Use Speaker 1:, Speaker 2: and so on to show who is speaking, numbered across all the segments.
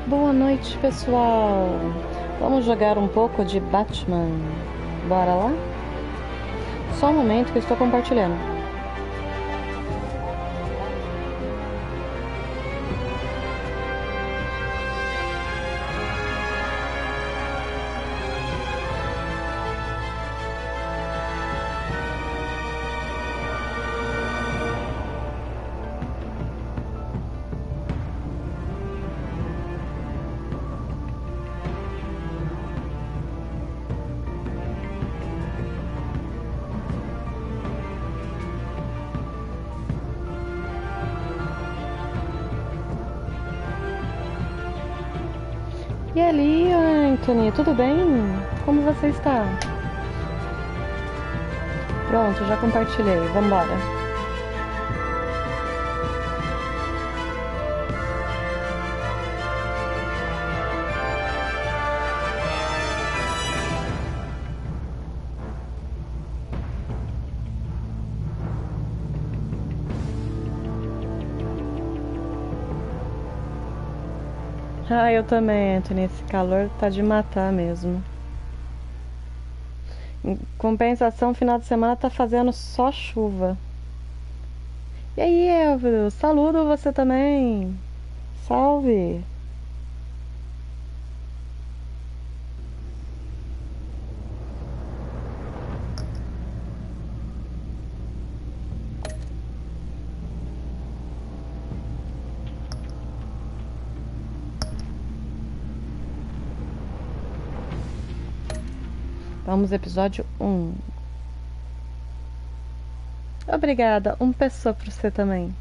Speaker 1: Boa noite, pessoal. Vamos jogar um pouco de Batman. Bora lá? Só um momento que eu estou compartilhando. E ali, Anthony, tudo bem? Como você está? Pronto, já compartilhei. Vambora. Ah, eu também, Anthony. Esse calor tá de matar mesmo. Em compensação, final de semana tá fazendo só chuva. E aí, Elvio? Saludo você também. Salve! Vamos, episódio 1. Obrigada. Pessoa pra você também.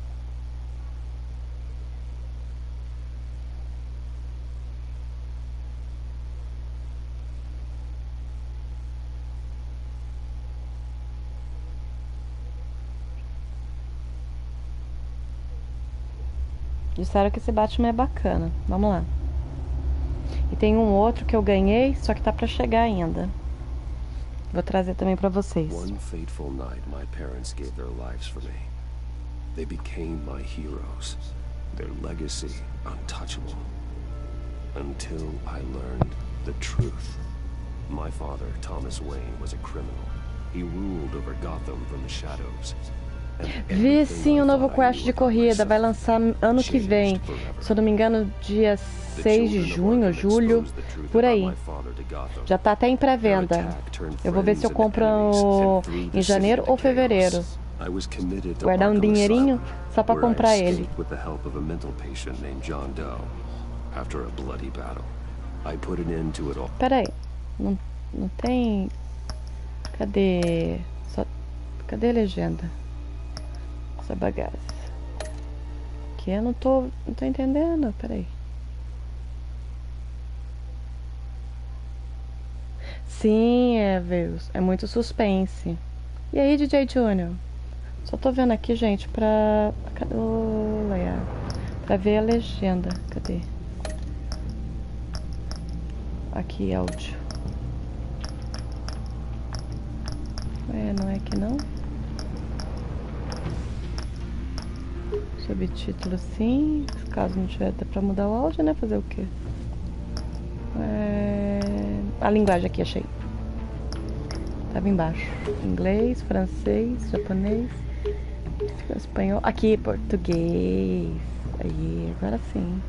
Speaker 1: Disseram que esse Batman é bacana. Vamos lá. E tem um outro que eu ganhei, só que tá pra chegar ainda. Vou trazer também pra vocês.
Speaker 2: One fateful night, my parents gave their lives for me. They became my heroes. Their legacy untouchable. Until I learned the truth. My father, Thomas Wayne, was a criminal. He ruled over Gotham from the shadows.
Speaker 1: Vi sim o novo quest de corrida, vai lançar ano que vem. Se eu não me engano, dia 6 de junho ou julho, por aí. Já tá até em pré-venda. Eu vou ver se eu compro em janeiro ou fevereiro. Guardar um dinheirinho só pra comprar ele. Peraí, não tem... Cadê? Cadê a legenda? Essa bagaça. Que eu não tô entendendo, peraí. Sim, é muito suspense. E aí, DJ Junior? Só tô vendo aqui, gente, pra... Cadê? Olha, pra ver a legenda. Cadê? Aqui, áudio. Ué, não é aqui não? Subtítulo sim, caso não tiver, dá pra mudar o áudio, né? Fazer o quê? A linguagem aqui, achei. Tava embaixo. Inglês, francês, japonês, espanhol. Aqui, português. Aí, agora sim.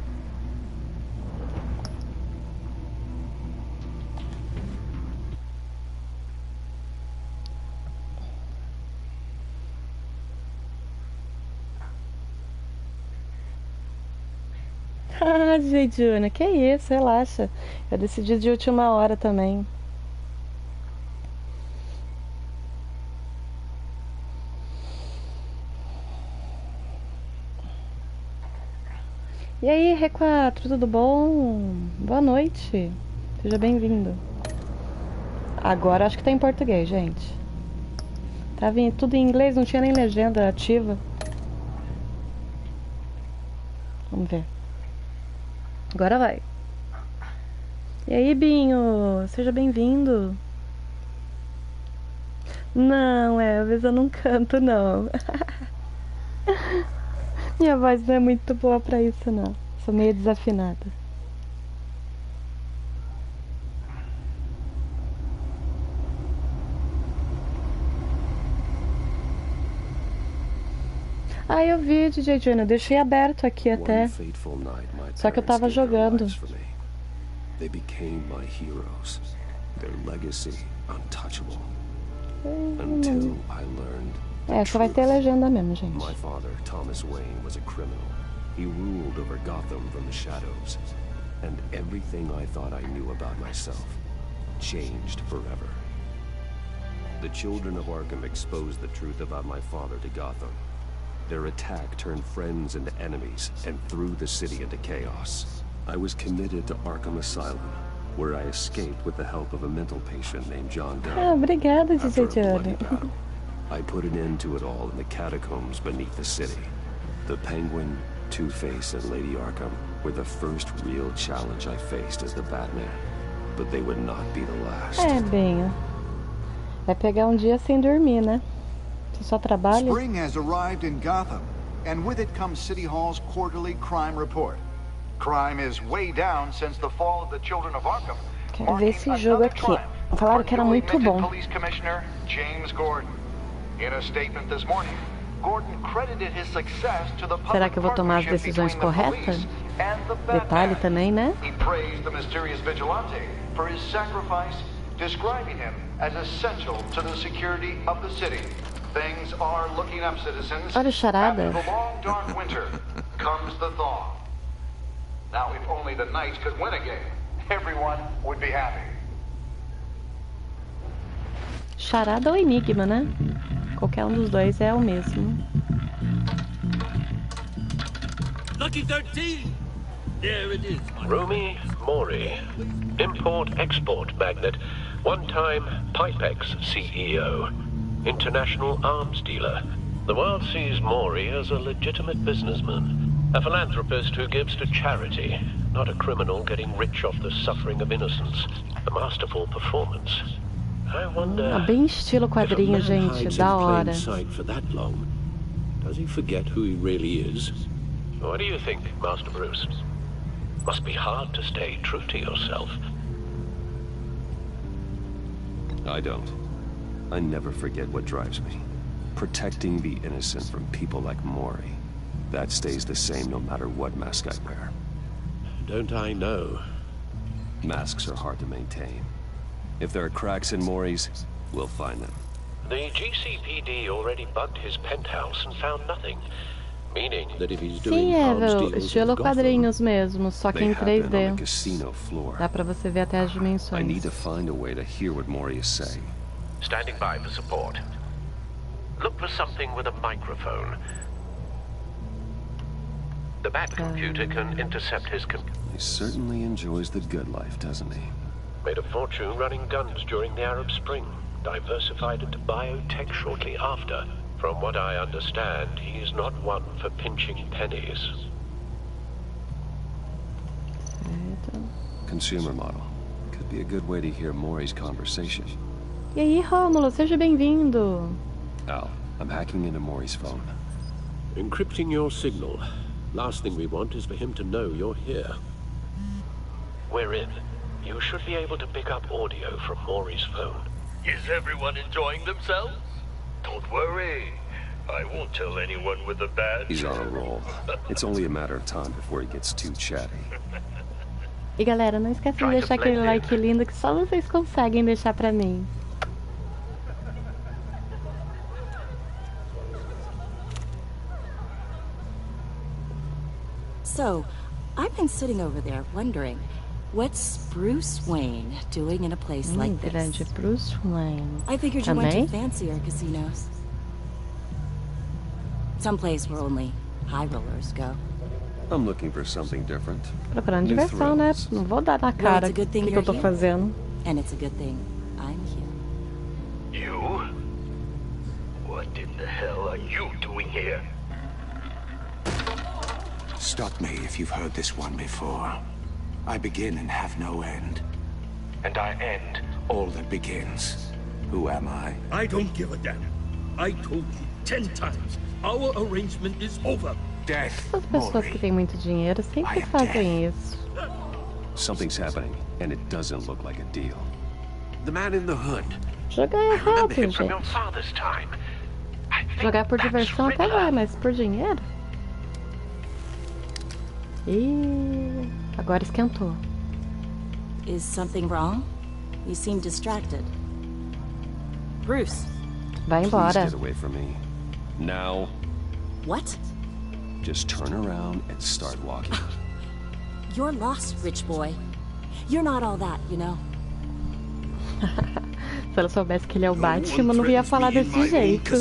Speaker 1: Ah, gente, Júnior, que isso, relaxa. Eu decidi de última hora também. E aí, R4, tudo bom? Boa noite. Seja bem-vindo. Agora acho que tá em português, gente. Tá vindo tudo em inglês, não tinha nem legenda ativa. Vamos ver. Agora vai. E aí, Binho? Seja bem-vindo. Não, Elvis, eu não canto, não. Minha voz não é muito boa pra isso, não. Sou meio desafinada. vi, DJ Junior. Eu deixei aberto aqui até. Só que eu tava jogando.
Speaker 2: They became my heroes. Their legacy untouchable. Until I learned
Speaker 1: só vai ter legenda mesmo, gente.
Speaker 2: my father, Thomas Wayne, was a criminal. He ruled over Gotham from the shadows. And everything I thought I knew about myself changed forever. The children of Arkham exposed the truth about my father to Gotham. Their attack turned friends into enemies and threw the city into chaos. I was committed to Arkham Asylum, where I escaped with the help of a mental patient named John Doe.
Speaker 1: Obrigado,
Speaker 2: After
Speaker 1: DJ
Speaker 2: a bloody
Speaker 1: Junior.
Speaker 2: battle, I put an end to it all in the catacombs beneath the city. The Penguin, Two-Face, and Lady Arkham were the first real challenge I faced as the Batman. But they would not be the last.
Speaker 1: Bem, vai pegar um dia sem dormir, né? Você só trabalha?
Speaker 3: Spring has arrived in Gotham, and with it comes City Hall's quarterly crime report. Crime is way down since the fall of the Children of Arkham.
Speaker 1: Quero ver esse jogo aqui. Falaram que era muito bom.
Speaker 3: Police Commissioner James Gordon. In a statement this morning, Gordon credited his success to the public.
Speaker 1: Será que eu vou tomar as decisões corretas? Detalhe também, né?
Speaker 3: He praised the mysterious vigilante for his sacrifice, describing him as essential to the security of the city. Things are looking up, citizens.
Speaker 1: Olha o charada.
Speaker 3: After the long dark winter comes the thaw. Now, if only the Knights could win a game, everyone would be happy.
Speaker 1: Charada ou enigma, né? Qualquer um dos dois é o mesmo.
Speaker 4: Lucky 13! There it is.
Speaker 5: Romy Mori, import-export magnate, one-time Pipex CEO, international arms dealer. The world sees Mori as a legitimate businessman, a philanthropist who gives to charity, not a criminal getting rich off the suffering of innocence. A masterful performance. I wonder
Speaker 1: Bem estilo quadrinho, gente. Da hora.
Speaker 5: For that long, does he forget who he really is? What do you think, Master Bruce? Must be hard to stay true to yourself.
Speaker 2: I don't. I never forget what drives me. Protecting the innocent from people like Mori. That stays the same no matter what mask I wear.
Speaker 5: Don't I know?
Speaker 2: Masks are hard to maintain. If there are cracks in Mori's, we'll find them.
Speaker 5: The GCPD already bugged his penthouse and found nothing. Meaning that if he's doing
Speaker 1: Sim,
Speaker 5: arms
Speaker 1: o
Speaker 5: deals in
Speaker 1: estilo
Speaker 5: Gotham,
Speaker 1: quadrinhos mesmo, só que
Speaker 2: They
Speaker 1: em
Speaker 2: happen on the
Speaker 1: 3D.
Speaker 2: casino floor.
Speaker 1: Dá pra você ver até as
Speaker 2: I
Speaker 1: dimensões.
Speaker 2: need to find a way to hear what Mori is saying.
Speaker 5: standing by for support. Look for something with a microphone. The Bat computer can intercept his
Speaker 2: He certainly enjoys the good life, doesn't he?
Speaker 5: Made a fortune running guns during the Arab Spring. Diversified into biotech shortly after. From what I understand, he is not one for pinching pennies.
Speaker 2: Consumer model. Could be a good way to hear Mori's conversation.
Speaker 1: E aí, Rômulo, seja bem-vindo.
Speaker 2: Al, I'm hacking into Mori's phone.
Speaker 6: Encrypting your signal. Last thing we want is for him to know you're here.
Speaker 5: We're in. You should be able to pick up audio from Maury's phone.
Speaker 4: Is everyone enjoying themselves? Don't worry. I won't tell anyone with a bad...
Speaker 2: He's on a roll. It's only a matter of time before he gets too chatty.
Speaker 1: E galera, não esquece de deixar aquele like lindo que só vocês conseguem deixar pra mim.
Speaker 7: So, I've been sitting over there wondering, what's Bruce Wayne doing in a place like this?
Speaker 1: Grande Bruce Wayne.
Speaker 7: I figured you went
Speaker 1: Também?
Speaker 7: to fancier casinos. Someplace where only high rollers go.
Speaker 2: I'm looking for something different.
Speaker 1: Procurando
Speaker 2: New
Speaker 1: diversão, né?
Speaker 2: thrills.
Speaker 1: Não vou dar na
Speaker 7: Well,
Speaker 1: cara
Speaker 7: it's a good
Speaker 1: o
Speaker 7: thing
Speaker 1: que eu
Speaker 7: you're
Speaker 1: tô
Speaker 7: here.
Speaker 1: fazendo.
Speaker 7: And it's a good thing I'm here.
Speaker 4: You? What in the hell are you doing here?
Speaker 3: Stop me if you've heard this one before. I begin and have no end. And I end all that begins. Who am I?
Speaker 4: I don't give a damn. I told you 10 times. Our arrangement is over.
Speaker 3: Death,
Speaker 1: As pessoas que têm muito dinheiro sempre fazem isso.
Speaker 2: Something's happening, and it doesn't look like a deal.
Speaker 6: The man in the hood.
Speaker 1: Jogar é
Speaker 5: Remember
Speaker 1: errado,
Speaker 5: him from your
Speaker 1: gente.
Speaker 5: father's time. I think
Speaker 1: Jogar por
Speaker 5: that's
Speaker 1: diversão até
Speaker 5: Riddler.
Speaker 1: vai, mas por dinheiro? E agora esquentou.
Speaker 7: Is something wrong? You seem distracted. Bruce.
Speaker 1: Vai embora.
Speaker 2: Please get away from me. Now.
Speaker 7: What?
Speaker 2: Just turn around and start walking.
Speaker 7: You're lost, rich boy. You're not all that, you know.
Speaker 1: Se ela soubesse que ele é o Batman, não ia falar desse jeito.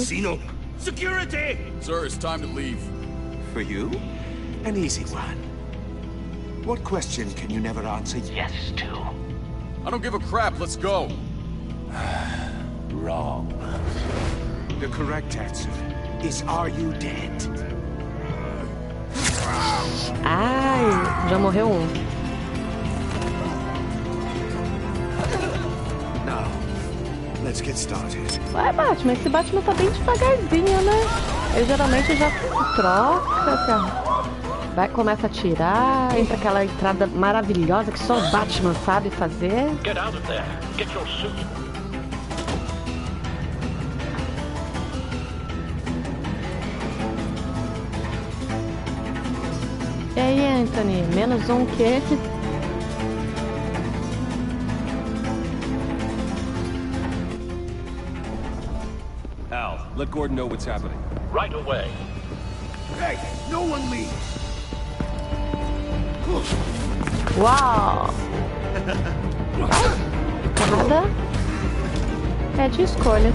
Speaker 8: Security! Sir, it's time to leave.
Speaker 9: For you? An easy one. What question can you never answer yes to?
Speaker 8: I don't give a crap, let's go.
Speaker 9: Wrong. The correct answer is, are you dead?
Speaker 1: Ai, já morreu um.
Speaker 9: Now, let's get started.
Speaker 1: Ué, Batman, esse Batman tá bem devagarzinho, né? Ele geralmente já troca, assim, vai, começa a atirar, entra aquela entrada maravilhosa que só o Batman sabe fazer.
Speaker 5: Get out of there. Get your suit.
Speaker 1: E aí, Anthony, menos um que...
Speaker 2: Al, let Gordon know what's happening.
Speaker 5: Right away.
Speaker 9: Hey, no one leaves.
Speaker 1: Uau! Nada é de escolhas.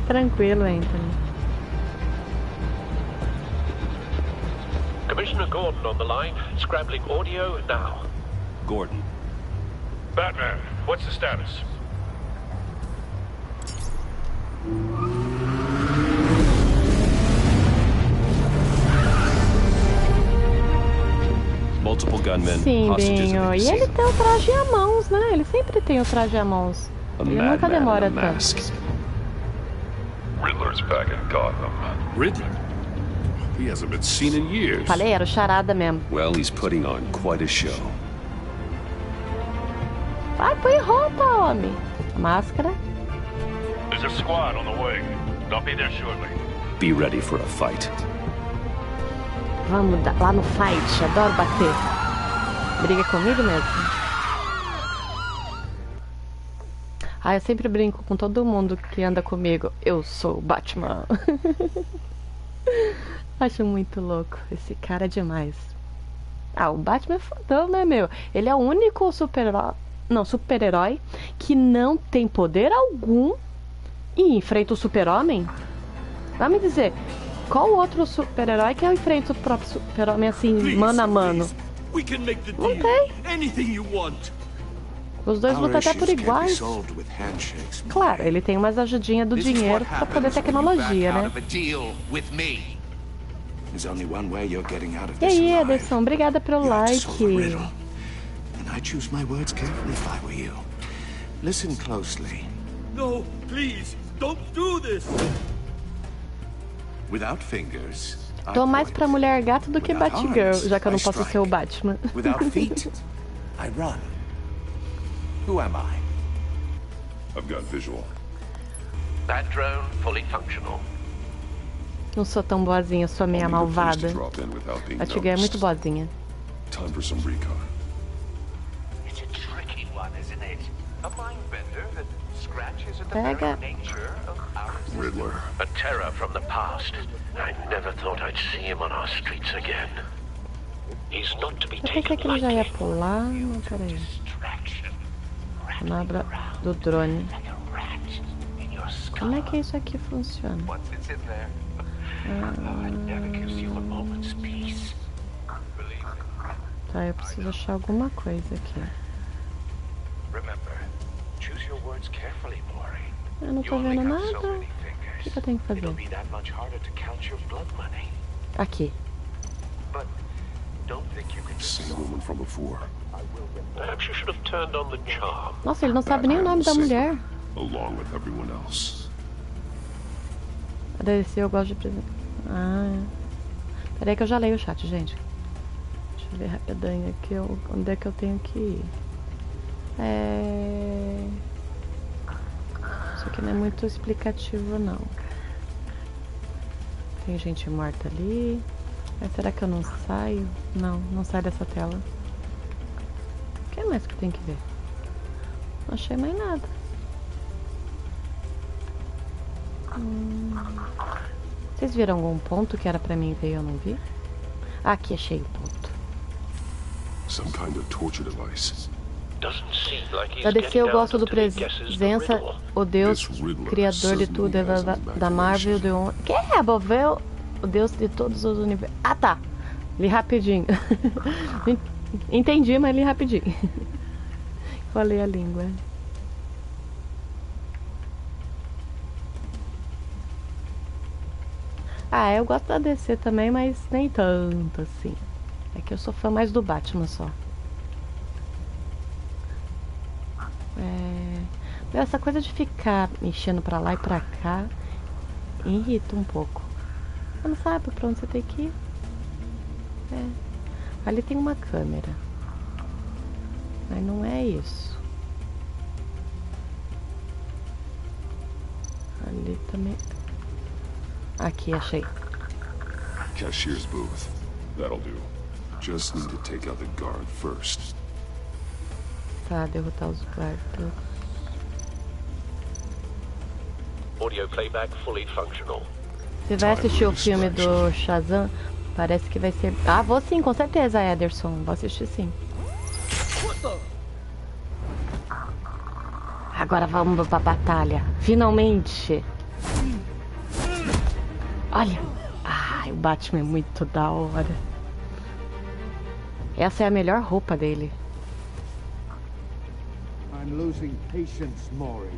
Speaker 1: Tranquilo, Anthony.
Speaker 5: Commissioner Gordon on the line, scrambling audio now.
Speaker 2: Gordon.
Speaker 4: Batman, what's the status?
Speaker 2: Multiple gunmen,
Speaker 1: Sim,
Speaker 2: hostages
Speaker 1: Binho.
Speaker 2: in the
Speaker 1: E ele
Speaker 2: casino.
Speaker 1: tem o traje à mãos, né? Ele sempre tem o traje à mãos.
Speaker 2: A
Speaker 1: Ele nunca
Speaker 2: madman in
Speaker 1: demora
Speaker 2: a
Speaker 1: tanto.
Speaker 2: mask.
Speaker 4: Riddler's back in Gotham.
Speaker 6: Riddler? He hasn't been seen in years.
Speaker 1: Falei, era o charada mesmo.
Speaker 2: Well, he's putting on quite a show.
Speaker 1: Vai, põe roupa, homem. A máscara.
Speaker 4: There's a squad on the way. They'll be there shortly.
Speaker 2: Be ready for a fight.
Speaker 1: Vamos lá no fight. Adoro bater. Briga comigo mesmo. Ah, eu sempre brinco com todo mundo que anda comigo. Eu sou o Batman. Acho muito louco. Esse cara é demais. Ah, o Batman é fodão, né, meu? Ele é o único super-herói que não tem poder algum e enfrenta o super-homem? Vai me dizer, qual outro super-herói que enfrenta o próprio super-homem assim, mano a mano? Não tem. Os dois lutam até por iguais. Claro, ele tem umas ajudinhas do dinheiro pra poder tecnologia, né? E aí, Ederson, obrigada pelo like.
Speaker 8: No, please, don't do this.
Speaker 9: Without fingers,
Speaker 1: Tô mais pra mulher gato do que Batgirl, já que eu não posso ser o Batman.
Speaker 9: Without feet, I run. Who am I?
Speaker 6: I've got visual.
Speaker 5: That drone fully functional.
Speaker 1: Não sou tão boazinha, sou meia malvada. A Batgirl é muito boazinha.
Speaker 6: Time for some recon.
Speaker 3: It's a tricky one, isn't it? A mind bender that scratches at the
Speaker 1: Pega.
Speaker 3: very nature of our existence.
Speaker 6: Riddler.
Speaker 5: A terror from the past. I never thought I'd see him on our streets again. He's not to be
Speaker 1: Eu pensei
Speaker 5: taken
Speaker 1: que ele já ia
Speaker 5: lightly.
Speaker 1: pular, mas peraí. Manobra do drone. Como é que isso aqui funciona?
Speaker 3: Once it's in there, it never gives you a moment's peace. Believe me.
Speaker 1: Tá, eu preciso achar alguma coisa aqui.
Speaker 3: Remember, choose your words carefully, Maureen.
Speaker 1: Eu não
Speaker 3: You
Speaker 1: tô
Speaker 3: only
Speaker 1: vendo
Speaker 3: have so
Speaker 1: nada.
Speaker 3: many
Speaker 1: O
Speaker 3: fingers.
Speaker 1: que eu tenho que
Speaker 3: It'll
Speaker 1: fazer?
Speaker 3: be that much harder to count your blood money.
Speaker 1: Aqui.
Speaker 3: But don't think you can just
Speaker 6: Same woman from before.
Speaker 5: Perhaps you should have turned on the charm.
Speaker 1: Nossa, ele não sabe nem o nome da mulher.
Speaker 6: Along with everyone else.
Speaker 1: Desse eu gosto de... Ah, é. Peraí que eu já leio o chat, gente. Deixa eu ver rapidinho aqui onde é que eu tenho que ir. Isso aqui não é muito explicativo, não. Tem gente morta ali. Mas será que eu não saio? Não, não saio dessa tela. O que mais que tem que ver? Não achei mais nada. Vocês viram algum ponto que era pra mim ver e eu não vi? Ah, aqui achei o ponto.
Speaker 2: Some kind of torture device.
Speaker 1: Pra descer eu gosto do Presença, o Deus criador de tudo, da Marvel, que é, Bovel, o Deus de todos os universos. Ah, tá. Li rapidinho. Entendi, mas li rapidinho. Falei a língua. Ah, eu gosto da DC também, mas nem tanto assim. É que eu sou fã mais do Batman só. Essa coisa de ficar mexendo pra lá e pra cá irrita um pouco. Você não sabe pra onde você tem que ir. Ali tem uma câmera. Mas não é isso. Ali também. Aqui, achei.
Speaker 2: Cashier's booth. That'll do. Just need to take out the guard first.
Speaker 1: Tá, derrotar os guardas.
Speaker 5: Audio playback fully functional.
Speaker 1: Você vai assistir o filme do Shazam? Parece que vai ser... Ah, vou sim, com certeza, Ederson. Vou assistir sim. Agora vamos pra batalha. Finalmente. Olha. Ai, o Batman é muito da hora. Essa é a melhor roupa dele.
Speaker 9: I'm losing patience, Maury.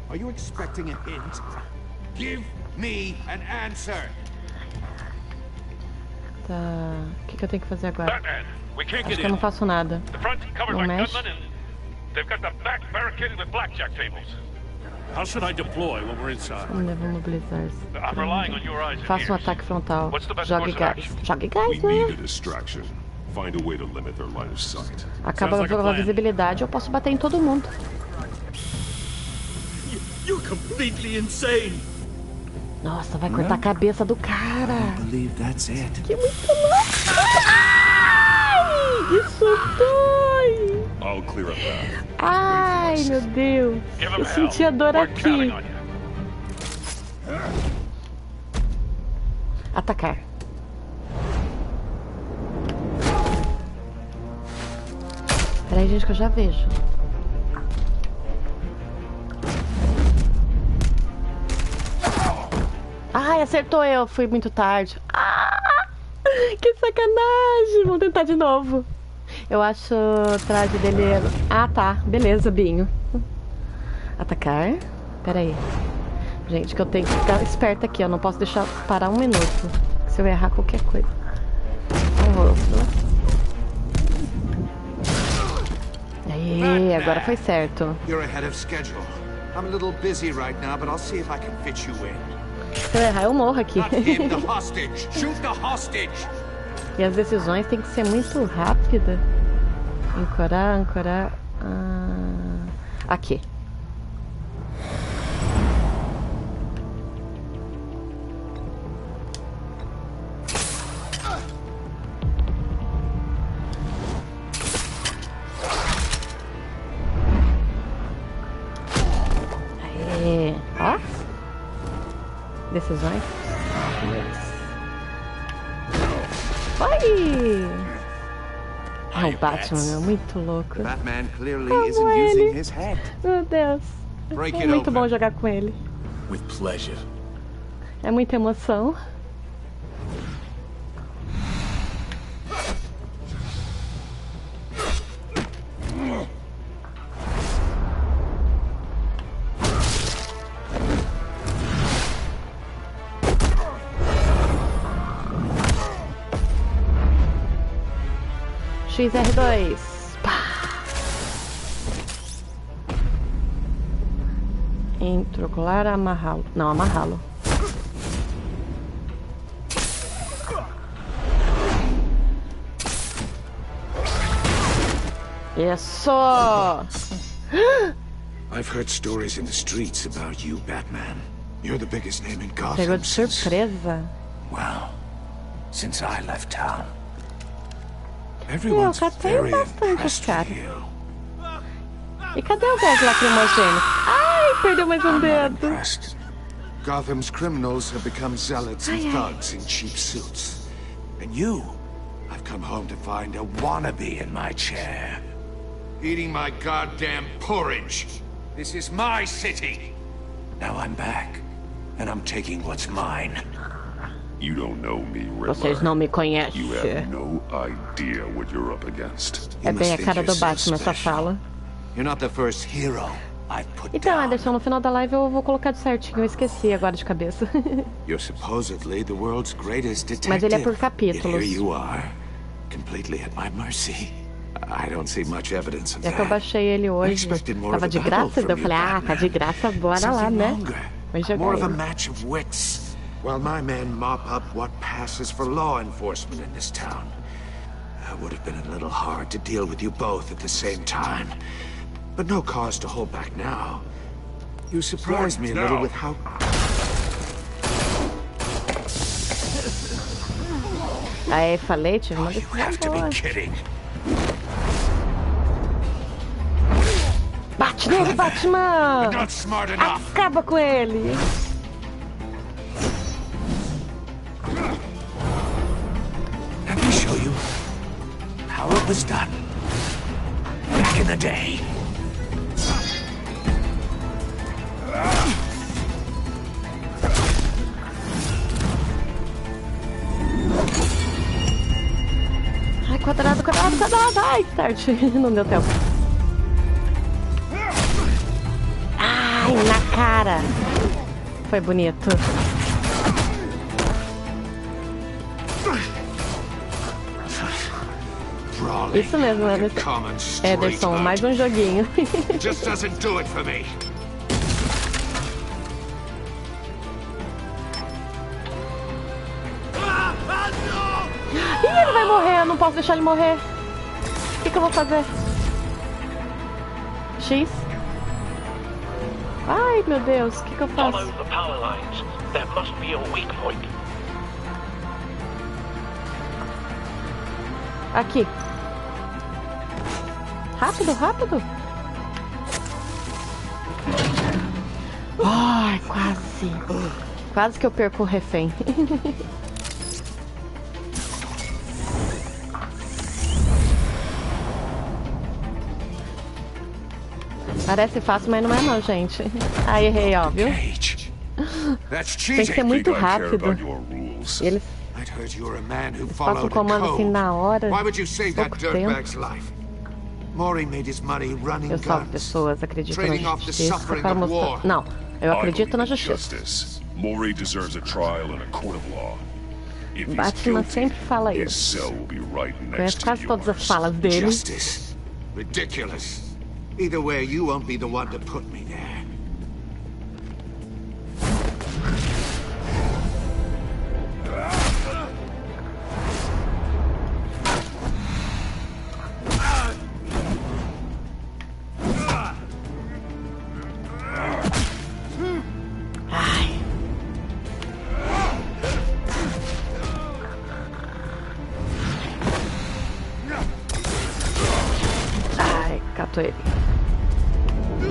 Speaker 9: Are you expecting a hint? Give me an answer.
Speaker 1: Tá. O que eu tenho que fazer agora? Acho que eu não faço nada. Não mexe. Como devo mobilizar-se? Faça um ataque frontal. Jogue gás. Jogue gás, né? Acaba com a visibilidade, eu posso bater em todo mundo. Nossa, vai cortar a cabeça do cara. Que muito louco. Ai, isso dói. Ai, meu Deus. Eu senti a dor aqui. Atacar. Peraí, gente, que eu já vejo. Ai, acertou eu. Fui muito tarde. Ah, que sacanagem. Vamos tentar de novo. Eu acho o traje dele... Ah, tá. Beleza, Binho. Atacar. Peraí. Gente, que eu tenho que ficar esperta aqui. Eu não posso deixar parar um minuto. Se eu errar qualquer coisa. Aí, agora foi certo. Se eu errar, eu morro aqui. E as decisões têm que ser muito rápidas. Ancorar, ancorar. Aqui. Aê. Ó. Decisões. Oi! Ah, o Batman, meu, muito louco. Como ele. Meu Deus. É muito bom jogar com ele. É muita emoção. XR2. Pá. Introcular, amarrá-lo. Não, amarrá-lo. Isso!
Speaker 9: I've heard stories in the streets about you, Batman. You're the biggest name in Gotham.
Speaker 1: Pegou de surpresa.
Speaker 9: Well, since I left town, everyone's very impressed with you.
Speaker 1: E cadê o gás lacrimogêneo? Ai, perdeu mais um dedo.
Speaker 9: Gotham's criminals have become zealots and thugs in cheap suits. And you, I've come home to find a wannabe in my chair. Eating my goddamn porridge. This is my city. Now I'm back, and I'm taking what's mine.
Speaker 2: You don't know me, Riddler.
Speaker 1: Vocês não me conhecem.
Speaker 2: You have no idea what you're up against.
Speaker 1: É bem a cara do Batman essa fala.
Speaker 9: You're not the first hero I've put
Speaker 1: Então,
Speaker 9: down.
Speaker 1: Anderson, no final da live eu vou colocar de certinho. Eu esqueci agora de cabeça.
Speaker 9: You're supposedly the world's greatest detective.
Speaker 1: Mas ele é por capítulos.
Speaker 9: Here you are, completely at my mercy. I don't see much evidence of
Speaker 1: É que eu baixei ele hoje. Tava de graça, então eu falei, tá de graça, bora lá, né? Vamos jogar
Speaker 9: More of a
Speaker 1: ele.
Speaker 9: match of wits. While my men mop up what passes for law enforcement in this town. It would have been a little hard to deal with you both at the same time. But no cause to hold back now. You surprised me a little with how...
Speaker 1: Aí, falei, tive uma
Speaker 9: You have to be kidding.
Speaker 1: Bate nele, Batman!
Speaker 9: Not smart enough.
Speaker 1: Acaba com ele!
Speaker 9: Let me show you how it was done back in the day.
Speaker 1: Ai, quadrado, quadrado, quadrado! Ai, start! Não deu tempo. Ai, na cara! Foi bonito. Isso mesmo, Ederson, mais um joguinho.
Speaker 9: Just doesn't do it for me.
Speaker 1: Ih, ele vai morrer, eu não posso deixar ele morrer. O que eu vou fazer? X? Ai, meu Deus, o que eu faço?
Speaker 5: Follow the power lines. There must be a weak point.
Speaker 1: Aqui. Rápido, rápido. Ai, quase. Quase que eu perco o refém. Parece fácil, mas não é não, gente. Ai, errei, ó, viu? Tem que ser muito rápido. E eles passam o comando assim na hora. Pouco tempo. Eu salvo pessoas, acredito na justiça para mostrar... Não, eu acredito na justiça. Batman sempre fala isso. Conheço quase todas as falas dele.
Speaker 9: Ridiculous. Either way, you won't be the one to put me there.
Speaker 1: Ai, catou ele.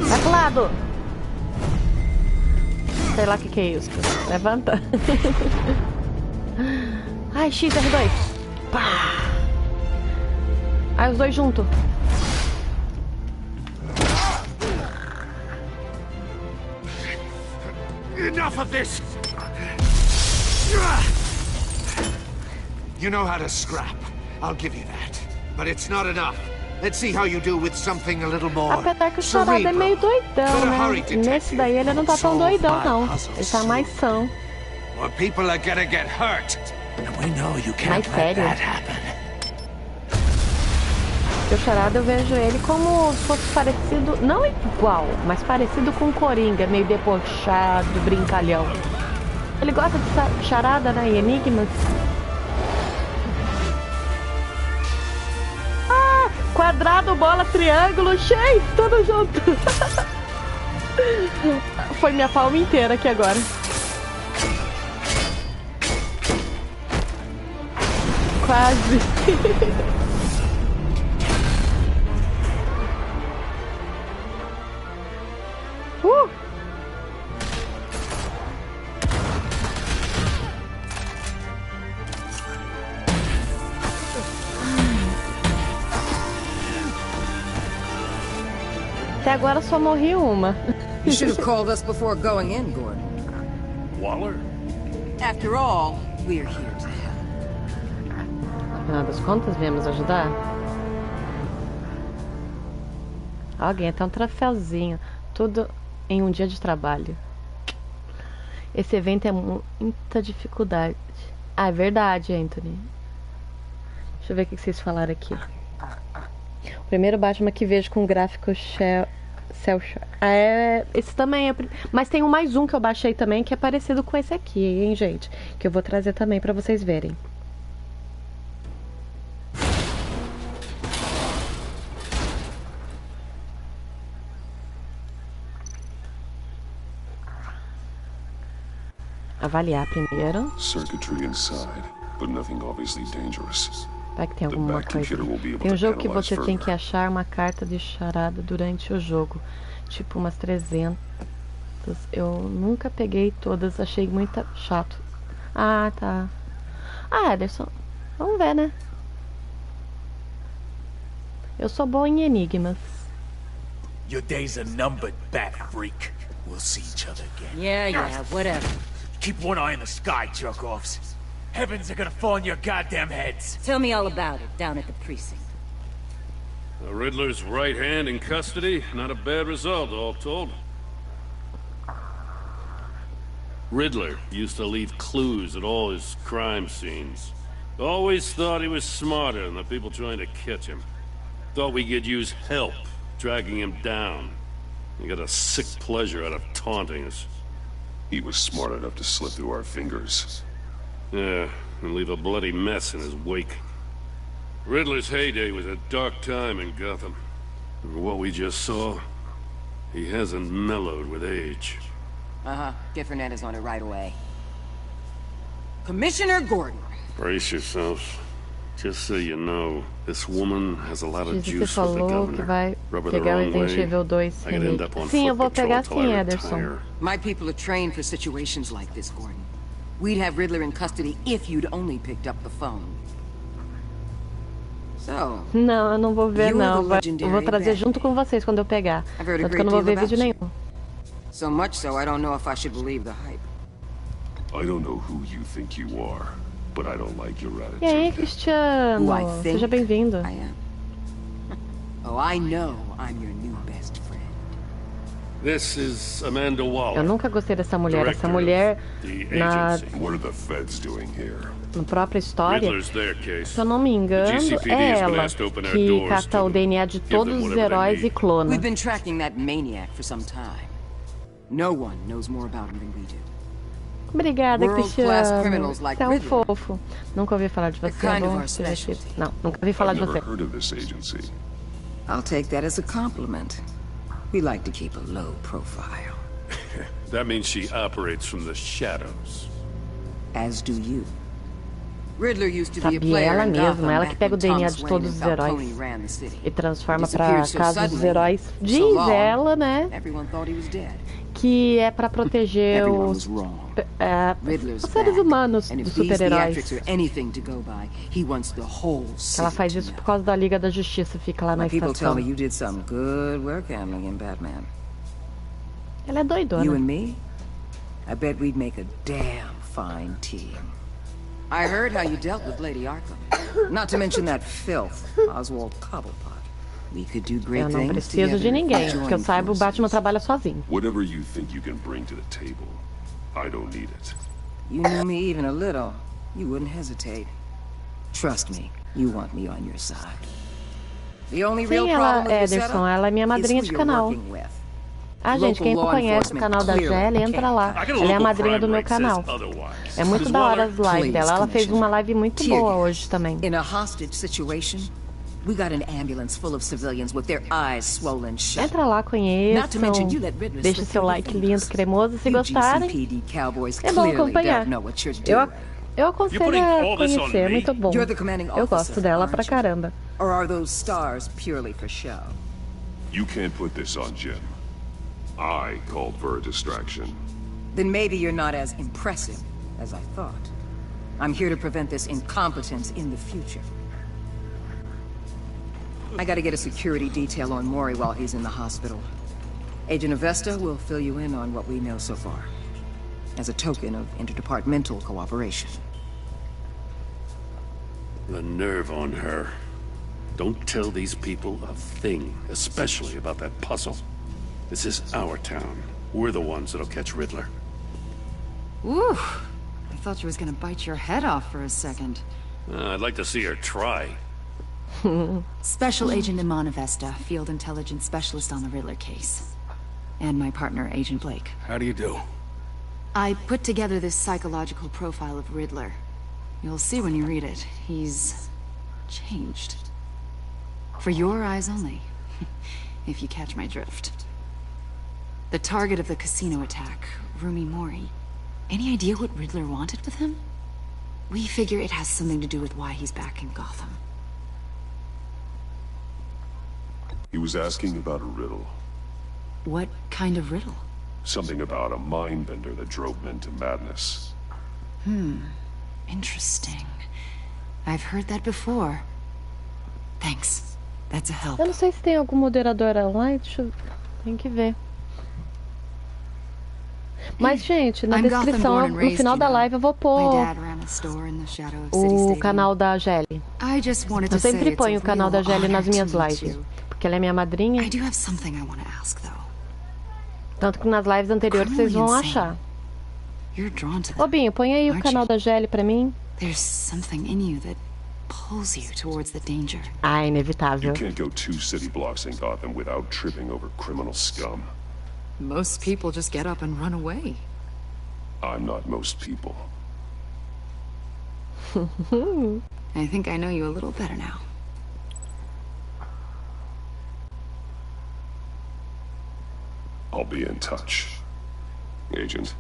Speaker 1: Vai pro lado! Sei lá o que é isso. Levanta. Ai, X, R2. Pá! Ai, os dois juntos.
Speaker 9: Enough of this! You know how to scrap. I'll give you that. But it's not enough. Let's see how you do with something a little more.
Speaker 1: Apesar que o Charada é meio doidão, né? Nesse daí ele não tá tão doidão, não. Ele tá mais são.
Speaker 9: Or people are gonna get hurt. And we know you can't let that happen.
Speaker 1: O Charada eu vejo ele como se fosse parecido, não igual, mas parecido com o Coringa, meio debochado, brincalhão. Ele gosta de charada, né? E enigmas. Ah, quadrado, bola, triângulo, cheio, tudo junto. Foi minha palma inteira aqui agora. Quase. Até agora só morri uma.
Speaker 10: You should have called us before going in, Gordon.
Speaker 8: Waller?
Speaker 10: After all, we're here to help.
Speaker 1: Afinal das contas, viemos ajudar. Alguém até um troféuzinho. Tudo em um dia de trabalho. Esse evento é muita dificuldade. Ah, é verdade, Anthony. Deixa eu ver o que vocês falaram aqui. O primeiro Batman que vejo com gráfico cel shading. Esse também é... Mas tem mais um que eu baixei também que é parecido com esse aqui, hein, gente? Que eu vou trazer também pra vocês verem. Avaliar primeiro.
Speaker 2: Circuitry inside, but nothing obviously dangerous.
Speaker 1: Vai que tem alguma coisa. Tem um jogo que você tem que achar uma carta de charada durante o jogo. Tipo umas 300. Eu nunca peguei todas, achei muito chato. Ah, tá. Ah, Ederson. Vamos ver, né? Eu sou boa em enigmas.
Speaker 11: Your days are numbered, bat freak. We'll see each other again.
Speaker 10: Yeah, whatever.
Speaker 11: Keep one eye in the sky, jerk-offs. Heavens are gonna fall on your goddamn heads.
Speaker 10: Tell me all about it down at the precinct.
Speaker 6: The Riddler's right hand in custody. Not a bad result, all told. Riddler used to leave clues at all his crime scenes. Always thought he was smarter than the people trying to catch him. Thought we could use help dragging him down. He got a sick pleasure out of taunting us.
Speaker 2: He was smart enough to slip through our fingers.
Speaker 6: Yeah, and leave a bloody mess in his wake. Riddler's heyday was a dark time in Gotham. For what we just saw, he hasn't mellowed with age.
Speaker 10: Get Fernandez on it right away. Commissioner Gordon.
Speaker 6: Brace yourselves. Just so you know, this woman has a lot of juice with the governor. Rub her the wrong way, I could end up on
Speaker 1: Sim, eu vou
Speaker 6: foot
Speaker 1: pegar
Speaker 6: patrol
Speaker 1: sim,
Speaker 6: till I
Speaker 1: Ederson.
Speaker 6: retire.
Speaker 10: My people are trained for situations like this, Gordon. We'd have Riddler in custody if you'd only picked up the phone. So,
Speaker 1: não, eu não vou ver, não. Eu vou trazer junto com vocês quando eu pegar. Tanto que eu não vou ver vídeo nenhum.
Speaker 10: So much so, I don't know if I should believe the hype.
Speaker 2: I don't know who you think you are, but I don't like your attitude.
Speaker 1: E aí, Cristiano? Seja bem-vindo.
Speaker 10: Oh, I know I'm your new best friend.
Speaker 6: This is Amanda Waller.
Speaker 1: Eu nunca gostei dessa mulher. Essa mulher, na própria história, se eu não me engano, é ela que cata o DNA de todos os heróis e clona.
Speaker 10: We've been tracking that maniac for some time. No one knows more about him than we do.
Speaker 1: Obrigada, Cristiano. Você é um fofo. Nunca ouvi falar de você. Não, nunca ouvi falar de você.
Speaker 10: I'll take that as a compliment. We like to keep a low profile.
Speaker 6: That means she operates from the shadows.
Speaker 10: As do you. Riddler used to be a
Speaker 1: Sabia
Speaker 10: player
Speaker 1: ela
Speaker 10: in
Speaker 1: mesma,
Speaker 10: Gotham
Speaker 1: ela que pega o DNA de todos os heróis e transforma pra casa dos heróis. Diz ela, né, que é pra proteger os seres humanos dos super-heróis. Ela faz isso por causa da Liga da Justiça, fica lá na estação. Ela é doidona.
Speaker 10: You and me? I bet we'd make a damn fine team. I heard how you dealt with Lady Arkham. Not to mention that filth, Oswald Cobblepot. We could do great things.
Speaker 1: Eu não preciso de ninguém, porque eu saiba o Batman trabalha sozinho.
Speaker 2: Whatever you think you can bring to the table, I don't need it.
Speaker 10: You knew me even a little, you wouldn't hesitate. Trust me, you want me on your side. The only real problem with the setup
Speaker 1: ela é minha madrinha de canal. Ah, gente, quem não conhece o canal da Gelli, entra lá. Ela é a madrinha do meu canal. É muito da hora as lives dela. Ela fez uma live muito boa hoje também.
Speaker 10: In a hostage situation, We got an ambulance full of civilians with their eyes swollen shut.
Speaker 1: Entra lá, conheçam. Deixe seu like lindo, cremoso. Se gostarem, é bom acompanhar. Eu aconselho a conhecer, é muito bom. Eu gosto dela pra caramba.
Speaker 10: Or are those stars purely for show?
Speaker 2: You can't put this on Jim. I called for a distraction.
Speaker 10: Then maybe you're not as impressive as I thought. I'm here to prevent this incompetence in the future. I gotta get a security detail on Maury while he's in the hospital. Agent Avesta will fill you in on what we know so far, as a token of interdepartmental cooperation.
Speaker 6: The nerve on her. Don't tell these people a thing, especially about that puzzle. This is our town. We're the ones that'll catch Riddler.
Speaker 12: Ooh, I thought you was gonna bite your head off for a second.
Speaker 6: I'd like to see her try.
Speaker 12: Special Agent Iman Avesta, Field Intelligence Specialist on the Riddler case. And my partner, Agent Blake.
Speaker 8: How do you do?
Speaker 12: I put together this psychological profile of Riddler. You'll see when you read it. He's changed. For your eyes only, if you catch my drift. The target of the casino attack, Rumi Mori. Any idea what Riddler wanted with him? We figure it has something to do with why he's back in Gotham.
Speaker 2: He was asking about a riddle.
Speaker 12: What kind of riddle?
Speaker 2: Something about a mind-bender that drove men to madness.
Speaker 12: Interesting. I've heard that before. Thanks. That's a help.
Speaker 1: Eu não sei se tem algum moderador online, deixa eu... Tem que ver. Mas, gente, na descrição, no final da live, eu vou pôr o canal da Gelli. Eu sempre ponho o canal da Gelli nas minhas lives, porque ela é minha madrinha. Tanto que nas lives anteriores vocês vão achar. Ô, Binho, põe aí o canal da Gelli pra mim. Ah, inevitável.
Speaker 2: You can't go 2 city blocks in Gotham without tripping over criminal scum.
Speaker 12: Most people just get up and run away.
Speaker 2: I'm not most people.
Speaker 12: I think I know you a little better now.
Speaker 2: I'll be in touch, Agent.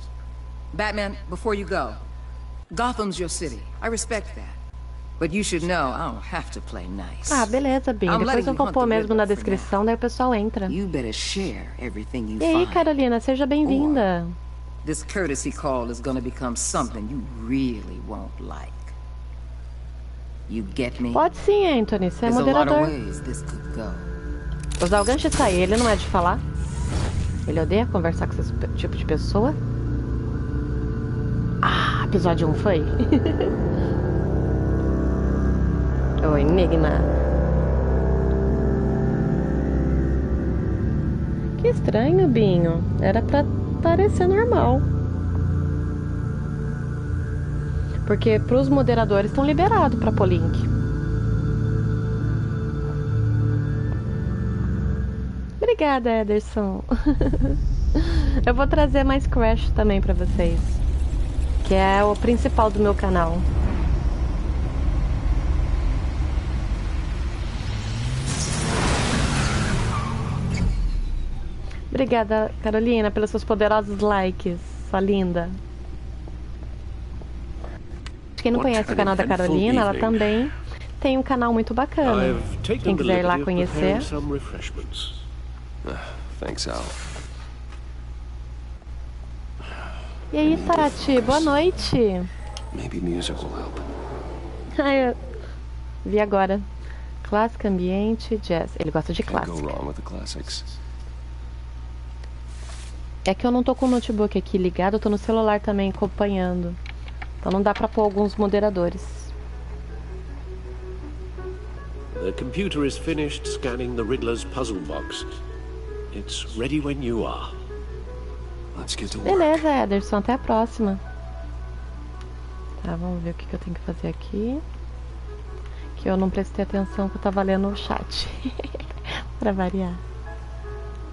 Speaker 10: Batman, before you go, Gotham's your city. I respect that. But you should know, I don't have to play nice.
Speaker 1: Ah, beleza, Binho. Depois eu vou pôr mesmo na descrição, daí o pessoal entra.
Speaker 10: You better share everything you
Speaker 1: E aí,
Speaker 10: find.
Speaker 1: Carolina, seja bem-vinda.
Speaker 10: This courtesy call is gonna become something you really won't like. You get me?
Speaker 1: Pode sim, Anthony. Você é moderador. Usar o gancho e sair. Ele não é de falar. Ele odeia conversar com esse tipo de pessoa. Ah, episódio 1 foi? O enigma. Que estranho, Binho. Era pra parecer normal. Porque pros moderadores estão liberados pra pôr link. Obrigada, Ederson. Eu vou trazer mais Crash também pra vocês. Que é o principal do meu canal. Obrigada, Carolina, pelos seus poderosos likes, sua linda. Quem não conhece o canal da Carolina, ela também tem um canal muito bacana. Quem quiser ir lá conhecer.
Speaker 2: Thanks, Al.
Speaker 1: E aí, Tati, boa noite.
Speaker 2: Maybe music will help.
Speaker 1: Eu vi agora. Clássica, ambiente, jazz. Ele gosta de clássica.
Speaker 2: Can't go wrong with the classics.
Speaker 1: É que eu não tô com o notebook aqui ligado, eu tô no celular também acompanhando. Então não dá pra pôr alguns moderadores.
Speaker 5: The computer is finished scanning the Riddler's puzzle box. It's ready when you are.
Speaker 2: Let's get to work.
Speaker 1: Beleza, Ederson, até a próxima. Tá, vamos ver o que eu tenho que fazer aqui. Que eu não prestei atenção que eu tava lendo o chat. Pra variar.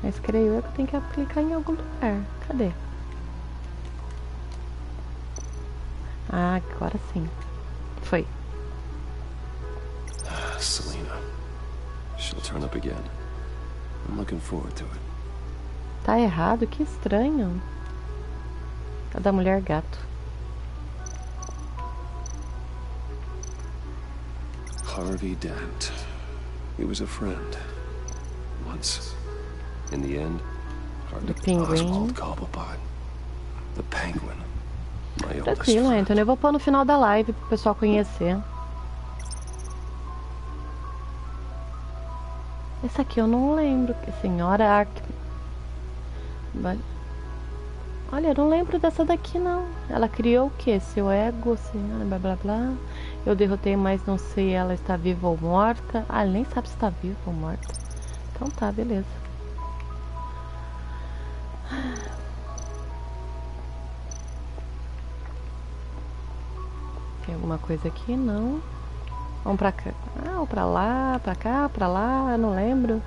Speaker 1: Mas creio eu que tenho que clicar em algum lugar. Cadê? Ah, agora sim. Foi.
Speaker 2: Selena, she'll turn up again. I'm looking forward to it.
Speaker 1: Tá errado? Que estranho. É da mulher gato.
Speaker 2: Harvey Dent. He was a friend. Once. In the end, Harvey Oswald Cobblepot. The Penguin. My oldest
Speaker 1: Tranquilo,
Speaker 2: friend.
Speaker 1: Anthony. Eu vou pôr no final da live pro pessoal conhecer. Essa aqui eu não lembro. Senhora Ark. Olha, eu não lembro dessa daqui não. Ela criou o que? Seu ego, senhora, blá blá blá. Eu derrotei, mas não sei ela está viva ou morta. Ah, ela nem sabe se está viva ou morta. Então tá, beleza. Tem alguma coisa aqui? Não. Vamos pra cá. Ah, ou pra lá, pra cá, pra lá, eu não lembro.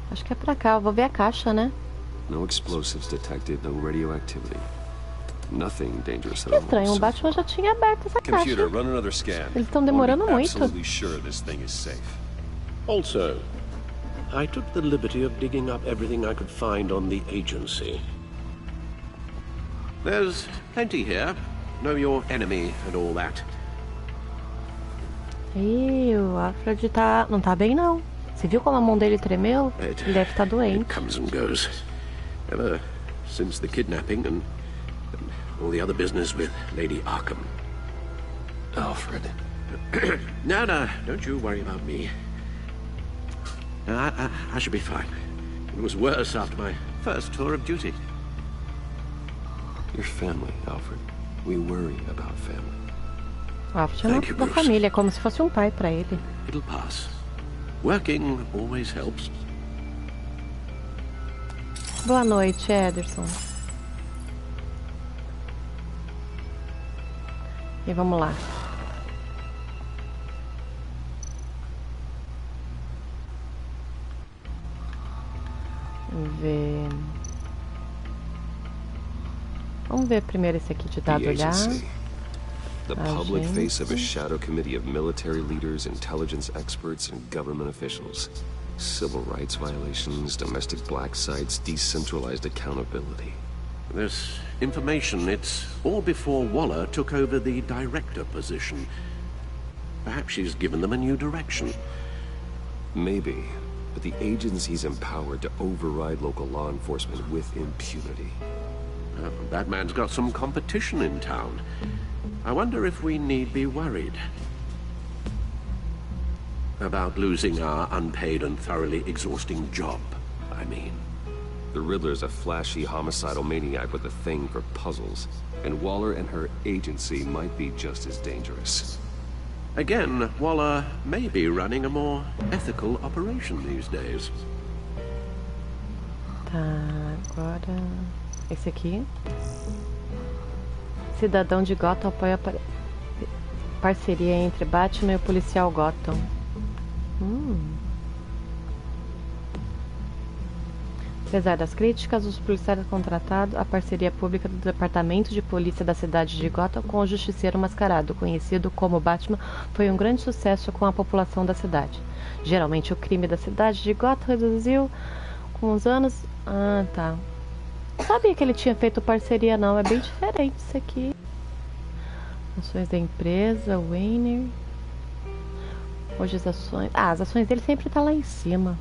Speaker 1: Acho que é pra cá, eu vou ver a caixa, né?
Speaker 2: No explosives detected, no radioactivity. Nothing dangerous at
Speaker 1: Que
Speaker 2: all.
Speaker 1: estranho, o Batman já tinha aberto essa caixa.
Speaker 2: Computer, run another scan.
Speaker 1: Eles estão demorando muito.
Speaker 2: Absolutely sure this thing is safe.
Speaker 5: Also, I took the liberty of digging up everything I could find on the agency. There's plenty here. Know your enemy and all that.
Speaker 1: Ih, o Alfred não tá bem não. Você viu como a mão dele tremeu? Ele deve estar doente.
Speaker 5: It comes and goes. Ever since the kidnapping and all the other business with Lady Arkham.
Speaker 2: Alfred.
Speaker 5: No, don't you worry about me. I should be fine. It was worse after my first tour of duty.
Speaker 2: Your family, Alfred. We worry about family.
Speaker 1: O Alfred é da família, como se fosse um pai pra ele.
Speaker 5: It'll pass. Working always helps.
Speaker 1: Boa noite, Ederson. E vamos lá. Vamos ver primeiro esse aqui de dado olhar.
Speaker 2: The public face of a shadow committee of military leaders, intelligence experts, and government officials. Civil rights violations, domestic black sites, decentralized accountability.
Speaker 5: This information, it's all before Waller took over the director position. Perhaps she's given them a new direction.
Speaker 2: Maybe, but the agency's empowered to override local law enforcement with impunity.
Speaker 5: That man's got some competition in town. I wonder if we need be worried about losing our unpaid and thoroughly exhausting job, I mean.
Speaker 2: The Riddler's a flashy, homicidal maniac with a thing for puzzles, and Waller and her agency might be just as dangerous.
Speaker 5: Again, Waller may be running a more ethical operation these days.
Speaker 1: Tá, agora... Esse aqui. Cidadão de Gotham apoia a parceria entre Batman e o policial Gotham. Apesar das críticas, os policiais contratados, a parceria pública do Departamento de Polícia da cidade de Gotham com o Justiceiro Mascarado, conhecido como Batman, foi um grande sucesso com a população da cidade. Geralmente o crime da cidade de Gotham reduziu com os anos... Ah, tá. Não sabia que ele tinha feito parceria não, é bem diferente isso aqui. Ações da empresa, Wayne. Hoje as ações... Ah, as ações dele sempre tá lá em cima.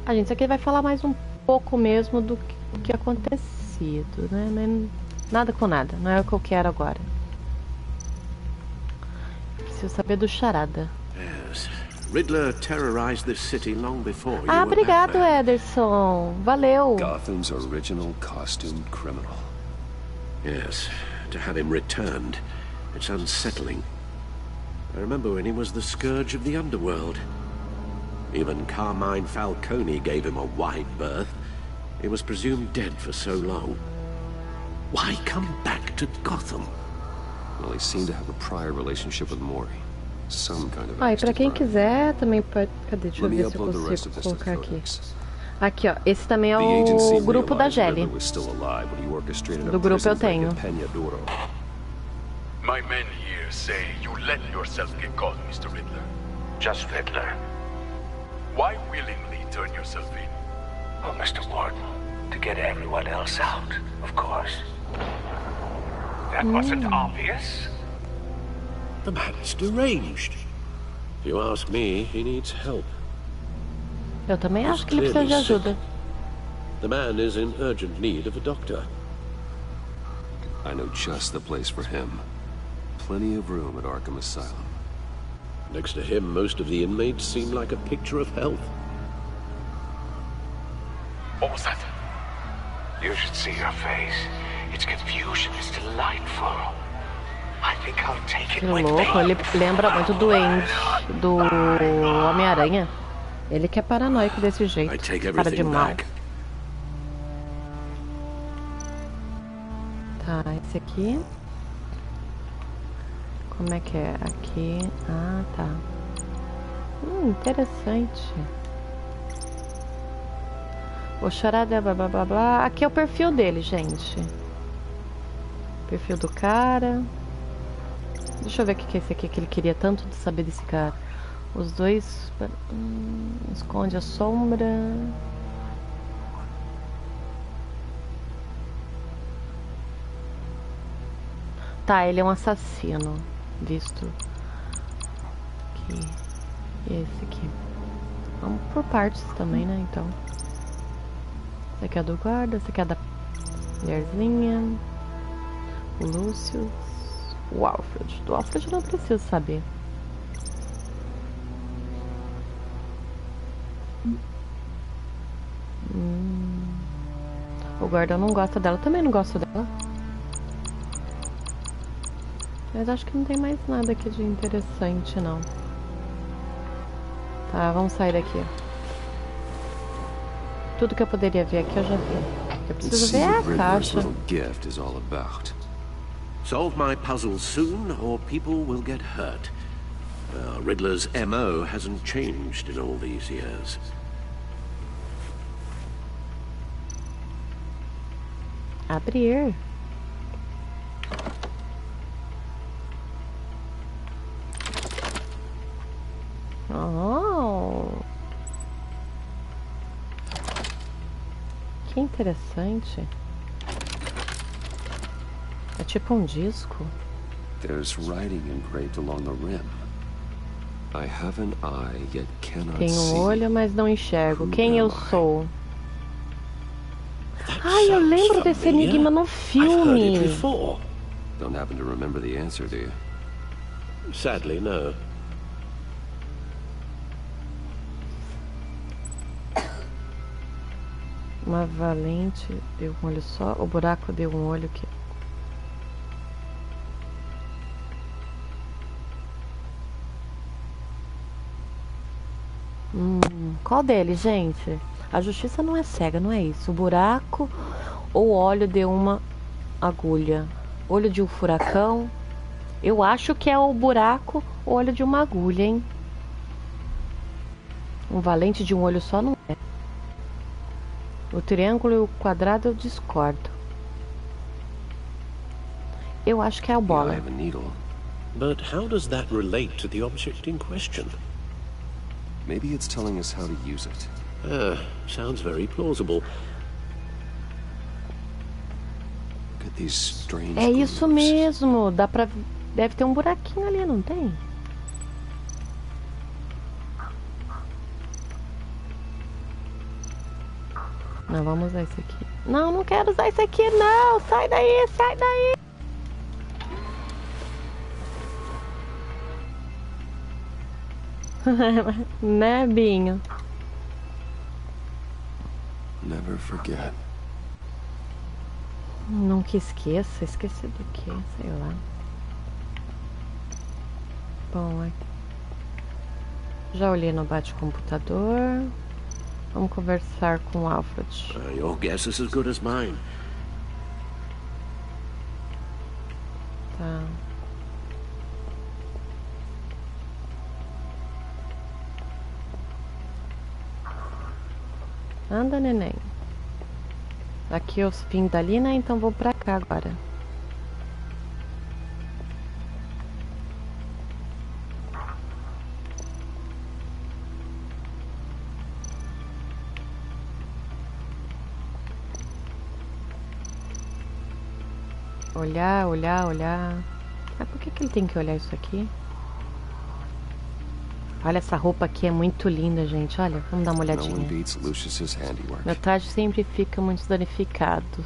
Speaker 1: Ah, gente, isso aqui vai falar mais um pouco mesmo do que acontecido, né? Mas nada com nada, não é o que eu quero agora. Preciso saber do charada.
Speaker 5: Yes. Riddler terrorized this city long before you
Speaker 1: Ah,
Speaker 5: were
Speaker 1: obrigado,
Speaker 5: Batman.
Speaker 1: Ederson. Valeu.
Speaker 2: Gotham's original costumed criminal.
Speaker 5: Yes, to have him returned, it's unsettling. I remember when he was the scourge of the underworld. Even Carmine Falcone gave him a wide berth. He was presumed dead for so long. Why come back to Gotham?
Speaker 2: Well, he seemed to have a prior relationship with Maury. Some kind of
Speaker 1: Ah, e pra quem quiser também pode... Cadê? Deixa eu ver se eu consigo colocar aqui. Aqui, ó. Esse também é o grupo da Jelly. Do grupo eu tenho.
Speaker 8: My men here say you let yourself get caught, Mr. Riddler.
Speaker 13: Just Riddler.
Speaker 8: Why willingly turn yourself in?
Speaker 13: Oh, Mr. Warden, to get everyone else out, of course. That wasn't obvious.
Speaker 5: The man is deranged. If you ask me, he needs help.
Speaker 1: Eu também acho que ele precisa de ajuda.
Speaker 5: The man is in urgent need of a doctor.
Speaker 2: I know just the place for him. Plenty of room at Arkham Asylum.
Speaker 5: Next to him, most of the inmates seem like a picture of health.
Speaker 8: What was that?
Speaker 13: You should see her face. Its confusion is delightful. I think I'll take it with
Speaker 1: louco,
Speaker 13: me.
Speaker 1: ele lembra muito do Andy, do Homem-Aranha. Ele que é paranoico desse jeito, cara de mal. Tá, esse aqui. Como é que é? Aqui. Ah, tá. Interessante. O charada, blá blá blá blá. Aqui é o perfil dele, gente. Perfil do cara. Deixa eu ver o que é esse aqui que ele queria tanto de saber desse cara. Os dois. Esconde a sombra. Tá, ele é um assassino. Visto. Aqui. E esse aqui. Vamos por partes também, né? Então. Esse aqui é do guarda, esse aqui é da mulherzinha. O Lúcio. O Alfred. Do Alfred eu não preciso saber. O guarda não gosta dela. Eu também não gosto dela. Mas acho que não tem mais nada aqui de interessante, não. Tá, vamos sair daqui. Tudo que eu poderia ver aqui eu já vi. Eu preciso ver a caixa.
Speaker 5: Solve my puzzles soon, or people will get hurt. Riddler's MO hasn't changed in all these years.
Speaker 1: Abrir. Oh. Que interessante. É tipo um disco.
Speaker 2: There's writing engraved along the rim. I have an eye yet cannot see.
Speaker 1: Tenho olho, mas não enxergo. Quem eu sou? Ai, eu lembro desse enigma no filme.
Speaker 2: Don't happen to remember the answer, do you?
Speaker 5: Sadly, no.
Speaker 1: Uma valente deu um olho só. O buraco deu um olho que... Qual deles, gente? A justiça não é cega, não é isso. O buraco ou o olho de uma agulha. Olho de um furacão. Eu acho que é o buraco ou olho de uma agulha, hein? Um valente de um olho só não é. O triângulo e o quadrado eu discordo. Eu acho que é a bola.
Speaker 5: But how does that relate to the object in question?
Speaker 2: Maybe it's telling us how to use it.
Speaker 5: Sounds very plausible.
Speaker 2: Look at these strange
Speaker 1: É isso mesmo. Dá pra... Deve ter um buraquinho ali, não tem? Não, vamos usar esse aqui. Não, não quero usar esse aqui, não. Sai daí, sai daí. Né, Binho?
Speaker 2: Never forget.
Speaker 1: Nunca esqueça. Esqueci do que? Sei lá. Bom, já olhei no bate-computador. Vamos conversar com o Alfred.
Speaker 5: Your guess is as good as mine.
Speaker 1: Tá. Anda, neném. Aqui eu vim dali, né? Então vou pra cá agora. Olhar, olhar, olhar. Ah, por que ele tem que olhar isso aqui? Olha, essa roupa aqui é muito linda, gente. Olha, vamos dar uma olhadinha. Meu traje sempre fica muito danificado.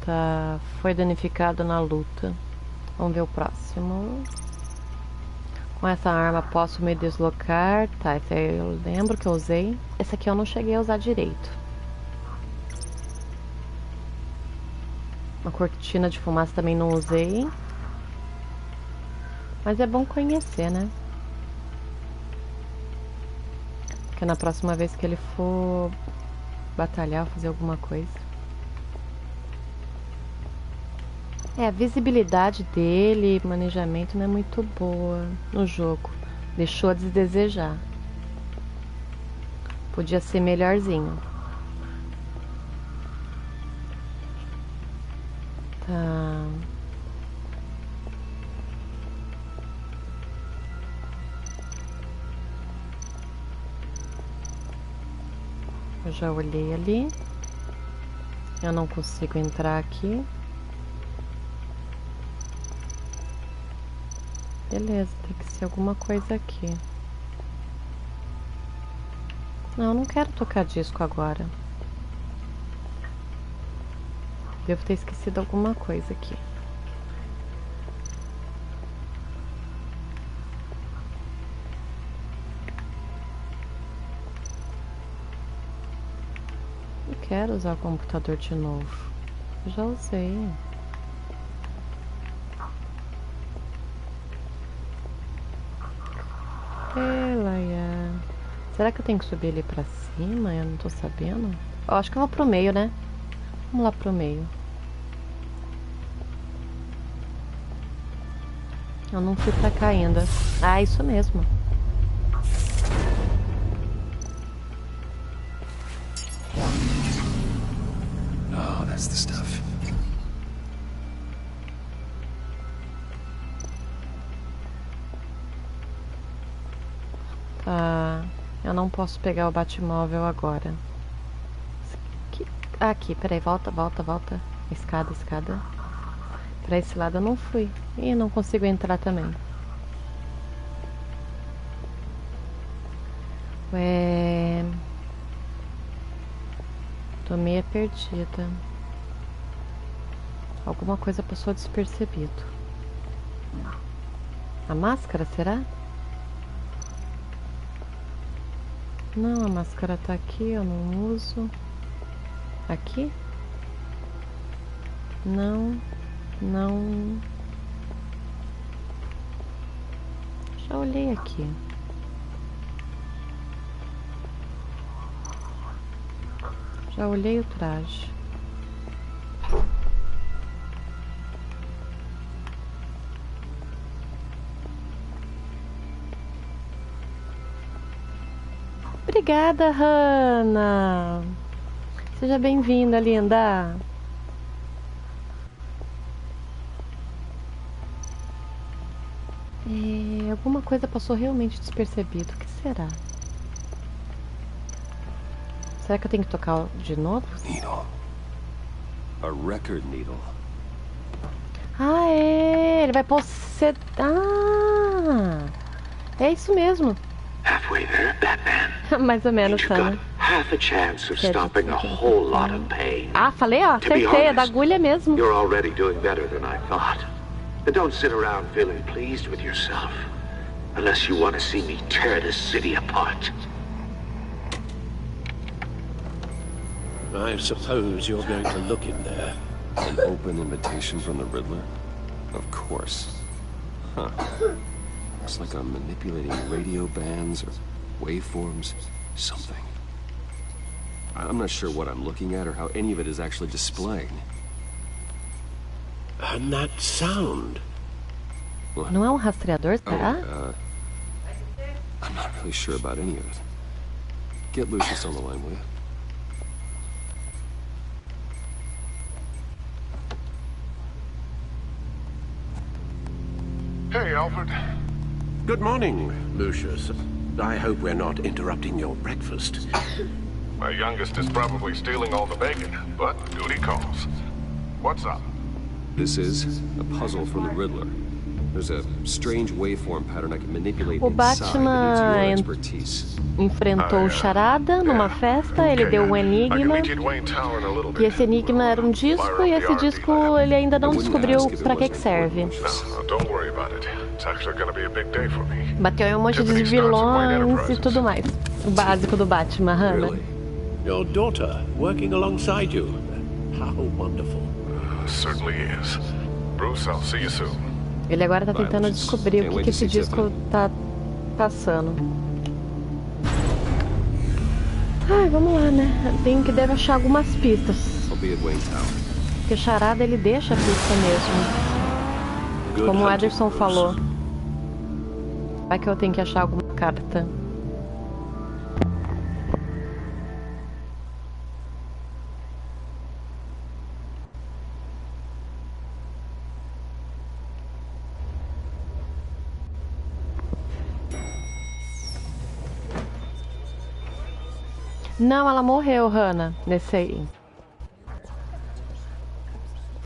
Speaker 1: Tá, foi danificado na luta. Vamos ver o próximo. Com essa arma posso me deslocar. Tá, esse aí eu lembro que eu usei. Esse aqui eu não cheguei a usar direito. Uma cortina de fumaça também não usei. Mas é bom conhecer, né? Porque na próxima vez que ele for batalhar ou fazer alguma coisa. É, a visibilidade dele, manejamento não é muito boa no jogo. Deixou a desejar. Podia ser melhorzinho. Tá. Eu já olhei ali. Eu não consigo entrar aqui. Beleza, tem que ser alguma coisa aqui. Não, eu não quero tocar disco agora. Devo ter esquecido alguma coisa aqui. Não quero usar o computador de novo. Já usei. Será que eu tenho que subir ali pra cima? Eu não tô sabendo. Eu acho que eu vou pro meio, né? Vamos lá pro meio. Eu não fui pra cá ainda. Ah, isso mesmo.
Speaker 2: Oh, that's the stuff.
Speaker 1: Tá. Eu não posso pegar o Batmóvel agora. Aqui, peraí, volta. Escada. Pra esse lado eu não fui. E não consigo entrar também. Ué... Tô meio perdida. Alguma coisa passou despercebido. A máscara, será? Não, a máscara tá aqui, eu não uso. Aqui? Não. Já olhei aqui. Já olhei o traje. Obrigada, Hannah. Seja bem-vinda, linda. Alguma coisa passou realmente despercebido. O que será? Será que eu tenho que tocar de novo?
Speaker 2: Needle. A record needle.
Speaker 1: Ah, é. Ele vai postar. Ah, é isso mesmo.
Speaker 13: Halfway there, Batman.
Speaker 1: Mais ou menos, Hannah.
Speaker 13: Half a chance of stopping a whole lot of pain.
Speaker 1: Ah, falei, ó, acertei, é da agulha mesmo.
Speaker 13: You're already doing better than I thought. But don't sit around feeling pleased with yourself. Unless you want to see me tear this city apart.
Speaker 5: I suppose you're going to look in there.
Speaker 2: An open invitation from the Riddler? Of course. Huh. Looks like I'm manipulating radio bands or waveforms. Something. I'm not sure what I'm looking at or how any of it is actually displaying.
Speaker 5: And that sound.
Speaker 2: What?
Speaker 1: Não é um rastreador, será?
Speaker 2: I'm not really sure about any of it. Get Lucius on the line, will you?
Speaker 8: Hey, Alfred.
Speaker 5: Good morning, Lucius. I hope we're not interrupting your breakfast.
Speaker 8: My youngest is probably stealing all the bacon, but duty calls. What's up?
Speaker 2: This is a puzzle from the Riddler. There's a strange waveform pattern I can manipulate
Speaker 1: O
Speaker 2: inside that
Speaker 1: Batman
Speaker 2: needs your expertise.
Speaker 1: enfrentou o Charada numa festa, ele deu um enigma, e esse enigma era um disco, e esse disco ele ainda não descobriu pra que serve. Bateu em um monte de vilões e tudo mais. O básico do Batman, Hannah.
Speaker 5: Your daughter working alongside you. How wonderful.
Speaker 8: Certainly is. Bruce, I'll see you soon.
Speaker 1: Ele agora tá tentando descobrir o que esse disco tá passando. Ai, vamos lá, né? Tem que deve achar algumas pistas. Porque Charada ele deixa a pista mesmo. Como o Ederson falou. Vai que eu tenho que achar alguma carta. Não, ela morreu, Hannah, nesse aí.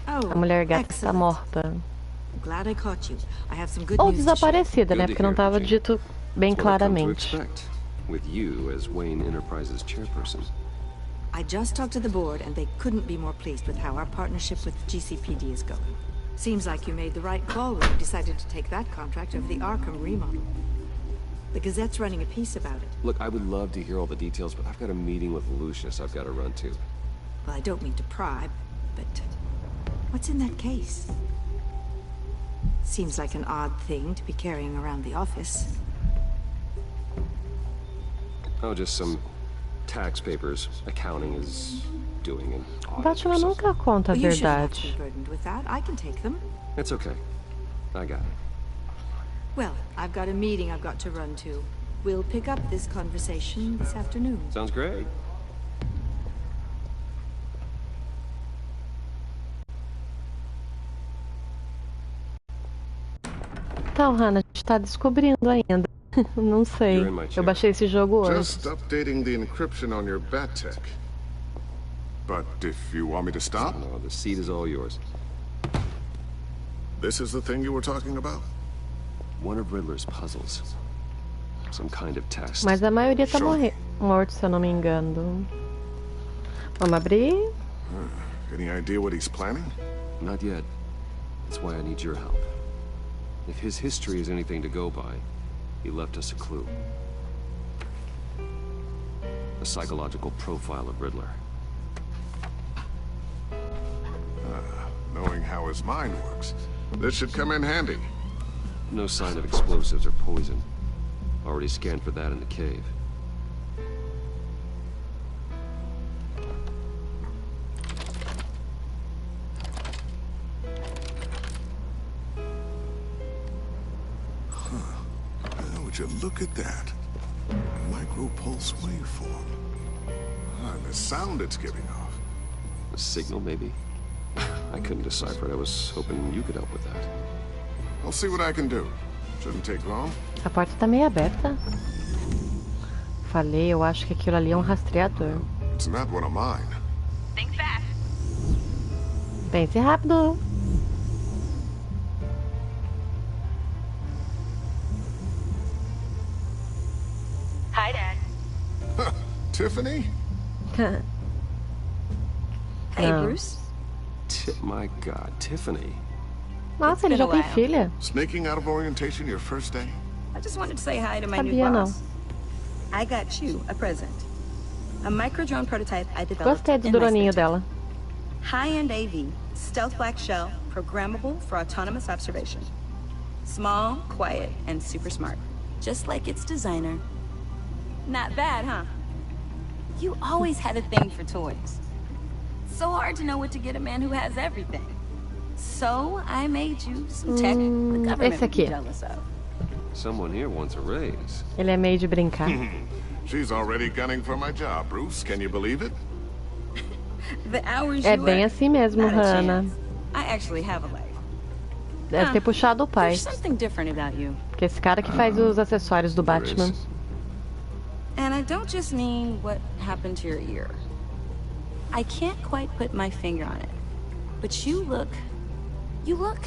Speaker 1: A mulher gata está morta. Ou desaparecida, né? Porque não estava dito bem claramente.
Speaker 14: I just talked to the board and they couldn't be more pleased with how our partnership with GCPD is going. Seems like you made the right call when you decided to take that contract over the Arkham remodel. The Gazette's running a piece about it.
Speaker 2: Look, I would love to hear all the details, but I've got a meeting with Lucius I've got to run to.
Speaker 14: Well, I don't mean to pry, but what's in that case? Seems like an odd thing to be carrying around the office.
Speaker 2: Oh, just some tax papers. Accounting is doing an audit.
Speaker 1: Batman nunca conta a verdade.
Speaker 14: You shouldn't have to be burdened with that. I can take them.
Speaker 2: It's okay. I got it.
Speaker 14: Well, I've got a meeting I've got to run to. We'll pick up this conversation this afternoon.
Speaker 2: Sounds great.
Speaker 1: Então, Hannah, a gente tá descobrindo ainda. Não sei. Eu baixei esse jogo hoje.
Speaker 9: Just updating the encryption on your Bat-Tech. But if you want me to stop?
Speaker 2: No, the seat is all yours.
Speaker 9: This is the thing you were talking about?
Speaker 2: One of Riddler's puzzles. Some kind of test.
Speaker 1: Mas a maioria tá morto, se eu não me engano. Vamos abrir?
Speaker 9: Any idea what he's planning?
Speaker 2: Not yet. That's why I need your help. If his history is anything to go by, he left us a clue. A psychological profile of Riddler.
Speaker 9: Knowing how his mind works, this should come in handy.
Speaker 2: No sign of explosives or poison. Already scanned for that in the cave.
Speaker 9: Would you look at that? A micro-pulse waveform. And the sound it's giving off.
Speaker 2: A signal, maybe? I couldn't decipher it. I was hoping you could help with that.
Speaker 9: I'll see what I can do. Shouldn't take long.
Speaker 1: A porta tá meio aberta. Falei, eu acho que aquilo ali é um rastreador.
Speaker 9: It's not one of mine.
Speaker 15: Think fast.
Speaker 1: Pense rápido.
Speaker 15: Hi, Dad.
Speaker 9: Tiffany?
Speaker 14: Hey, Bruce.
Speaker 2: My God, Tiffany.
Speaker 1: Nossa, ele já tem filha.
Speaker 9: Sneaking out of orientation your first day?
Speaker 15: I just wanted to say hi to my new boss. I got you a present. A micro-drone prototype I developed.
Speaker 1: Gostei do droninho dela.
Speaker 15: High-end AV, stealth black shell, programmable for autonomous observation. Small, quiet, and super smart. Just like its designer. Not bad, huh? You always had a thing for toys. So hard to know what to get a man who has everything. So I made you some tech the government would be jealous of.
Speaker 2: Someone here wants a raise.
Speaker 1: Ele é meio de brincar.
Speaker 9: She's already gunning for my job, Bruce. Can you believe it?
Speaker 15: The hours
Speaker 1: É bem assim mesmo, Hannah.
Speaker 15: I actually have a life.
Speaker 1: Deve ter puxado o pai.
Speaker 15: There's something different about you.
Speaker 1: Porque esse cara que faz os acessórios do Batman.
Speaker 15: And I don't just mean what happened to your ear. I can't quite put my finger on it. But you look... You look...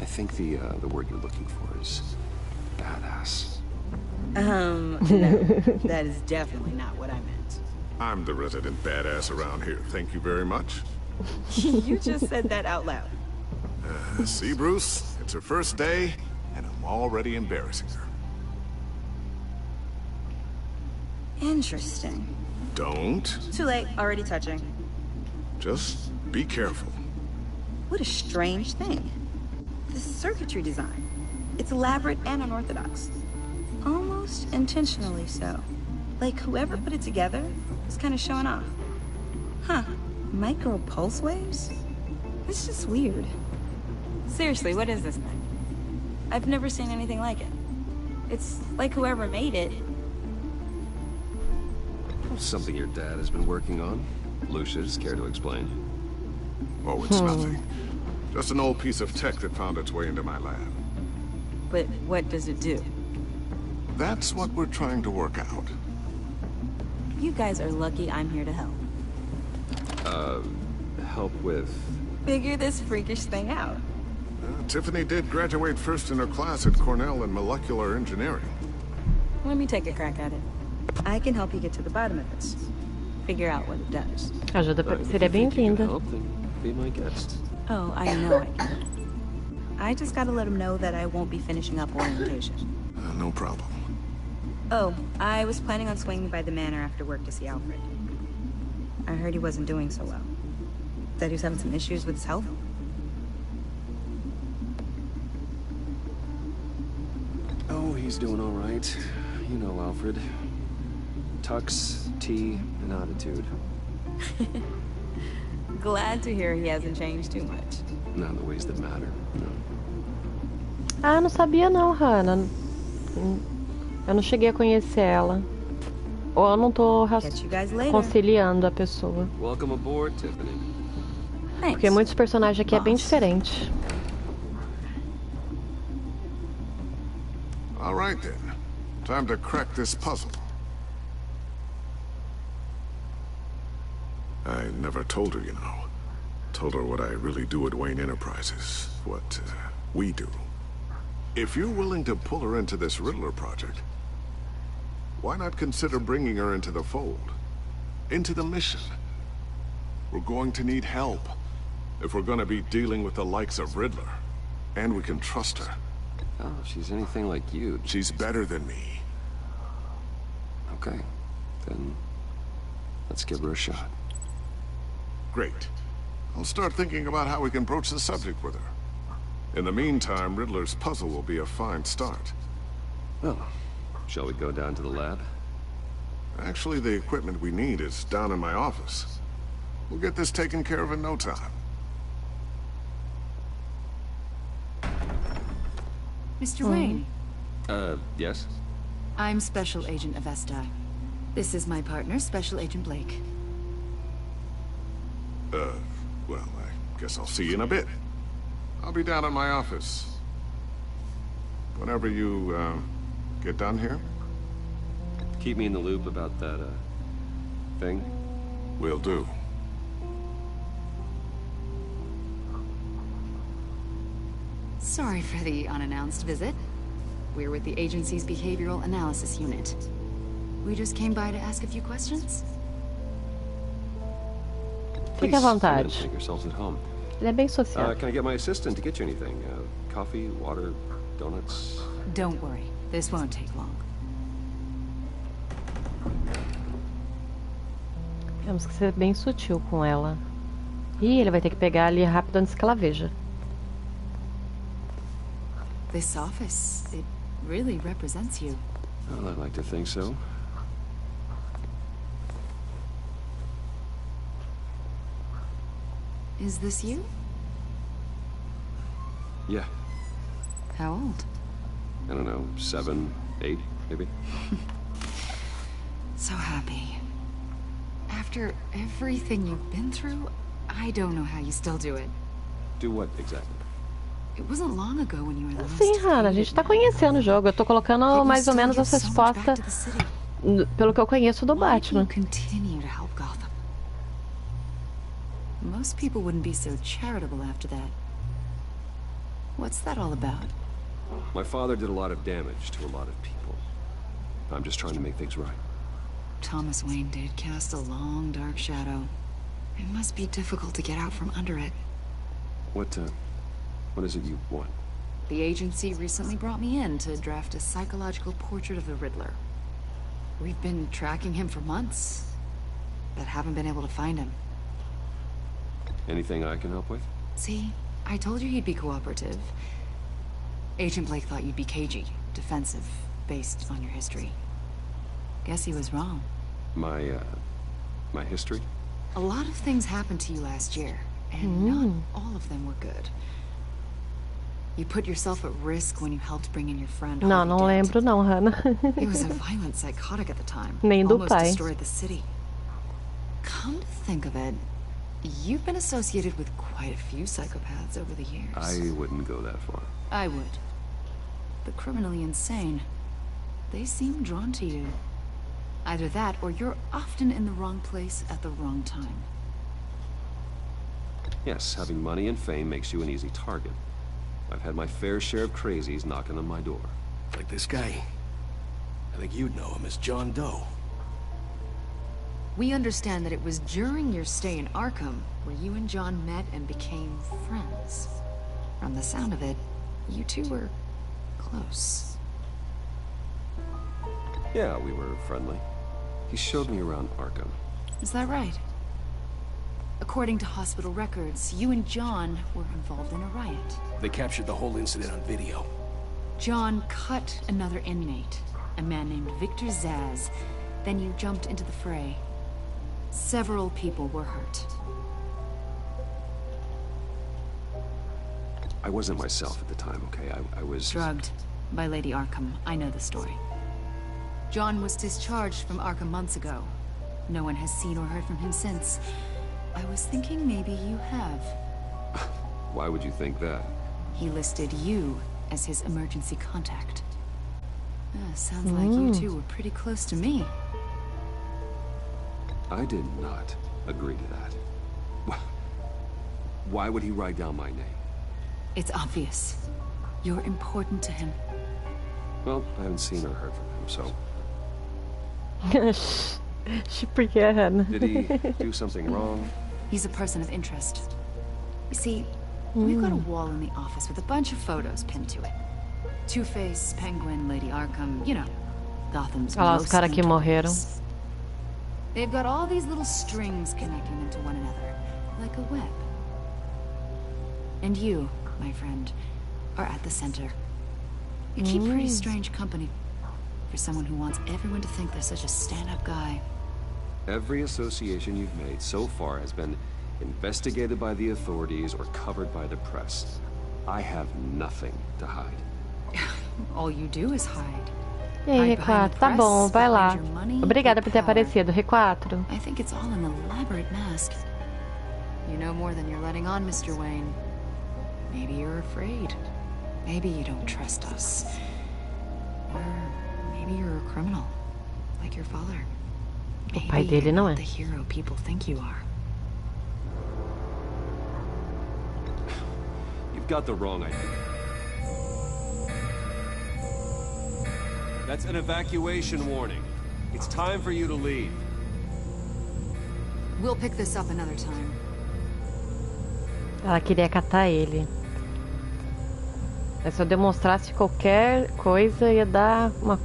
Speaker 2: I think the word you're looking for is badass.
Speaker 15: No, that is definitely not what I meant.
Speaker 16: I'm the resident badass around here. Thank you very much.
Speaker 15: You just said that out loud.
Speaker 16: See, Bruce? It's her first day, and I'm already embarrassing her.
Speaker 15: Interesting.
Speaker 16: Don't.
Speaker 15: Too late, already touching.
Speaker 16: Just be careful.
Speaker 15: What a strange thing. The circuitry design. It's elaborate and unorthodox. Almost intentionally so. Like whoever put it together was kind of showing off. Huh. Micro pulse waves? It's just weird. Seriously, what is this thing? I've never seen anything like it. It's like whoever made it.
Speaker 2: Something your dad has been working on. Lucius, care to explain?
Speaker 16: Oh, it's nothing. Just an old piece of tech that found its way into my lab.
Speaker 15: But what does it do?
Speaker 16: That's what we're trying to work out.
Speaker 15: You guys are lucky I'm here to help.
Speaker 2: Help with...
Speaker 15: Figure this freakish thing out.
Speaker 16: Tiffany did graduate first in her class at Cornell in molecular engineering.
Speaker 15: Let me take a crack at it. I can help you get to the bottom of this. Figure out what it does.
Speaker 1: Ajuda seria bem-vinda.
Speaker 2: Be my guest.
Speaker 15: Oh, I know I can. I just gotta let him know that I won't be finishing up orientation.
Speaker 16: No problem.
Speaker 15: Oh, I was planning on swinging by the manor after work to see Alfred. I heard he wasn't doing so well. That he was having some issues with his health.
Speaker 2: Oh, he's doing all right. You know Alfred. Tux, tea, and attitude.
Speaker 15: Glad to hear he hasn't changed too much.
Speaker 2: Not in the ways that matter, no.
Speaker 1: Ah, não sabia não, Hannah. Eu não cheguei a conhecer ela. Ou eu não tô conciliando a pessoa.
Speaker 2: Welcome aboard, Tiffany.
Speaker 1: Porque muitos personagens aqui é bem diferente.
Speaker 16: All right then. Time to crack this puzzle. I never told her, you know. Told her what I really do at Wayne Enterprises. What we do. If you're willing to pull her into this Riddler project, why not consider bringing her into the fold? Into the mission? We're going to need help if we're going to be dealing with the likes of Riddler. And we can trust her.
Speaker 2: Oh, if she's anything like you.
Speaker 16: She's better than me.
Speaker 2: Okay, then let's give her a shot.
Speaker 16: Great. I'll start thinking about how we can broach the subject with her. In the meantime, Riddler's puzzle will be a fine start.
Speaker 2: Well, shall we go down to the lab?
Speaker 16: Actually, the equipment we need is down in my office. We'll get this taken care of in no time.
Speaker 12: Mr. Wayne.
Speaker 2: Yes?
Speaker 12: I'm Special Agent Avesta. This is my partner, Special Agent Blake.
Speaker 16: Well, I guess I'll see you in a bit. I'll be down in my office. Whenever you, get done here.
Speaker 2: Keep me in the loop about that, thing.
Speaker 16: Will do.
Speaker 12: Sorry for the unannounced visit. We're with the agency's behavioral analysis unit. We just came by to ask a few questions.
Speaker 1: Fique à vontade.
Speaker 2: Make yourselves at home.
Speaker 1: Ele é bem social.
Speaker 2: Can I get my assistant to get you anything? Coffee, water, donuts?
Speaker 12: Don't worry. This won't take long.
Speaker 1: Temos que ser bem sutil com ela. Ih, ele vai ter que pegar ali rápido antes que ela veja.
Speaker 12: This office, it really represents you.
Speaker 2: Well, I'd like to think so.
Speaker 12: Is this you?
Speaker 2: Yeah.
Speaker 12: How old?
Speaker 2: I don't know, 7, 8, maybe?
Speaker 12: So happy. After everything you've been through, I don't know how you still do it.
Speaker 2: Do what, exactly?
Speaker 12: It wasn't long ago when you were the
Speaker 1: Sim, Hannah, a gente tá conhecendo o jogo. Eu tô colocando mais ou menos as respostas pelo que eu conheço do Batman.
Speaker 12: Continue to help Gotham. Most people wouldn't be so charitable after that. What's that all about?
Speaker 2: My father did a lot of damage to a lot of people. I'm just trying to make things right.
Speaker 12: Thomas Wayne did cast a long, dark shadow. It must be difficult to get out from under it.
Speaker 2: What is it you want?
Speaker 12: The agency recently brought me in to draft a psychological portrait of the Riddler. We've been tracking him for months, but haven't been able to find him.
Speaker 2: Anything I can help with?
Speaker 12: See, I told you he'd be cooperative. Agent Blake thought you'd be cagey, defensive, based on your history. Guess he was wrong.
Speaker 2: My history?
Speaker 12: A lot of things happened to you last year, and not all of them were good. You put yourself at risk when you helped bring in your friend.
Speaker 1: Não lembro não, Hannah.
Speaker 12: He was a violent psychotic at the time.
Speaker 1: Nem do
Speaker 12: Almost
Speaker 1: pai.
Speaker 12: Destroyed the city. Come to think of it, you've been associated with quite a few psychopaths over the years.
Speaker 2: I wouldn't go that far.
Speaker 12: I would. The criminally insane. They seem drawn to you. Either that, or you're often in the wrong place at the wrong time.
Speaker 2: Yes, having money and fame makes you an easy target. I've had my fair share of crazies knocking on my door.
Speaker 17: Like this guy. I think you'd know him as John Doe.
Speaker 12: We understand that it was during your stay in Arkham where you and John met and became friends. From the sound of it, you two were close.
Speaker 2: Yeah, we were friendly. He showed me around Arkham.
Speaker 12: Is that right? According to hospital records, you and John were involved in a riot.
Speaker 17: They captured the whole incident on video.
Speaker 12: John cut another inmate, a man named Victor Zsasz. Then you jumped into the fray. Several people were hurt.
Speaker 2: I wasn't myself at the time, okay? I was...
Speaker 12: Drugged by Lady Arkham. I know the story. John was discharged from Arkham months ago. No one has seen or heard from him since. I was thinking maybe you have.
Speaker 2: Why would you think that?
Speaker 12: He listed you as his emergency contact. Sounds like you two were pretty close to me.
Speaker 2: I did not agree to that. Why would he write down my name?
Speaker 12: It's obvious. You're important to him.
Speaker 2: Well, I haven't seen or heard from him, so... Did he do something wrong?
Speaker 12: He's a person of interest. You see, we've got a wall in the office with a bunch of photos pinned to it. Two-Face, Penguin, Lady Arkham, you know, Gotham's
Speaker 1: Olha lá os caras que morreram.
Speaker 12: They've got all these little strings connecting them to one another, like a web. And you, my friend, are at the center. You keep pretty strange company for someone who wants everyone to think they're such a stand-up guy.
Speaker 2: Every association you've made so far has been investigated by the authorities or covered by the press. I have nothing to hide.
Speaker 12: All you do is hide.
Speaker 1: E aí, R4, tá bom, vai lá. Obrigada por ter aparecido, R4.
Speaker 12: I think it's all an elaborate mask. You know more than you're letting on, Mr. Wayne. Maybe you're afraid. Maybe you don't trust us. Or maybe you're a criminal, like your father.
Speaker 1: O pai dele não é.
Speaker 12: The hero people think you are.
Speaker 2: You've got the wrong idea. That's an evacuation warning. It's time for you to leave.
Speaker 12: We'll pick this up another time.
Speaker 1: Ela queria catar ele. Mas se eu demonstrasse qualquer coisa, ia dar uma...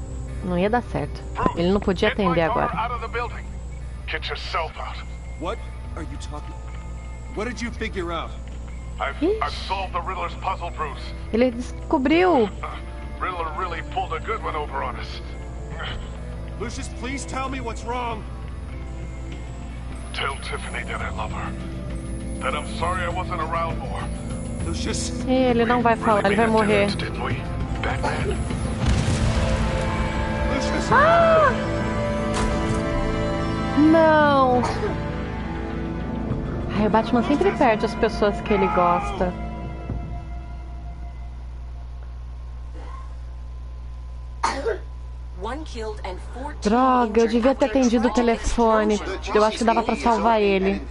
Speaker 1: Não ia dar certo. Ele não podia atender agora.
Speaker 8: Get yourself out.
Speaker 2: What are you talking? What did you figure out?
Speaker 8: I've solved the Riddler's puzzle, Bruce.
Speaker 1: Ele descobriu.
Speaker 8: Riddler really pulled a good one over on us.
Speaker 2: Lucius, please tell me what's wrong.
Speaker 8: Tell Tiffany that I love her. That I'm sorry I wasn't around more.
Speaker 2: Lucius.
Speaker 1: Ele não vai falar, ele vai morrer.
Speaker 8: Didn't we, Batman?
Speaker 2: Lucius.
Speaker 1: Ah! Não. Ai, o Batman sempre perde as pessoas que ele gosta.
Speaker 18: One
Speaker 1: Droga, eu devia ter atendido o telefone. Eu acho que dava pra salvar ele.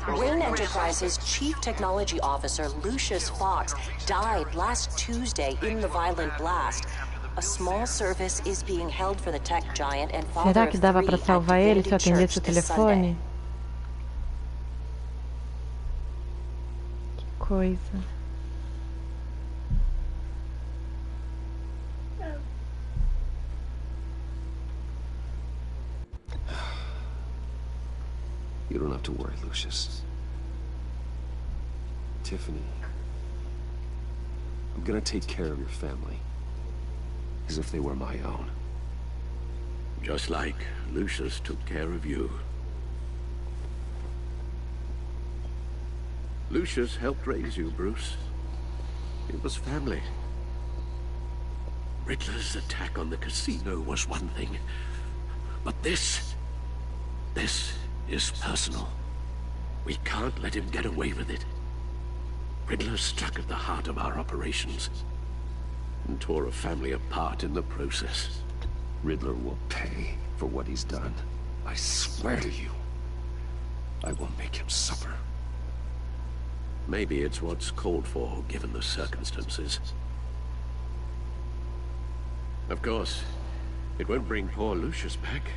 Speaker 18: Wayne Enterprises Chief Technology Officer Lucius Fox died last Tuesday in the violent blast. A small service is being held for the tech giant and father
Speaker 1: Será
Speaker 18: of
Speaker 1: que dava pra
Speaker 18: three
Speaker 1: salvar
Speaker 18: at
Speaker 1: ele se eu
Speaker 18: Divinity
Speaker 1: atendesse o
Speaker 18: Church this Sunday.
Speaker 1: telefone? Que coisa.
Speaker 2: You don't have to worry, Lucius. Tiffany, I'm gonna take care of your family. As if they were my own.
Speaker 5: Just like Lucius took care of you. Lucius helped raise you, Bruce. It was family. Riddler's attack on the casino was one thing. But this is personal. We can't let him get away with it. Riddler struck at the heart of our operations and tore a family apart in the process.
Speaker 2: Riddler will pay for what he's done. I swear to you, I will make him suffer.
Speaker 5: Maybe it's what's called for, given the circumstances. Of course, it won't bring poor Lucius back.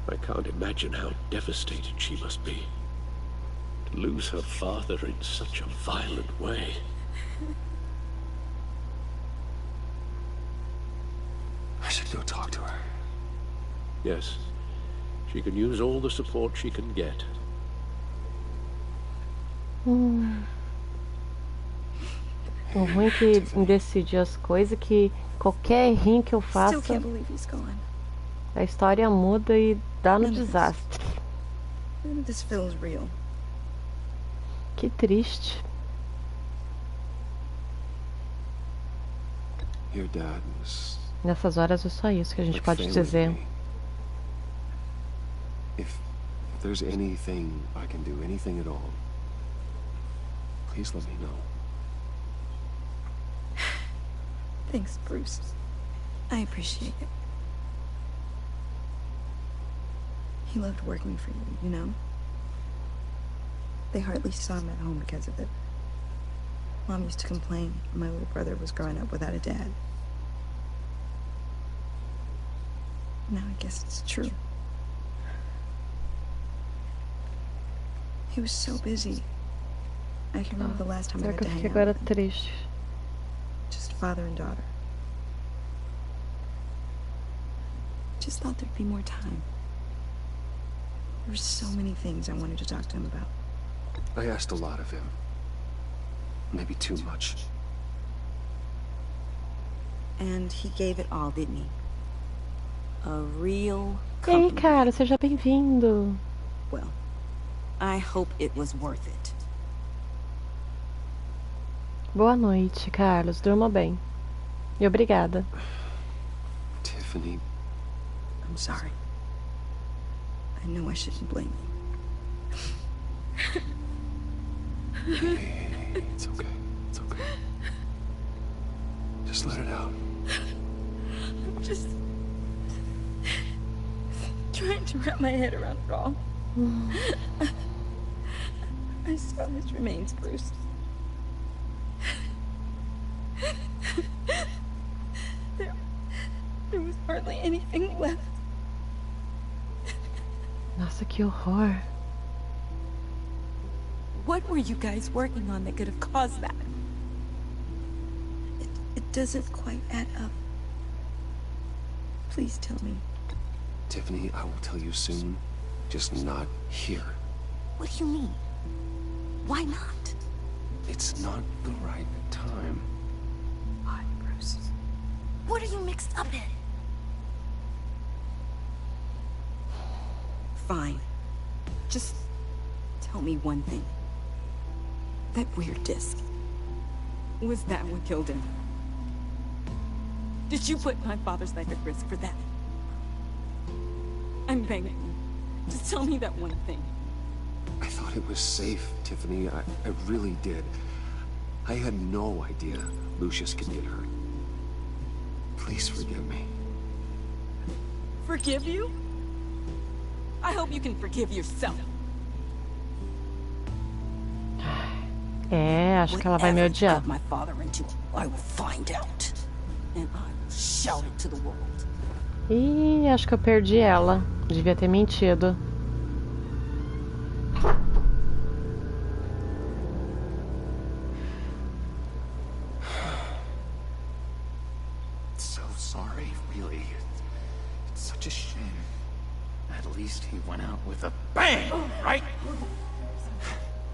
Speaker 5: I can't imagine how devastated she must be. To lose her father in such a violent way.
Speaker 2: I should go talk to her.
Speaker 5: Yes, she can use all the support she can get.
Speaker 1: O ruim é que decidir as coisas que qualquer errinho que eu faça, a história muda e dá no desastre. Que triste.
Speaker 2: Your dad was...
Speaker 1: Nessas horas é só isso que a gente pode dizer.
Speaker 2: If there's anything I can do, anything at all, please let me know.
Speaker 15: Thanks, Bruce. I appreciate it. He loved working for you, you know? They hardly saw him at home because of it. Mom used to complain my little brother was growing up without a dad. Now I guess it's true. He was so busy. I can remember the last time I got to hang out with him.
Speaker 1: Triste.
Speaker 15: Just father and daughter. Just thought there'd be more time. There were so many things I wanted to talk to him about.
Speaker 2: I asked a lot of him. Maybe too much.
Speaker 15: And he gave it all, didn't he? A real
Speaker 1: E aí, cara, seja bem-vindo.
Speaker 15: Well, I hope it was worth it.
Speaker 1: Boa noite, Carlos. Durma bem. E obrigada.
Speaker 2: Tiffany.
Speaker 15: I'm sorry. I know I shouldn't blame you.
Speaker 2: Hey, it's okay. It's okay. Just let it out.
Speaker 15: I'm just trying to wrap my head around it all. I saw his remains, Bruce. There was hardly anything left.
Speaker 1: Nossa, que horror.
Speaker 15: What were you guys working on that could have caused that? It doesn't quite add up. Please tell me.
Speaker 2: Tiffany, I will tell you soon. Just not here.
Speaker 15: What do you mean? Why not?
Speaker 2: It's not the right time.
Speaker 15: Why, Bruce? What are you mixed up in? Fine. Just tell me one thing. That weird disc. Was that what killed him? Did you put my father's life at risk for that? I'm begging you. Just tell me that one thing.
Speaker 2: I thought it was safe, Tiffany. I really did. I had no idea Lucius could get hurt. Please forgive me.
Speaker 15: Forgive you? I hope you can forgive yourself.
Speaker 1: Acho que ela vai me odiar.
Speaker 15: My father into, I will find out, and I will shout it to the world.
Speaker 1: Ih, acho que eu perdi ela. Devia ter mentido.
Speaker 11: So sorry, really. It's such a shame. At least he went out with a bang, right?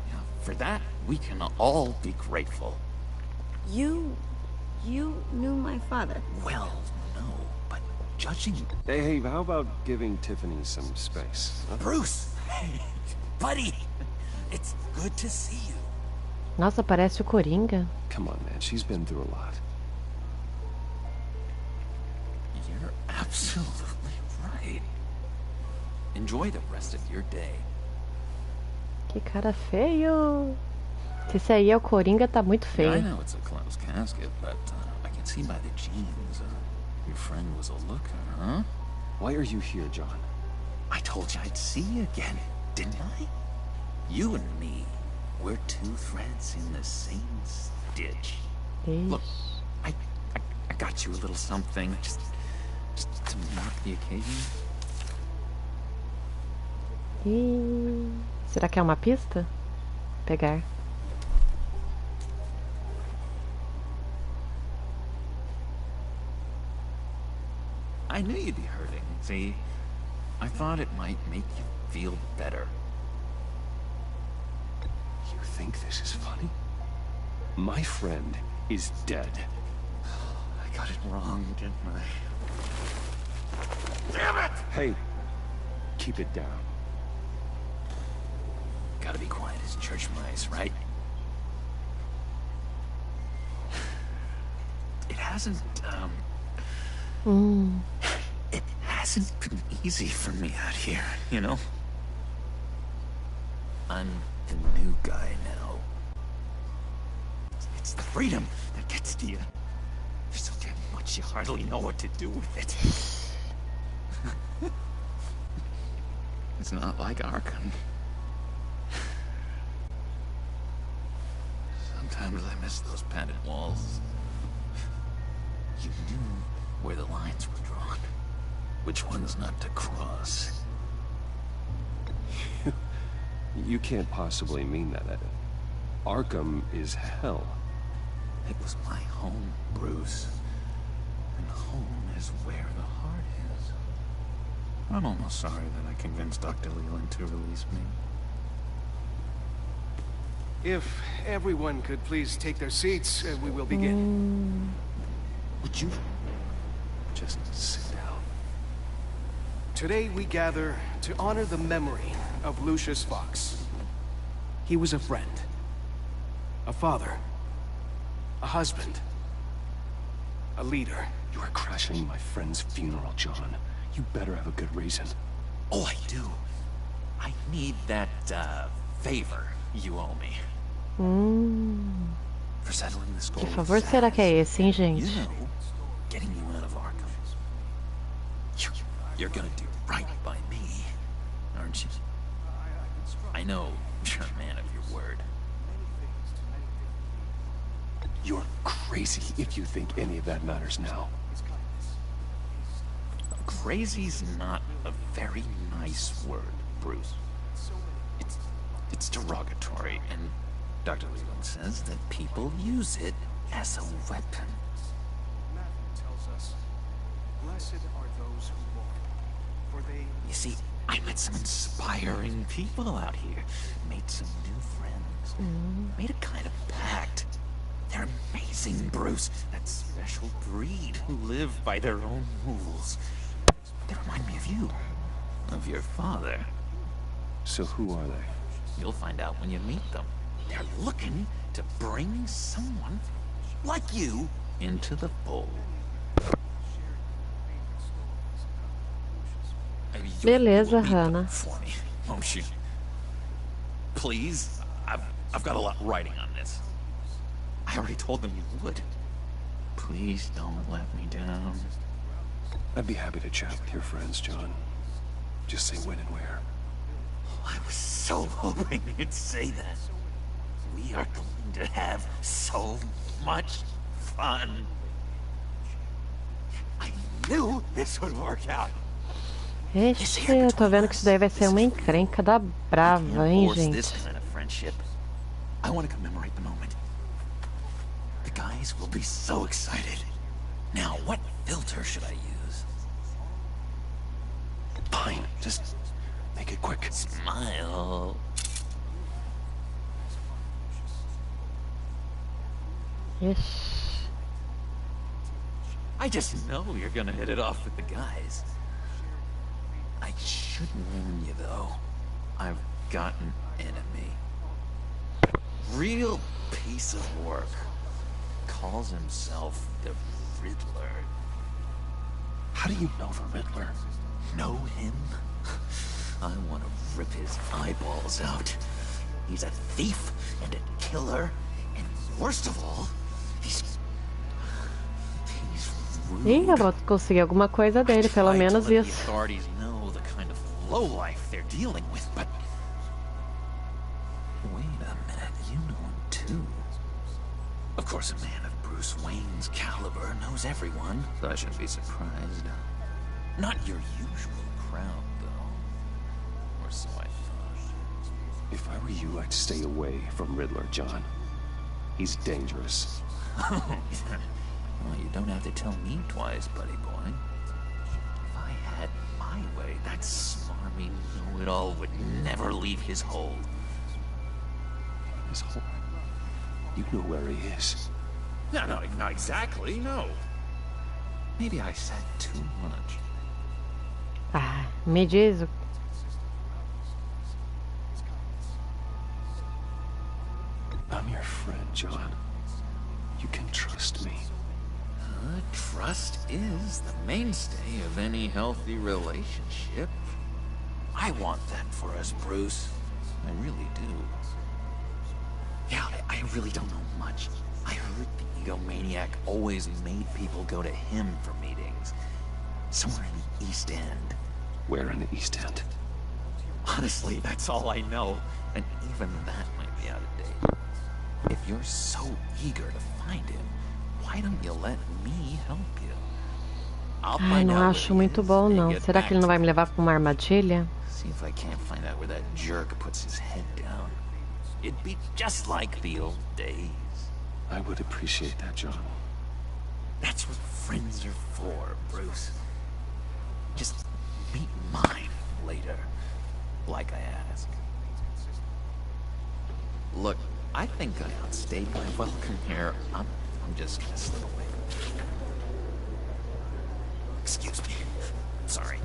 Speaker 11: Yeah, for that, we can all be grateful.
Speaker 15: You knew my father.
Speaker 11: Well, no, but judging...
Speaker 2: Hey, how about giving Tiffany some space? Huh?
Speaker 11: Bruce! Hey, buddy! It's good to see you.
Speaker 1: Nossa, parece o Coringa.
Speaker 2: Come on, man. She's been through a lot.
Speaker 11: You're absolutely right. Enjoy the rest of your day.
Speaker 1: Que cara feio. Se esse aí é o Coringa, tá muito feio.
Speaker 11: I know it's a closed casket, but I can see by the jeans. Your friend was a looker, huh?
Speaker 2: Why are you here, John?
Speaker 11: I told you I'd see you again, didn't I? You and me, we're two threads in the same stitch. Look, I got you a little something, just to mark the occasion.
Speaker 1: Será que é uma pista? Pegar.
Speaker 11: I knew you'd be hurting, see? I thought it might make you feel better.
Speaker 2: You think this is funny? My friend is dead.
Speaker 11: I got it wrong, didn't I? Damn it!
Speaker 2: Hey, keep it down.
Speaker 11: Gotta be quiet as church mice, right? It hasn't, It hasn't been easy for me out here, you know? I'm the new guy now. It's the freedom that gets to you. There's so damn much you hardly know what to do with it. It's not like Arkham. Sometimes I miss those padded walls. You knew where the lines were drawn. Which ones not to cross.
Speaker 2: You can't possibly mean that. Arkham is hell.
Speaker 11: It was my home, Bruce. And home is where the heart is. I'm almost sorry that I convinced Dr. Leland to release me.
Speaker 9: If everyone could please take their seats, we will begin.
Speaker 11: Would you just sit down?
Speaker 9: Today we gather to honor the memory of Lucius Fox. He was a friend, a father, a husband, a leader.
Speaker 2: You are crashing my friend's funeral, John. You better have a good reason.
Speaker 11: Oh, I do. I need that, favor you owe me. For settling the score.
Speaker 1: Que favor será que é esse, hein, gente?
Speaker 11: You know, getting you out of Arkham. You're gonna do right by me, aren't you? I know you're a man of your word.
Speaker 2: You're crazy if you think any of that matters now.
Speaker 11: Crazy's not a very nice word, Bruce. It's derogatory, and Dr. Leland says that people use it as a weapon.
Speaker 9: Matthew tells us, blessed are those who mourn, for they...
Speaker 11: You see, I met some inspiring people out here. Made some new friends. Made a kind of pact. They're amazing, Bruce. That special breed who live by their own rules. They remind me of you. Of your father.
Speaker 2: So who are they?
Speaker 11: You'll find out when you meet them. They're looking to bring someone like you into the fold.
Speaker 1: Beleza, Hannah.
Speaker 11: For me, won't you? Please, I've got a lot writing on this. I already told them you would. Please don't let me down.
Speaker 2: I'd be happy to chat with your friends, John. Just say when and where.
Speaker 11: I was so hoping you'd say that. We are going to have so much fun. I knew this would work out.
Speaker 1: Ixi, eu tô vendo que isso daí vai ser uma encrenca da brava, hein, gente?
Speaker 11: I want to commemorate the moment. The guys will be so excited. Now, what filter should I use?
Speaker 2: Fine, just make it quick.
Speaker 11: Smile.
Speaker 1: Ixi.
Speaker 11: I just know you're gonna hit it off with the guys. I should warn you, though. I've got an enemy. Real piece of work. Calls himself the Riddler.
Speaker 2: How do you know the Riddler?
Speaker 11: Know him? I want to rip his eyeballs out. He's a thief and a killer, and worst of all, he's rude.
Speaker 1: Ih, eu vou conseguir alguma coisa dele, pelo menos
Speaker 11: The
Speaker 1: isso.
Speaker 11: authorities know the kind of lowlife they're dealing with, but wait a minute, you know him too. Of course, a man of Bruce Wayne's caliber knows everyone, so I shouldn't be surprised. Not your usual crowd, though. Or so I thought.
Speaker 2: If I were you, I'd stay away from Riddler, John. He's dangerous.
Speaker 11: Well, you don't have to tell me twice, buddy boy. If I had my way, that smarmy know-it-all would never leave his hole.
Speaker 2: His hole? You know where he is.
Speaker 11: No, not exactly, no. Maybe I said too much.
Speaker 1: Ah, me diz.
Speaker 2: I'm your friend, John. You can trust me.
Speaker 11: Trust is the mainstay of any healthy relationship. I want that for us, Bruce. I really do. Yeah, I really don't know much. I heard the egomaniac always made people go to him for meetings. Somewhere in the East End.
Speaker 2: Where in the East End?
Speaker 11: Honestly, that's all I know. And even that might be out of date. If you're so eager to find him, why don't you let me help you?
Speaker 1: Ai, não acho muito bom, não. Será que ele não vai me levar para uma armadilha?
Speaker 11: See if I can't find out where that jerk puts his head down. It'd be just like the old days.
Speaker 2: I would appreciate that, John.
Speaker 11: That's what friends are for, Bruce. Just meet mine later, like I asked. Look, I think I outstayed my welcome here. I'm just gonna slip away. Excuse me. Sorry.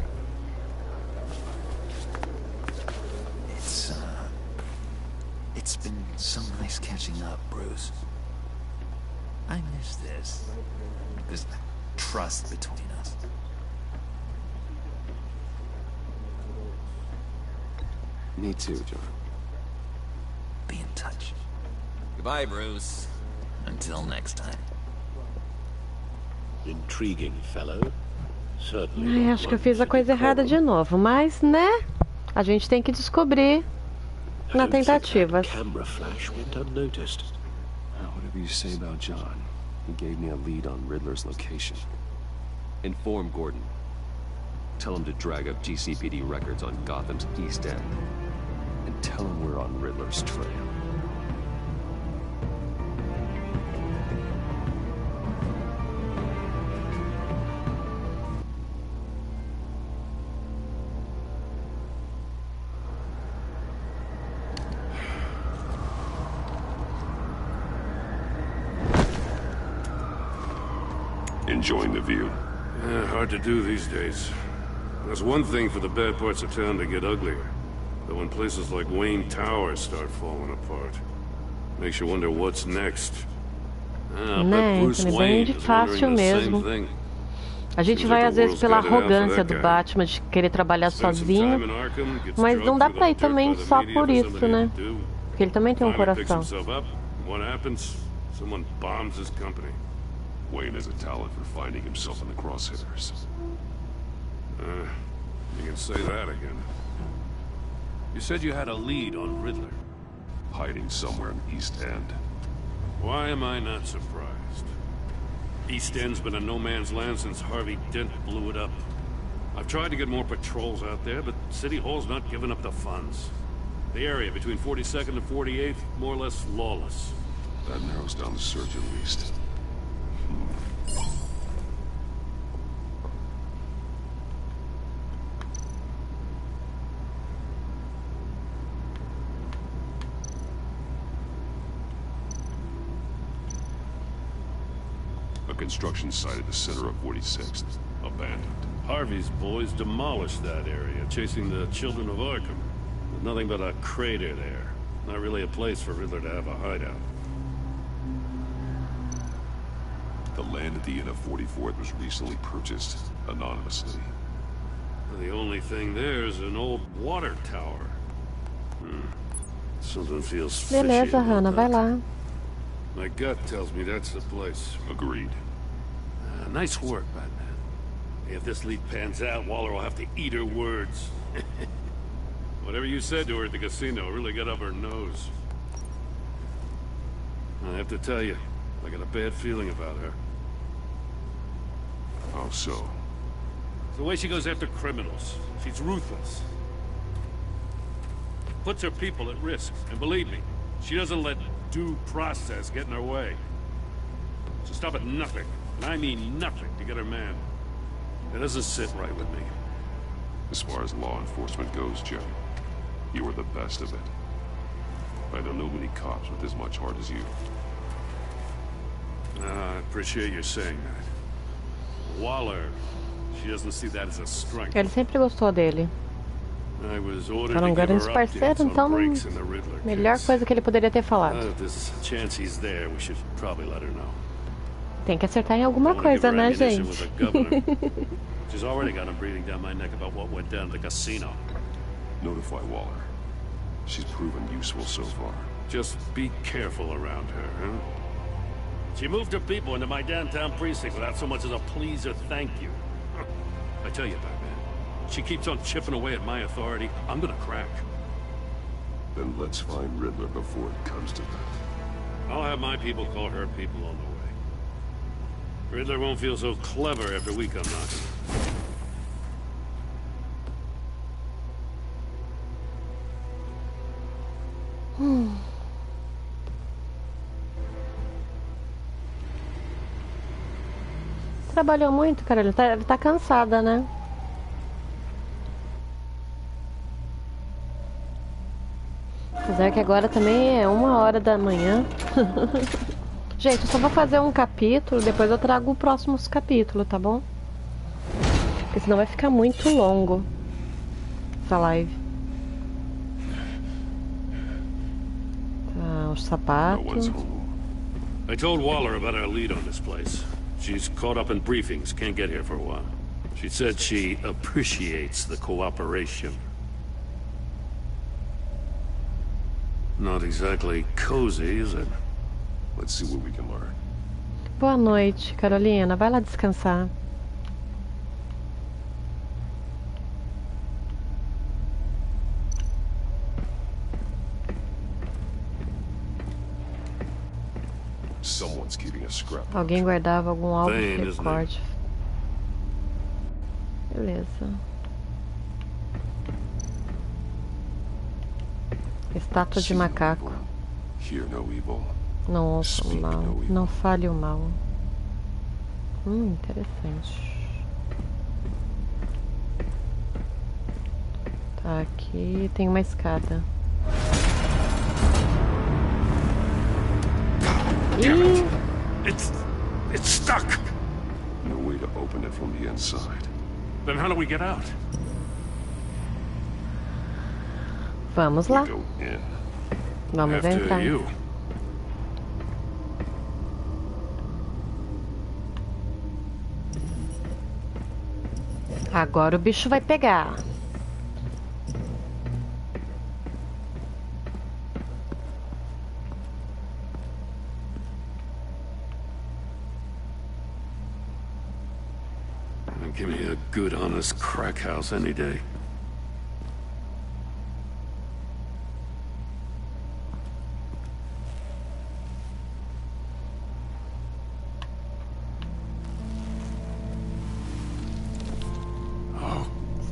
Speaker 11: It's been so nice catching up, Bruce. I miss this. This trust between us.
Speaker 2: Me too, John.
Speaker 11: Be in touch. Goodbye, Bruce. Until next time.
Speaker 5: Intriguing fellow.
Speaker 1: Ai, acho que eu fiz a coisa errada de novo, mas, né? A gente tem que descobrir na tentativa.
Speaker 2: Camera flash went unnoticed. Whatever you say about John, he gave me a lead on Riddler's location. Inform Gordon. Tell him to drag up GCPD records on Gotham's East End. And tell him we're on Riddler's trail.
Speaker 6: Enjoying the view? Yeah, hard to do these days. There's one thing for the bad parts of town to get uglier. But when places like Wayne Tower start falling apart, makes you wonder what's next.
Speaker 1: Né, é bem fácil mesmo. A gente vai às vezes pela arrogância do Batman de querer trabalhar sozinho, mas não dá pra ir também só por isso, né? Porque ele também tem um coração.
Speaker 6: Someone bombs his company.
Speaker 16: Wayne has a talent for finding himself in the crosshairs.
Speaker 6: You can say that again. You said you had a lead on Riddler.
Speaker 16: Hiding somewhere in East End.
Speaker 6: Why am I not surprised? East End's been a no-man's land since Harvey Dent blew it up. I've tried to get more patrols out there, but City Hall's not giving up the funds. The area between 42nd and 48th, more or less lawless.
Speaker 16: That narrows down the search at least. A construction site at the center of 46th. Abandoned.
Speaker 6: Harvey's boys demolished that area, chasing the children of Arkham. There's nothing but a crater there. Not really a place for Riddler to have a hideout.
Speaker 16: The land at the end of 44th was recently purchased, anonymously.
Speaker 6: The only thing there is an old water tower. Something feels fishy.
Speaker 1: Beleza, Hannah, vai lá.
Speaker 6: My gut tells me that's the place.
Speaker 16: Agreed.
Speaker 6: Nice work, Batman. If this lead pans out, Waller will have to eat her words. Whatever you said to her at the casino really got up her nose. I have to tell you, I got a bad feeling about her.
Speaker 16: How so?
Speaker 6: It's the way she goes after criminals. She's ruthless. Puts her people at risk. And believe me, she doesn't let due process get in her way. She'll stop at nothing, and I mean nothing, to get her man. That doesn't sit right with me.
Speaker 16: As far as law enforcement goes, Joe, you are the best of it. I don't know many cops with as much heart as you.
Speaker 6: I appreciate you saying that. Waller, she doesn't see that as a strength.
Speaker 1: Ele sempre gostou dele.
Speaker 6: I was ordered
Speaker 1: Eram
Speaker 6: to give
Speaker 1: grandes
Speaker 6: her
Speaker 1: parceiros,
Speaker 6: updates on
Speaker 1: então
Speaker 6: breaks in the Riddler
Speaker 1: melhor
Speaker 6: case.
Speaker 1: coisa que ele poderia ter falado.
Speaker 6: If there's a chance he's there, we should probably let her know.
Speaker 1: Tem que acertar em alguma coisa, né, gente?
Speaker 6: She's already got him breathing down my neck about what went down at the casino.
Speaker 16: Notify Waller. She's proven useful so far.
Speaker 6: Just be careful around her, huh? She moved her people into my downtown precinct without so much as a please or thank you. I tell you, Batman, she keeps on chipping away at my authority, I'm gonna crack.
Speaker 16: Then let's find Riddler before it comes to that.
Speaker 6: I'll have my people call her people on the way. Riddler won't feel so clever after we come knocking.
Speaker 1: Trabalhou muito, cara. Ele tá cansada, né? Apesar que agora também é 1h da manhã. Gente, eu só vou fazer um capítulo, depois eu trago o próximo capítulo, tá bom? Porque senão vai ficar muito longo essa live. Tá, os sapatos.
Speaker 6: I told Waller about our lead on this place. She's caught up in briefings, can't get here for a while. She said she appreciates the cooperation. Not exactly cozy, is it?
Speaker 16: Let's see what we can learn.
Speaker 1: Boa noite, Carolina. Vai lá descansar.
Speaker 16: Someone's keeping a scrap.
Speaker 1: Alguém guardava algum álbum de recorde. Beleza. Estátua de macaco.
Speaker 16: Hear no evil.
Speaker 1: Não ouça o mal. Não fale o mal. Interessante. Tá, aqui tem uma escada.
Speaker 6: It's stuck.
Speaker 16: No way to open it from the inside.
Speaker 6: Then how do we get out?
Speaker 1: Vamos lá. Vamos entrar. Agora o bicho vai pegar.
Speaker 6: Give me a good, honest crack house any day.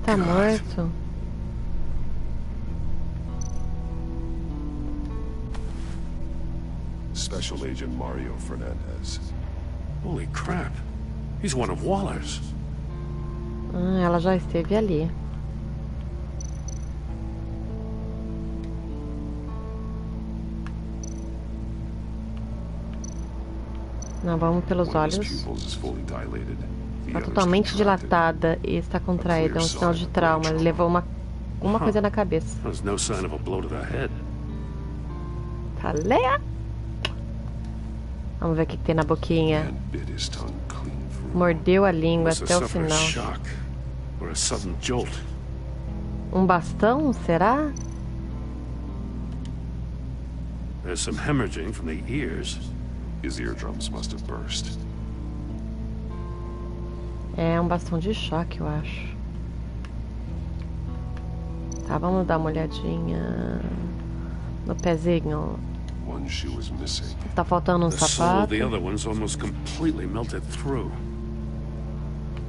Speaker 1: Está morto?
Speaker 2: Special Agent Mario Fernandez.
Speaker 6: Holy crap. He's one of Waller's.
Speaker 1: Ela já esteve ali. Não, vamos pelos olhos. Está totalmente dilatada e está contraída. É um sinal de trauma. Ele levou uma coisa na cabeça. Calea! Vamos ver o que tem na boquinha. Mordeu a língua até o final. Um bastão, será?
Speaker 6: There's some hemorrhaging from the ears.
Speaker 2: His eardrums must have burst.
Speaker 1: É um bastão de choque, eu acho. Tá, vamos dar uma olhadinha no pezinho.
Speaker 2: One shoe is missing.
Speaker 1: Tá faltando um sapato.
Speaker 6: The other one's almost completely melted through.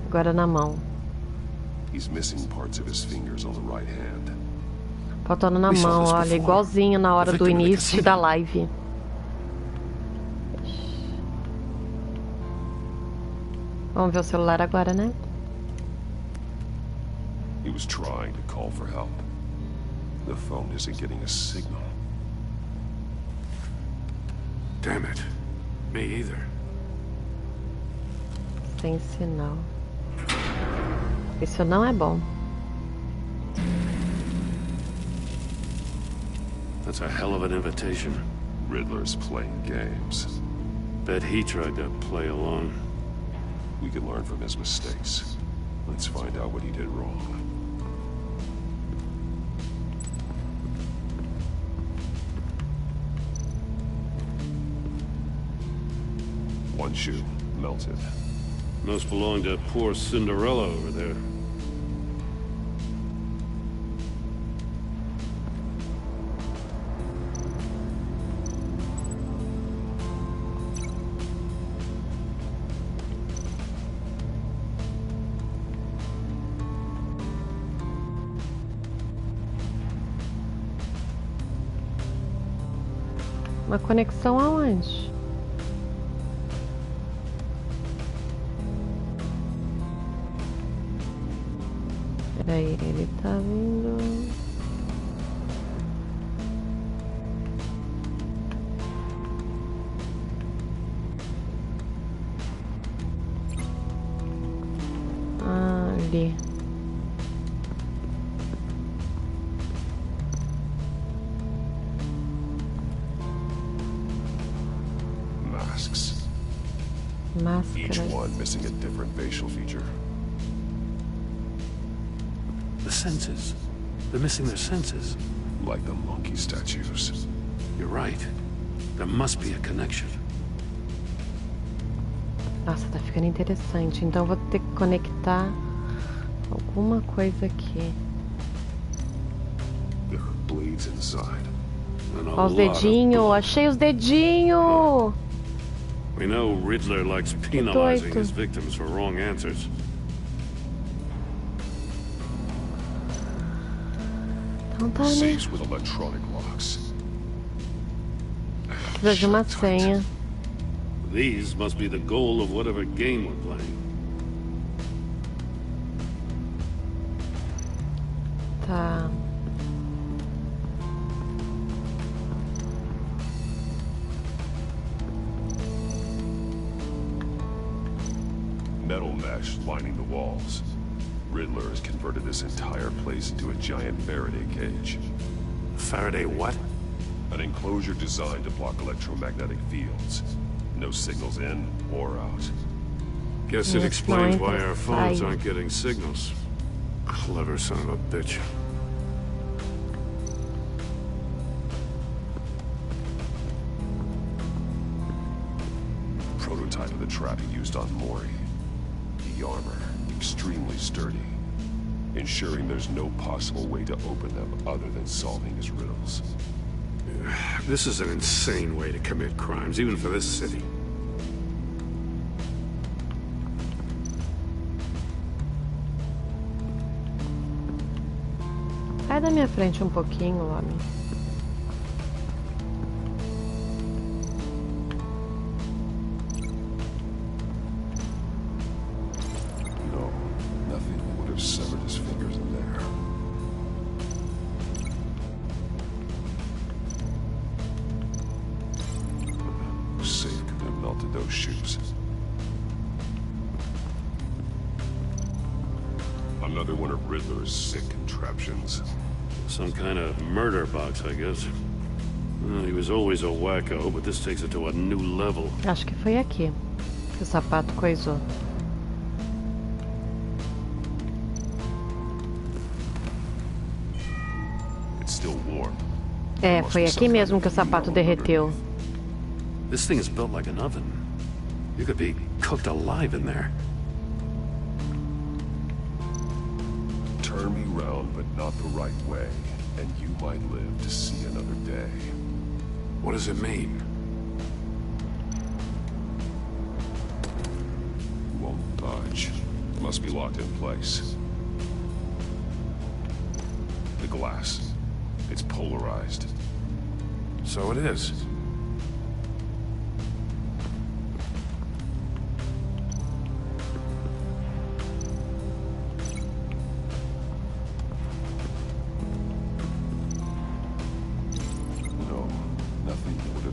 Speaker 1: Agora na mão.
Speaker 2: He's missing parts of his fingers on the right hand.
Speaker 1: Faltando na mão, olha, igualzinho na hora do início da live. Vamos ver o celular agora, né?
Speaker 2: He was trying to call for help. The phone isn't getting a signal.
Speaker 6: Damn it. Me either.
Speaker 1: Sem sinal. Isso não é bom.
Speaker 6: That's a hell of an invitation.
Speaker 2: Riddler's playing games.
Speaker 6: Bet he tried to play along.
Speaker 2: We can learn from his mistakes. Let's find out what he did wrong. One shoe, melted.
Speaker 6: Must belong to poor Cinderella over there.
Speaker 1: Uma conexão aonde? Peraí, ele tá vindo. Ali.
Speaker 2: Each one missing a different facial feature.
Speaker 6: The senses. They're missing their senses.
Speaker 2: Like the monkey statues.
Speaker 6: You're right. There must be a connection.
Speaker 1: Nossa, tá ficando interessante. Então vou ter que conectar alguma coisa aqui.
Speaker 2: There are blades inside.
Speaker 1: Ó os dedinhos. Achei os dedinhos.
Speaker 6: We know Riddler likes penalizing his victims for wrong answers.
Speaker 1: Então tá, né?
Speaker 2: Safes with electronic locks.
Speaker 1: Precisa de uma senha.
Speaker 6: These must be the goal of whatever game we're playing.
Speaker 1: Tá.
Speaker 2: Metal mesh lining the walls. Riddler has converted this entire place into a giant Faraday cage.
Speaker 6: Faraday what?
Speaker 2: An enclosure designed to block electromagnetic fields. No signals in or out.
Speaker 6: Guess it explains why our phones aren't getting signals. Clever son of a bitch.
Speaker 2: Prototype of the trapping used on Mori. The armor, the extremely sturdy, ensuring there's no possible way to open them other than solving his riddles.
Speaker 19: This is an insane way to commit crimes, even for this city.
Speaker 1: Sai da minha frente pouquinho, homem.
Speaker 2: No, nothing would have severed his fingers in there. Safe could have melted those shoes. Another one of Riddler's sick contraptions.
Speaker 6: Some kind of murder box, I guess. Well, he was always a wacko, but this takes it to a new level.
Speaker 1: Acho que foi aqui que o sapato coisou.
Speaker 2: It's still warm.
Speaker 1: É, foi aqui mesmo que o sapato derreteu.
Speaker 6: This thing is built like an oven. You could be cooked alive in there.
Speaker 2: Turn me round, but not the right way, and you might live to see another day.
Speaker 19: What does it mean?
Speaker 2: Won't budge. Must be locked in place. The glass. It's polarized.
Speaker 19: So it is.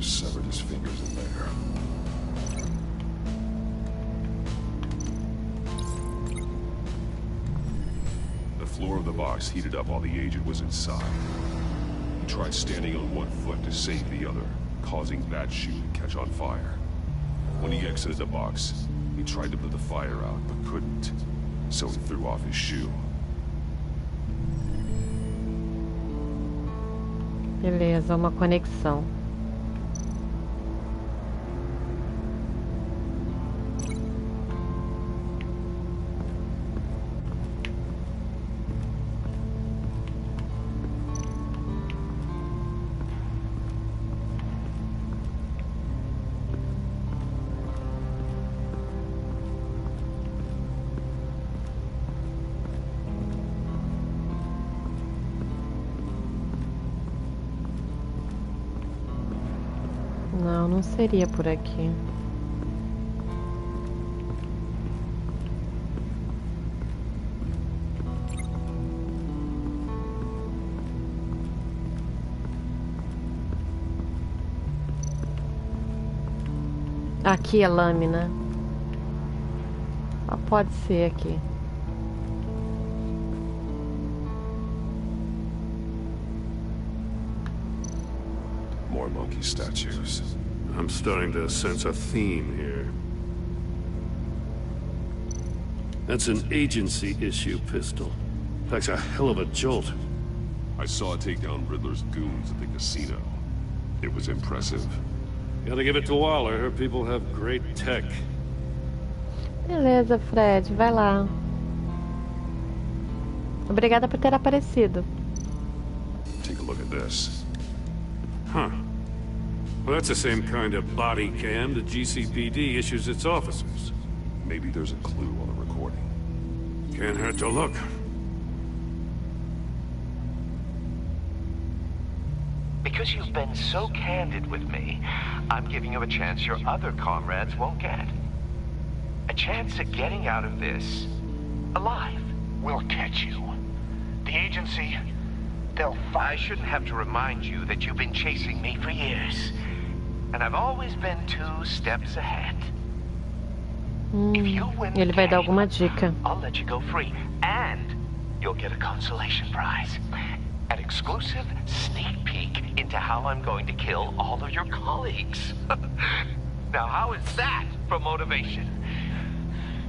Speaker 2: Severed his fingers in there. The floor of the box heated up while the agent was inside. He tried standing on one foot to save the other, causing that shoe to catch on fire. When he exited the box, he tried to put the fire out, but couldn't, so he threw off his shoe.
Speaker 1: Beleza, uma conexão. Não, não seria por aqui. Aqui é lâmina. Só pode ser aqui.
Speaker 2: More monkey statues.
Speaker 6: I'm starting to sense a theme here. That's an agency issue pistol. Packs a hell of a jolt.
Speaker 2: I saw it take down Riddler's goons at the casino. It was impressive.
Speaker 6: Gotta give it to Waller. Her people have great tech.
Speaker 1: Beleza, Fred, vai lá. Obrigada por ter aparecido.
Speaker 2: Take a look at this.
Speaker 6: Huh. Well, that's the same kind of body cam the GCPD issues its officers.
Speaker 2: Maybe there's a clue on the recording.
Speaker 6: Can't hurt to look.
Speaker 20: Because you've been so candid with me, I'm giving you a chance your other comrades won't get. A chance at getting out of this alive.
Speaker 3: We'll catch you. The agency, they'll find...
Speaker 20: I shouldn't have to remind you that you've been chasing me for years. And I've always been 2 steps ahead. If you win
Speaker 1: Ele vai dar alguma dica.
Speaker 20: I'll let you go free. And you'll get a consolation prize. An exclusive sneak peek into how I'm going to kill all of your colleagues. Now, how is that for motivation?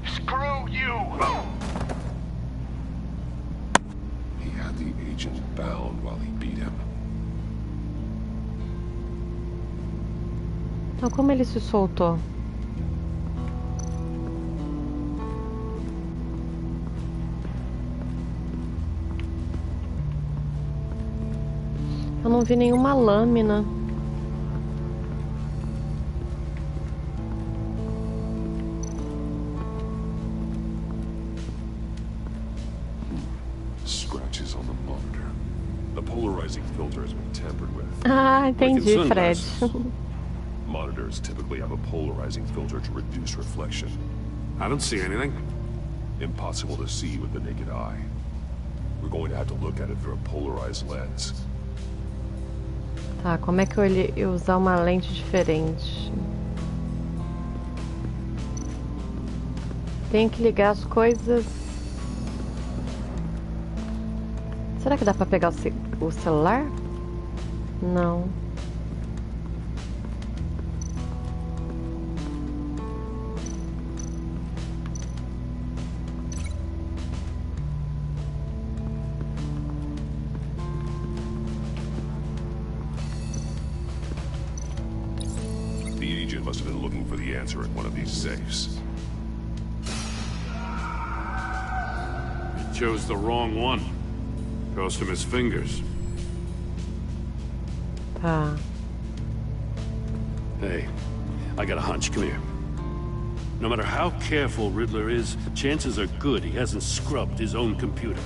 Speaker 3: Screw you!
Speaker 2: He had the agent bound while he beat him.
Speaker 1: Então, como ele se soltou? Eu não vi nenhuma lâmina.
Speaker 2: Scratches on the monitor. The polarizing filter has been tampered with.
Speaker 1: Ah, entendi, Fred.
Speaker 2: Monitors typically have a polarizing filter to reduce reflection.
Speaker 19: I don't see anything.
Speaker 2: Impossible to see with the naked eye. We're going to have to look at it through a polarized lens.
Speaker 1: Tá, como é que eu usar uma lente diferente? Tem que ligar as coisas. Será que dá pra pegar o celular? Não.
Speaker 2: The agent must have been looking for the answer at one of these safes.
Speaker 19: He chose the wrong one. Cost him his fingers.
Speaker 1: Tá.
Speaker 6: Hey, I got a hunch. Come here. No matter how careful Riddler is, chances are good he hasn't scrubbed his own computer.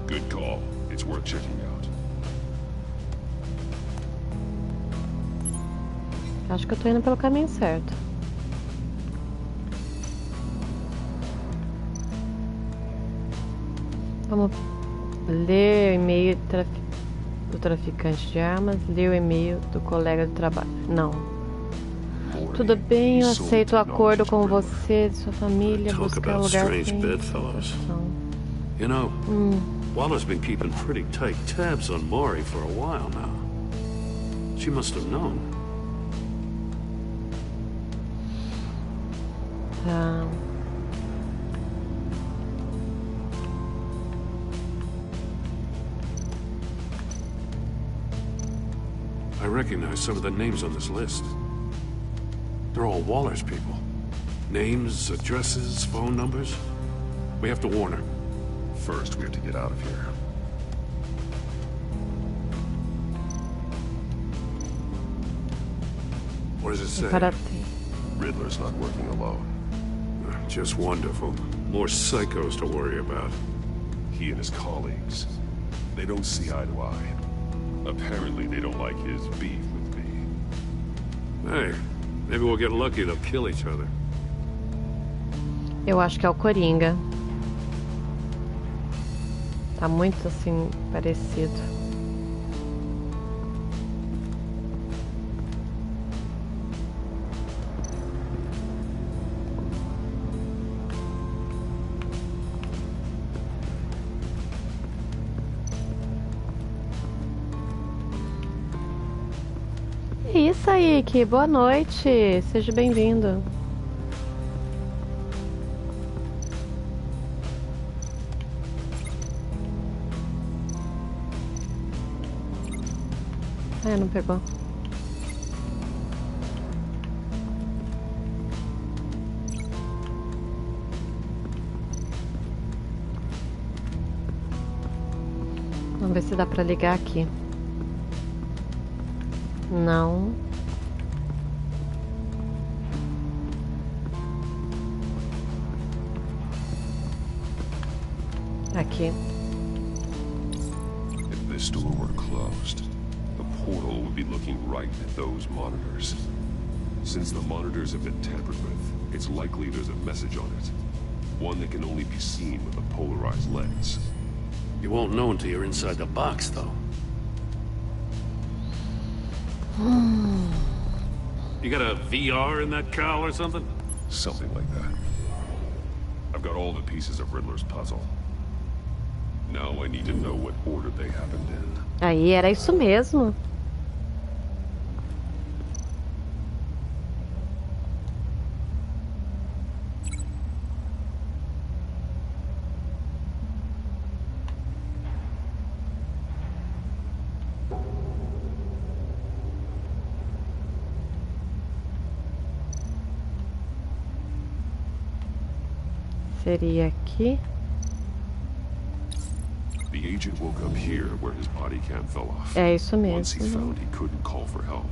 Speaker 2: Good call. It's worth checking out.
Speaker 1: Acho que eu tô indo pelo caminho certo. Vamos ler o e-mail do traficante de armas, ler o e-mail do colega de trabalho. Não. Tudo bem, eu aceito o acordo com você e sua família. Buscar lugar sem proteção.
Speaker 6: You know, Lola's been keeping pretty tight tabs on Maury for a while now. She must have known.
Speaker 1: Tá.
Speaker 6: I recognize some of the names on this list. They're all Waller's people. Names, addresses, phone numbers. We have to warn her.
Speaker 2: First, we have to get out of here.
Speaker 6: What does it say?
Speaker 2: Riddler's not working alone.
Speaker 6: Just wonderful. More psychos to worry about.
Speaker 2: He and his colleagues, they don't see eye to eye. Apparently, they don't like his beef with me.
Speaker 6: Hey, maybe we'll get lucky. They'll kill each other.
Speaker 1: Eu acho que é o Coringa. Tá muito assim, parecido. É isso aí, Ki. Boa noite. Seja bem-vindo. Não pegou. Vamos ver se dá pra ligar aqui. Não. Aqui.
Speaker 2: If this door were closed, the portal would be looking right at those monitors. Since the monitors have been tampered with, it's likely there's a message on it. One that can only be seen with a polarized lens.
Speaker 6: You won't know until you're inside the box, though. You got a VR in that cowl or something?
Speaker 2: Something like that. I've got all the pieces of Riddler's puzzle. Now I need to know what order they happened in.
Speaker 1: Aí, era isso mesmo. Seria aqui.
Speaker 2: The agent woke up here where his body cam fell off.
Speaker 1: É isso mesmo.
Speaker 2: Once he found he couldn't call for help,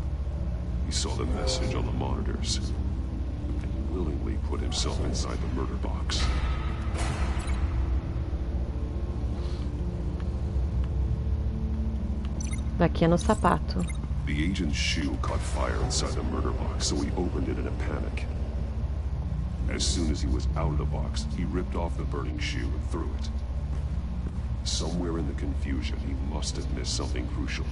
Speaker 2: he saw the message on the monitors and willingly put himself inside the murder box.
Speaker 1: Daqui é no sapato.
Speaker 2: The agent's shoe caught fire inside the murder box, so he opened it in a panic. As soon as he was out of the box, he ripped off the burning shoe and threw it. Somewhere in the confusion, he must have missed something crucial.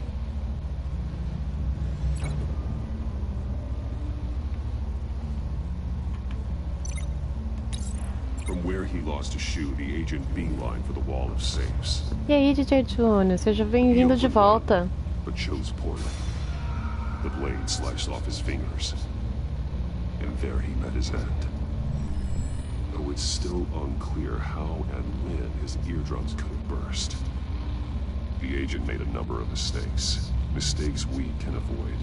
Speaker 2: From where he lost a shoe, the agent beelined for the wall of safes.
Speaker 1: E aí, DJ Junior, seja bem-vindo de volta.
Speaker 2: But chose poorly. The blade sliced off his fingers, and there he met his end. Though it's still unclear how and when his eardrums could have burst. The agent made a number of mistakes. Mistakes we can avoid.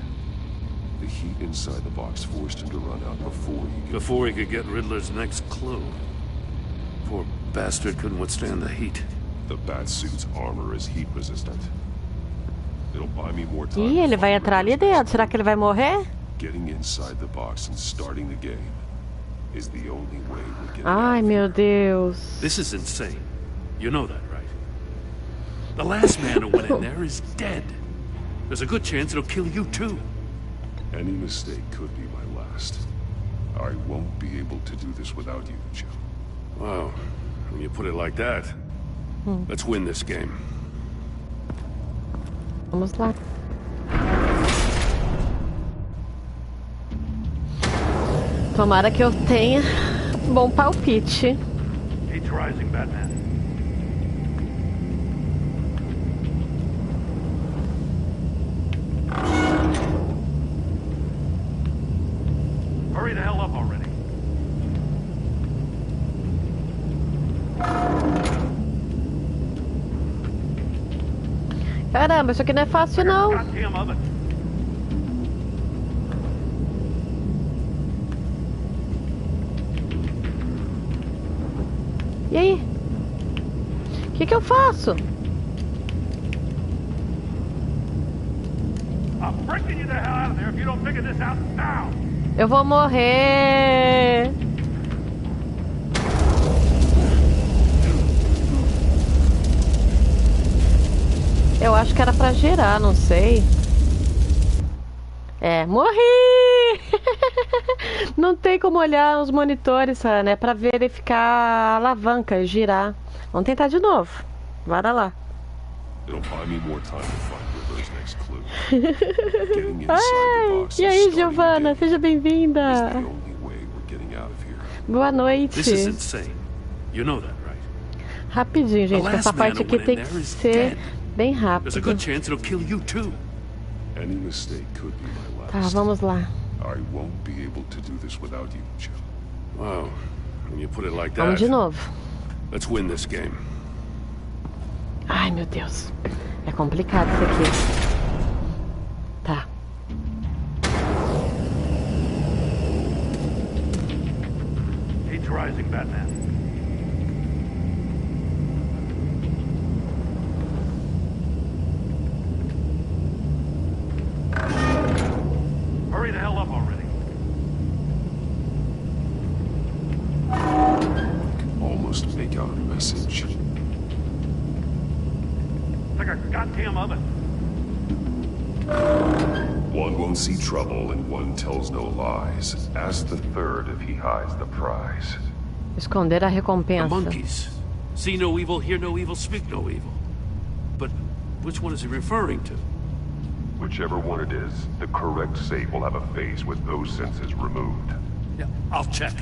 Speaker 2: The heat inside the box forced him to run out before he could
Speaker 6: get Riddler's next clue. Poor bastard couldn't withstand the heat.
Speaker 2: The Batsuit's armor is heat resistant. It'll buy me more time.
Speaker 1: Ih, ele vai entrar ali dentro. Será que ele vai morrer?
Speaker 2: Getting inside the box and starting the game is the only way we get.
Speaker 1: Ai, meu Deus.
Speaker 6: This is insane. You know that, right? The last man who went in there is dead. There's a good chance it'll kill you too.
Speaker 2: Any mistake could be my last. I won't be able to do this without you, Joe.
Speaker 6: Wow, when you put it like that, let's win this game.
Speaker 1: Vamos lá. Tomara que eu tenha bom palpite.
Speaker 4: He's rising, Batman. Hurry the hell up already.
Speaker 1: Caramba, isso aqui não é fácil não. E aí? O que eu faço? Eu vou morrer. Eu acho que era pra girar, não sei. É, morri! Não tem como olhar os monitores, né? Pra verificar a alavanca e girar. Vamos tentar de novo. Bora lá. Ai, e aí, Giovanna? Seja bem-vinda. Boa noite. Rapidinho, gente, que essa parte aqui tem que ser bem rápido. Tá, vamos lá. Vamos de novo. Ai, meu Deus. É complicado isso aqui. Tá.
Speaker 4: He's rising, Batman. Hurry the hell up already.
Speaker 2: Almost make out a message.
Speaker 4: Like a goddamn oven.
Speaker 2: One won't see trouble and one tells no lies. Ask the third if he hides the prize.
Speaker 1: Esconder a recompensa.
Speaker 6: The monkeys. See no evil, hear no evil, speak no evil. But which one is he referring to?
Speaker 2: Whichever one it is, the correct safe will have a face with those senses removed.
Speaker 6: Yeah, I'll check.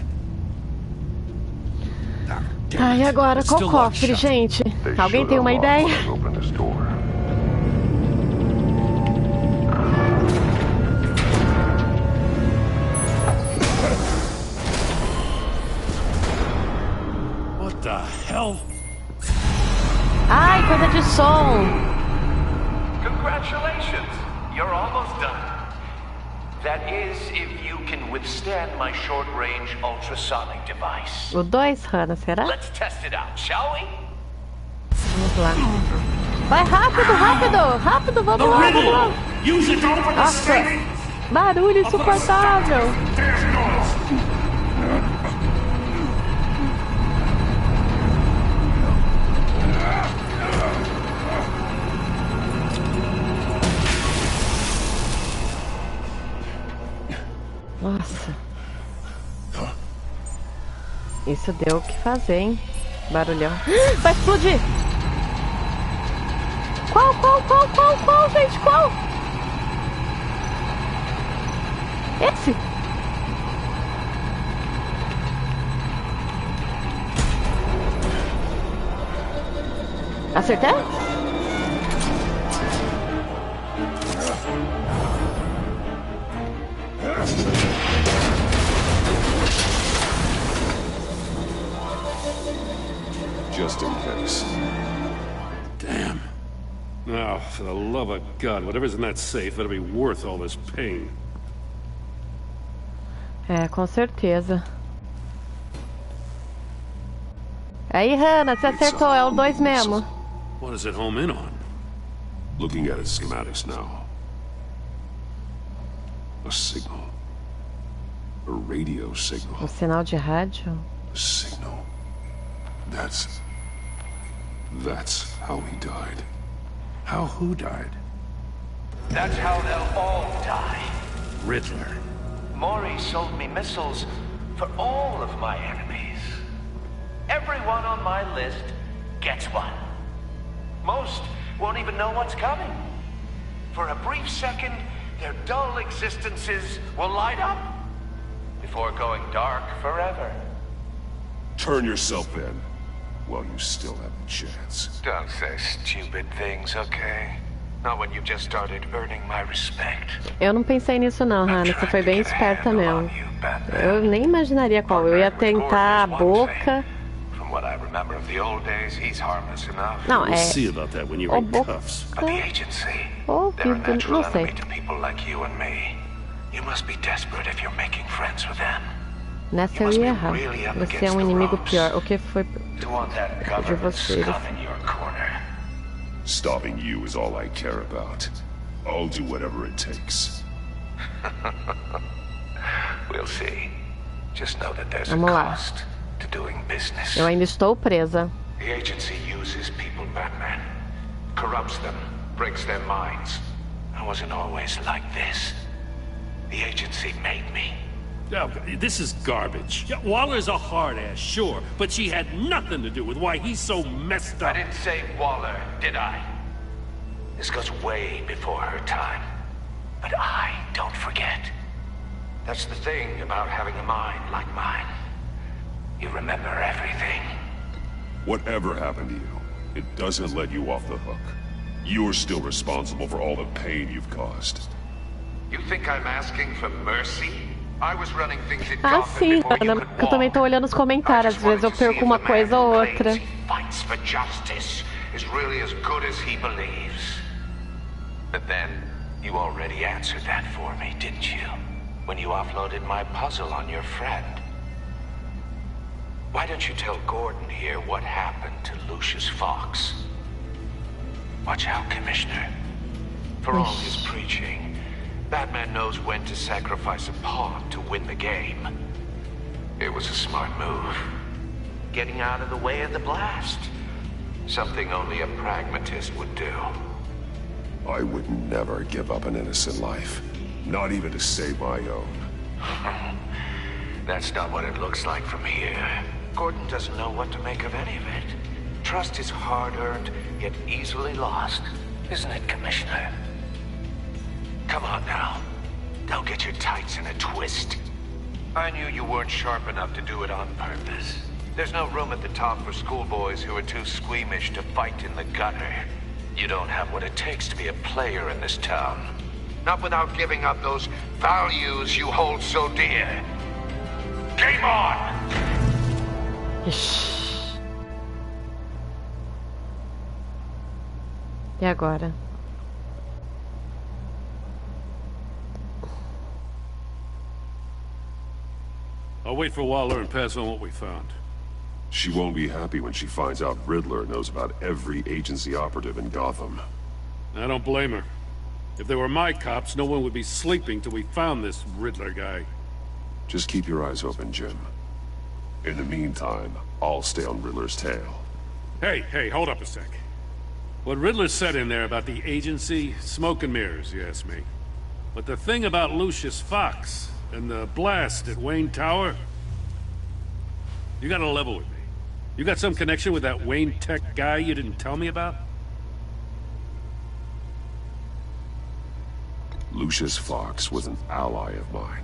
Speaker 1: Ah, e agora qual cofre, gente? Alguém tem uma ideia?
Speaker 6: What the hell?
Speaker 1: Ai, coisa de som.
Speaker 20: Congratulations, you're almost done. That is, if you can withstand my short-range ultrasonic device.
Speaker 1: O 2, Hannah, será?
Speaker 20: Let's test it out, shall we?
Speaker 1: Vamos lá. Vai rápido, rápido, rápido, vamos lá, vamos lá. Nossa, barulho insuportável. Nossa. Isso deu o que fazer, hein? Barulhão. Vai explodir! Qual, gente? Qual? Esse? Acertei?
Speaker 2: Just in case.
Speaker 6: Damn. Now, for the love of God, whatever's in that safe better be worth all this pain.
Speaker 1: É, com certeza. Aí, Hannah, você acertou, é o 2 mesmo.
Speaker 6: What does it home in on?
Speaker 2: Looking at its schematics now. A signal. A radio signal.
Speaker 1: Um sinal de rádio?
Speaker 2: A signal. That's how he died.
Speaker 6: How who died?
Speaker 20: That's how they'll all die.
Speaker 6: Riddler.
Speaker 20: Maury sold me missiles for all of my enemies. Everyone on my list gets one. Most won't even know what's coming. For a brief second, their dull existences will light up before going dark forever.
Speaker 2: Turn yourself in while you still have a chance.
Speaker 20: Don't say stupid things, okay? Not when you've just started earning my respect.
Speaker 1: Eu não pensei nisso não, Hannah. Você foi bem esperta mesmo. Eu nem imaginaria qual. Eu ia tentar a boca.
Speaker 20: From what I remember of the old days, he's harmless enough.
Speaker 1: Não, é...
Speaker 6: We'll see about that when you're in cuffs.
Speaker 20: But the agency,
Speaker 1: they're a natural enemy
Speaker 20: to people like you and me. You must be desperate if you're making friends with them.
Speaker 1: Nessa eu ia errar. Você é um inimigo pior. O que foi de vocês?
Speaker 2: Stopping you is all I care about. I'll do whatever it takes.
Speaker 20: We'll see. Just know that there's
Speaker 1: Vamos
Speaker 20: a
Speaker 1: lá.
Speaker 20: cost to doing business.
Speaker 1: Eu ainda estou presa.
Speaker 20: The agency uses people, Batman. Corrupts them, breaks their minds. I wasn't always like this. The agency made me.
Speaker 6: Oh, this is garbage. Yeah, Waller's a hard ass, sure, but she had nothing to do with why he's so messed up.
Speaker 20: I didn't say Waller, did I? This goes way before her time. But I don't forget. That's the thing about having a mind like mine. You remember everything.
Speaker 2: Whatever happened to you, it doesn't let you off the hook. You're still responsible for all the pain you've caused.
Speaker 20: You think I'm asking for mercy? I was running things in
Speaker 1: Ah,
Speaker 20: Gotham
Speaker 1: sim,
Speaker 20: before you
Speaker 1: Ana,
Speaker 20: could
Speaker 1: porque eu também tô olhando os comentários. Às vezes eu perco uma coisa ou outra.
Speaker 20: Fights for justice is really as good as he believes. But then, you already answered that for me, didn't you? When you offloaded my puzzle on your friend. Why don't you tell Gordon here what happened to Lucius Fox? Watch out, Commissioner. For all his preaching, Batman knows when to sacrifice a pawn to win the game. It was a smart move. Getting out of the way of the blast. Something only a pragmatist would do.
Speaker 2: I would never give up an innocent life. Not even to save my own.
Speaker 20: That's not what it looks like from here. Gordon doesn't know what to make of any of it. Trust is hard-earned, yet easily lost. Isn't it, Commissioner? Come on now. Don't get your tights in a twist. I knew you weren't sharp enough to do it on purpose. There's no room at the top for schoolboys who are too squeamish to fight in the gutter. You don't have what it takes to be a player in this town. Not without giving up those values you hold so dear. Game on!
Speaker 1: E agora?
Speaker 6: I'll wait for Waller and pass on what we found.
Speaker 2: She won't be happy when she finds out Riddler knows about every agency operative in Gotham.
Speaker 19: I don't blame her. If they were my cops, no one would be sleeping till we found this Riddler guy.
Speaker 2: Just keep your eyes open, Jim. In the meantime, I'll stay on Riddler's tail.
Speaker 19: Hey, hold up a sec. What Riddler said in there about the agency, smoke and mirrors, you ask me. But the thing about Lucius Fox and the blast at Wayne Tower, you gotta level with me. You got some connection with that Wayne Tech guy you didn't tell me about?
Speaker 2: Lucius Fox was an ally of mine.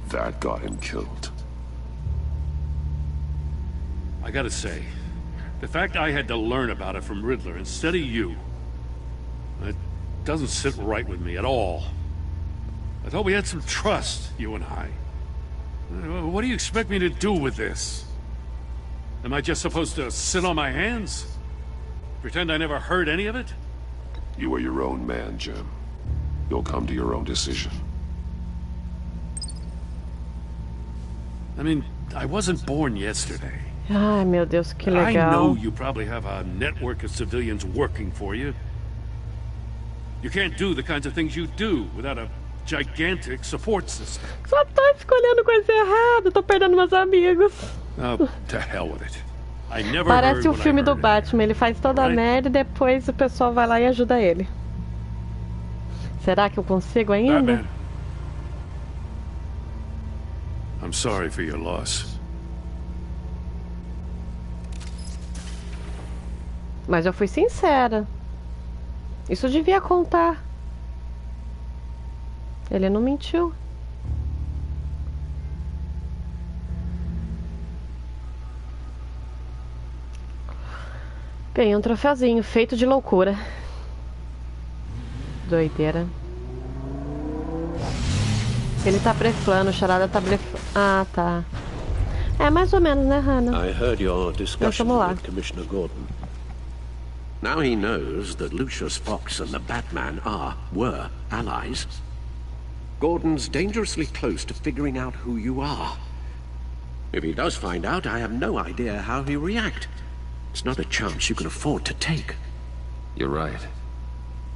Speaker 2: That got him killed.
Speaker 19: I gotta say, the fact I had to learn about it from Riddler instead of you, it doesn't sit right with me at all. I thought we had some trust, you and I. What do you expect me to do with this? Am I just supposed to sit on my hands? Pretend I never heard any of it?
Speaker 2: You are your own man, Jim. You'll come to your own decision.
Speaker 19: I mean, I wasn't born yesterday.
Speaker 1: Ai, meu Deus, que legal.
Speaker 19: I know you probably have a network of civilians working for you. You can't do the kinds of things you do without a gigantic support system.
Speaker 1: Só tô escolhendo coisa errada, tô perdendo meus amigos.
Speaker 19: Oh, to hell with it. I never
Speaker 1: Parece
Speaker 19: heard
Speaker 1: o filme do Batman, ele faz toda a merda e depois o pessoal vai lá e ajuda ele. Será que eu consigo ainda?
Speaker 19: Batman. I'm sorry for your loss.
Speaker 1: Mas eu fui sincera. Isso devia contar. Ele não mentiu. Ganhei um troféuzinho feito de loucura. Doideira. Ele tá blefando, o Charada tá blefando. Ah, tá. É mais ou menos, né, Hannah?
Speaker 5: I heard your discussion
Speaker 1: Vamos lá.
Speaker 5: with Commissioner Gordon. Now he knows that Lucius Fox and the Batman were allies. Gordon's dangerously close to figuring out who you are. If he does find out, I have no idea how he'll react. It's not a chance you can afford to take.
Speaker 2: You're right.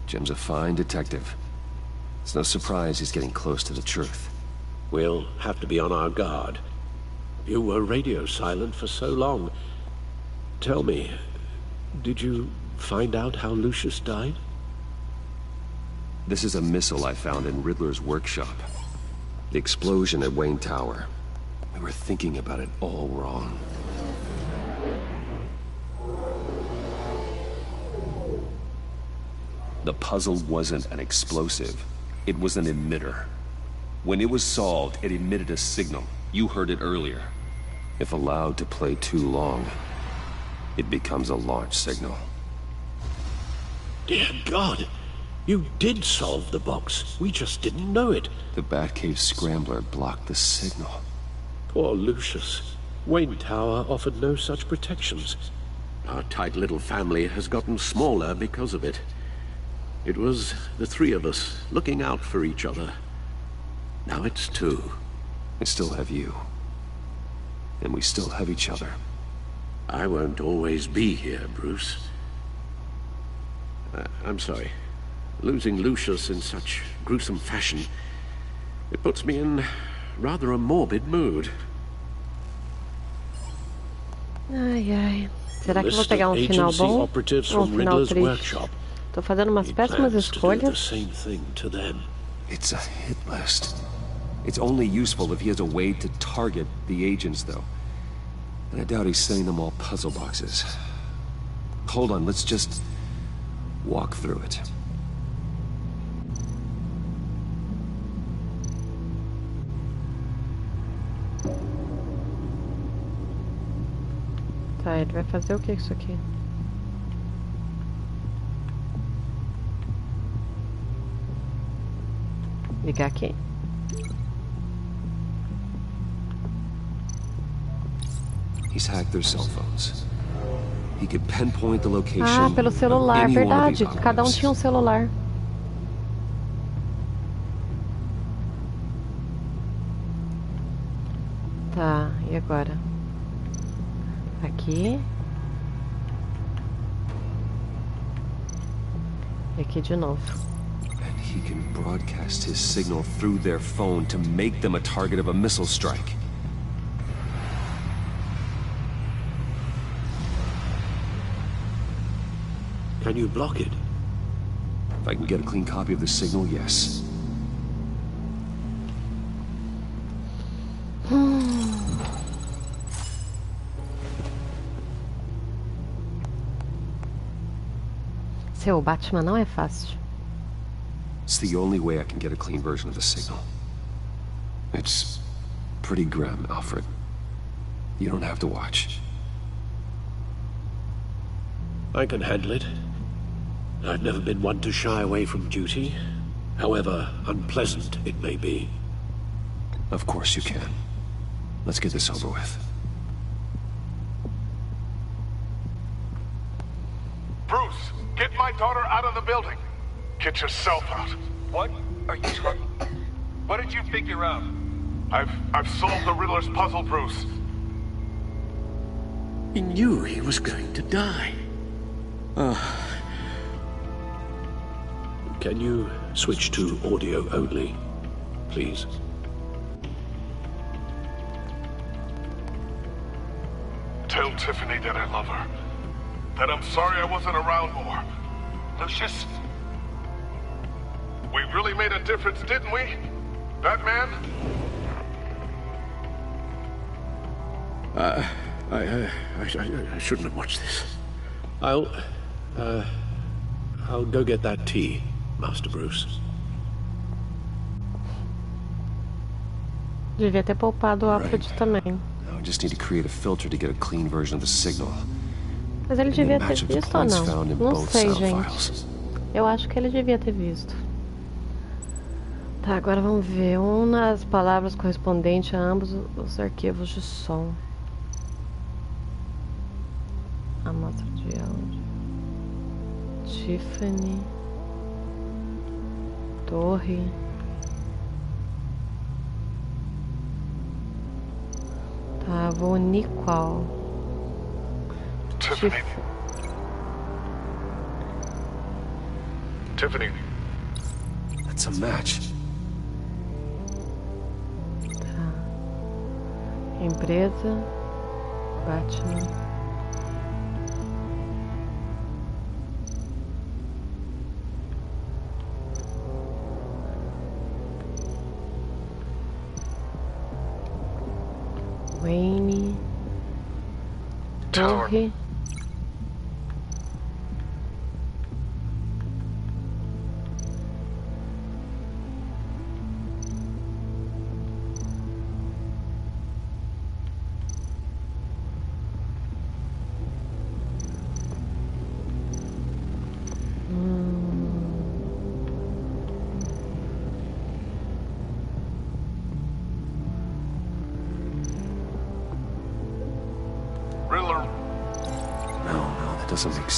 Speaker 2: Jim's a fine detective. It's no surprise he's getting close to the truth.
Speaker 5: We'll have to be on our guard. You were radio silent for so long. Tell me, did you find out how Lucius died?
Speaker 2: This is a missile I found in Riddler's workshop. The explosion at Wayne Tower. We were thinking about it all wrong. The puzzle wasn't an explosive. It was an emitter. When it was solved, it emitted a signal. You heard it earlier. If allowed to play too long, it becomes a launch signal.
Speaker 5: Dear God! You did solve the box. We just didn't know it.
Speaker 2: The Batcave scrambler blocked the signal.
Speaker 5: Poor Lucius. Wayne Tower offered no such protections. Our tight little family has gotten smaller because of it. It was the three of us looking out for each other. Now it's two.
Speaker 2: I still have you. And we still have each other.
Speaker 5: I won't always be here, Bruce. I'm sorry. Losing Lucius in such gruesome fashion, it puts me in rather a morbid mood.
Speaker 1: Ai, ai. Será que eu vou pegar um final bom ou um final triste? Tô fazendo umas péssimas escolhas.
Speaker 2: It's a hit list. It's only useful if he has a way to target the agents, though. And I doubt he's sending them all puzzle boxes. Hold on, let's just walk through it.
Speaker 1: Tá, ele vai fazer o que isso aqui? Ligar aqui.
Speaker 2: He's hacked their cell phones. He could pinpoint the location.
Speaker 1: Ah, pelo celular, verdade. Cada um tinha um celular. Tá, e agora? Aqui. E aqui de novo.
Speaker 2: And he can broadcast his signal through their phone to make them a target of a missile strike.
Speaker 13: Can you block it?
Speaker 2: If I can get a clean copy of the signal, yes.
Speaker 1: Ser o Batman não é fácil.
Speaker 2: It's the only way I can get a clean version of the signal. It's pretty grim, Alfred. You don't have to watch.
Speaker 13: I can handle it. I've never been one to shy away from duty, however unpleasant it may be.
Speaker 2: Of course you can. Let's get this over with.
Speaker 8: Bruce, get my daughter out of the building. Get yourself out.
Speaker 4: What are you talking? What did you figure out?
Speaker 8: I've solved the Riddler's puzzle, Bruce.
Speaker 13: He knew he was going to die. Can you switch to audio only, please?
Speaker 8: Tell Tiffany that I love her. That I'm sorry I wasn't around more.
Speaker 4: Lucius?
Speaker 8: We really made a difference, didn't we? Batman?
Speaker 13: I shouldn't have watched this. I'll go get that tea, Master Bruce.
Speaker 1: Devia ter poupado o Alfred também.
Speaker 2: Now I just need to create a filter to get a clean version of the signal.
Speaker 1: Mas ele devia ter visto ou não? Não sei, gente. Eu acho que ele devia ter visto. Tá, agora vamos ver. Una as palavras correspondentes a ambos os arquivos de som. Amostra de áudio. Tiffany. Torre. Tá, vou unir qual?
Speaker 8: Tiffany. Tiffany.
Speaker 2: That's a match.
Speaker 1: Tá. Empresa. Batman. Wayne. Torre.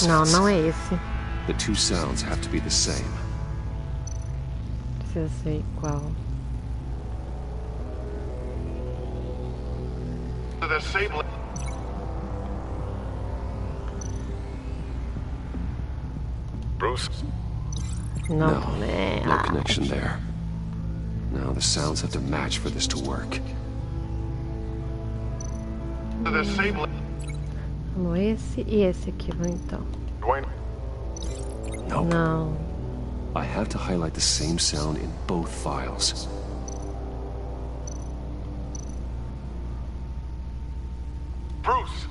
Speaker 1: Não, não é esse.
Speaker 2: The two sounds have to be the same.
Speaker 1: Precisa ser igual.
Speaker 8: Bruce?
Speaker 1: No,
Speaker 2: no connection there. Now the sounds have to match for this to work.
Speaker 1: Vamos esse e esse aqui, então.
Speaker 2: Nope.
Speaker 1: Não.
Speaker 2: I have to highlight the same sound in both files.
Speaker 8: Bruce!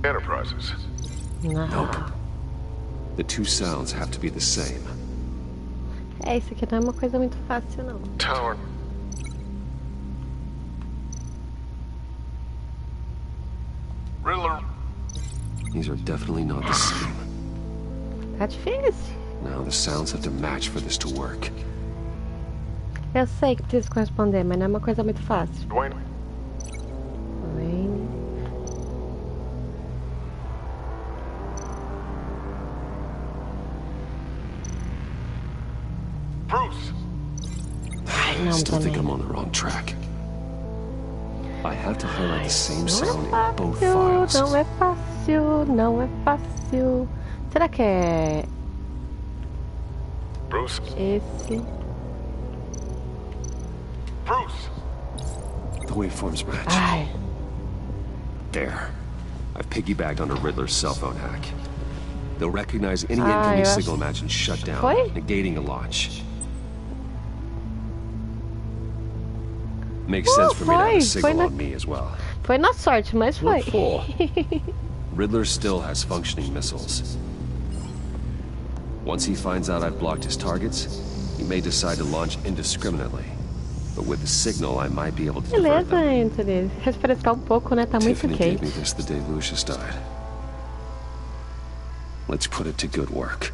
Speaker 8: Enterprises.
Speaker 2: Nope. The two sounds have to be the same.
Speaker 1: É, isso aqui não é uma coisa muito fácil, não.
Speaker 8: Tower. Riddler.
Speaker 2: These are definitely not the same.
Speaker 1: Tá difícil.
Speaker 2: Now the sounds have to match for this to work.
Speaker 1: Eu sei que precisa corresponder, mas não é uma coisa muito fácil.
Speaker 8: Dwayne.
Speaker 1: Wayne.
Speaker 8: Bruce.
Speaker 1: Ai, não
Speaker 2: still think
Speaker 1: também.
Speaker 2: I'm on the wrong track. I have to highlight the same
Speaker 1: Não
Speaker 2: sound
Speaker 1: é
Speaker 2: in both
Speaker 1: fácil,
Speaker 2: files.
Speaker 1: não é fácil, não é fácil. Será que é
Speaker 8: Bruce?
Speaker 1: esse?
Speaker 8: Bruce!
Speaker 2: The waveforms match.
Speaker 1: Ai.
Speaker 2: There. I've piggybacked on a Riddler's cell phone hack. They'll recognize any
Speaker 1: Ah,
Speaker 2: incoming
Speaker 1: eu
Speaker 2: signal
Speaker 1: acho-
Speaker 2: match and shut down,
Speaker 1: Foi?
Speaker 2: negating a launch. Makes sense for me to have a signal on me as well.
Speaker 1: Foi na sorte, mas foi.
Speaker 2: What for? Riddler still has functioning missiles. Once he finds out I've blocked his targets, he may decide to launch indiscriminately. But with the signal, I might be able to divert
Speaker 1: Beleza,
Speaker 2: them.
Speaker 1: Anthony. Refrescar um pouco, né? Tá muito
Speaker 2: Tiffany gave me
Speaker 1: quente.
Speaker 2: this the day Lucius died. Let's put it to good work.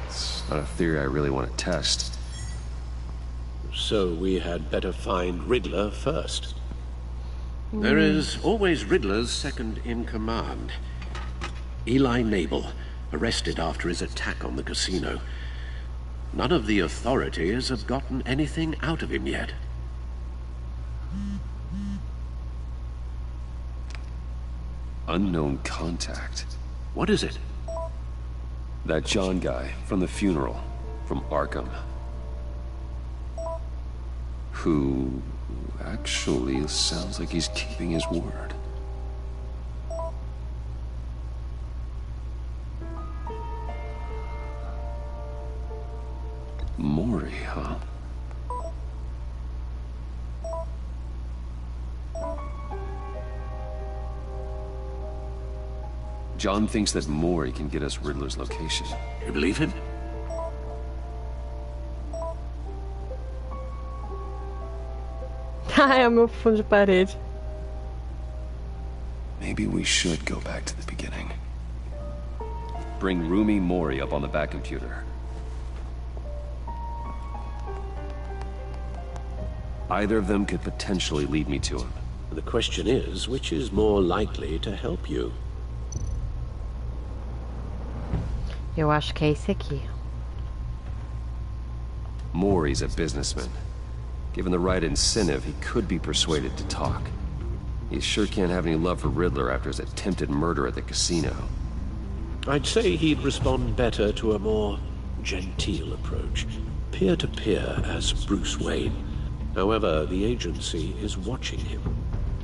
Speaker 2: It's not a theory I really want to test.
Speaker 5: So we had better find Riddler first. There is always Riddler's second in command. Eli Nabel, arrested after his attack on the casino. None of the authorities have gotten anything out of him yet.
Speaker 2: Unknown contact.
Speaker 5: What is it?
Speaker 2: That John guy from the funeral, from Arkham. Who actually sounds like he's keeping his word. Maury, huh? John thinks that Maury can get us Riddler's location.
Speaker 5: You believe him?
Speaker 1: Ai, é o meu fundo de parede.
Speaker 2: Maybe we should go back to the beginning. Bring Rumi Mori up on the back computer. Either of them could potentially lead me to him.
Speaker 5: The question is, which is more likely to help you?
Speaker 1: Eu acho que é esse aqui.
Speaker 2: Mori's a businessman. Given the right incentive, he could be persuaded to talk. He sure can't have any love for Riddler after his attempted murder at the casino.
Speaker 5: I'd say he'd respond better to a more genteel approach. Peer-to-peer as Bruce Wayne. However, the agency is watching him.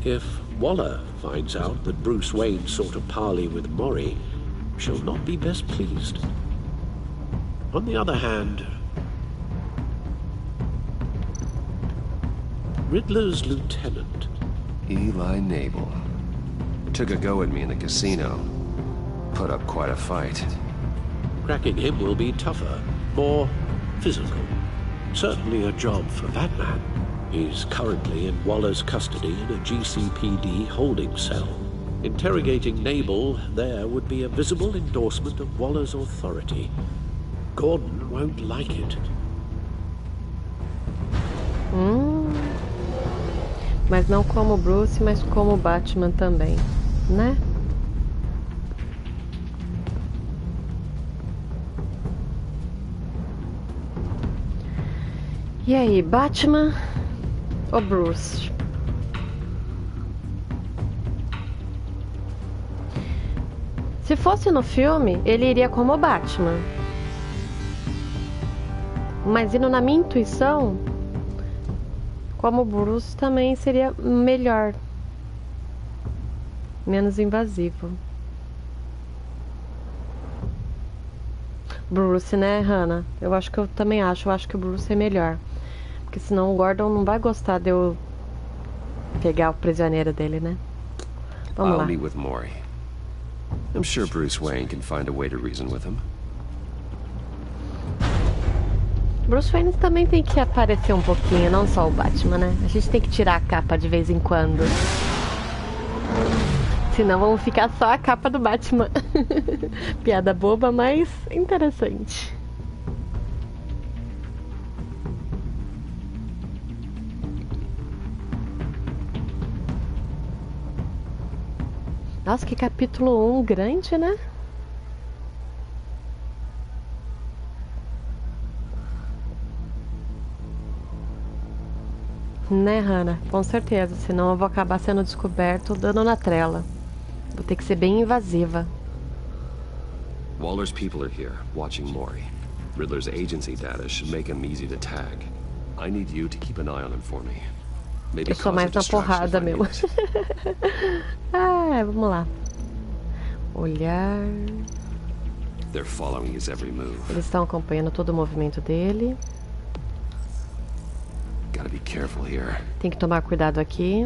Speaker 5: If Waller finds out that Bruce Wayne sought a parley with Mori, she'll not be best pleased. On the other hand, Riddler's lieutenant,
Speaker 2: Eli Nabel, took a go at me in the casino. Put up quite a fight.
Speaker 5: cracking him will be tougher, more physical. Certainly a job for that man. He's currently in Waller's custody in a GCPD holding cell. Interrogating Nabel there would be a visible endorsement of Waller's authority. Gordon won't like it.
Speaker 1: Mas não como Bruce, mas como Batman também, né? E aí, Batman ou Bruce? Se fosse no filme, ele iria como Batman. Mas indo na minha intuição, como Bruce também seria melhor. Menos invasivo. Bruce, né, Hannah? Eu acho que eu também acho. Eu acho que o Bruce é melhor. Porque senão o Gordon não vai gostar de eu pegar o prisioneiro dele, né? Vamos
Speaker 2: I'll
Speaker 1: lá.
Speaker 2: meet with Mori. I'm sure Bruce Wayne can find a way to reason with him.
Speaker 1: Bruce Wayne também tem que aparecer um pouquinho, não só o Batman, né? A gente tem que tirar a capa de vez em quando. Senão vamos ficar só a capa do Batman. Piada boba, mas interessante. Nossa, que capítulo 1 grande, né? Né, Hannah? Com certeza. Senão eu vou acabar sendo descoberto dando na trela. Vou ter que ser bem invasiva.
Speaker 2: Waller's people are here, watching Maury. Riddler's agency data should make him easy to tag. I need you to keep an eye on him for me. Maybe
Speaker 1: eu sou mais na porrada mesmo. Vamos lá. Olhar.
Speaker 2: They're following his every move.
Speaker 1: Eles estão acompanhando todo o movimento dele.
Speaker 2: Gotta be careful here.
Speaker 1: Tem que tomar cuidado aqui.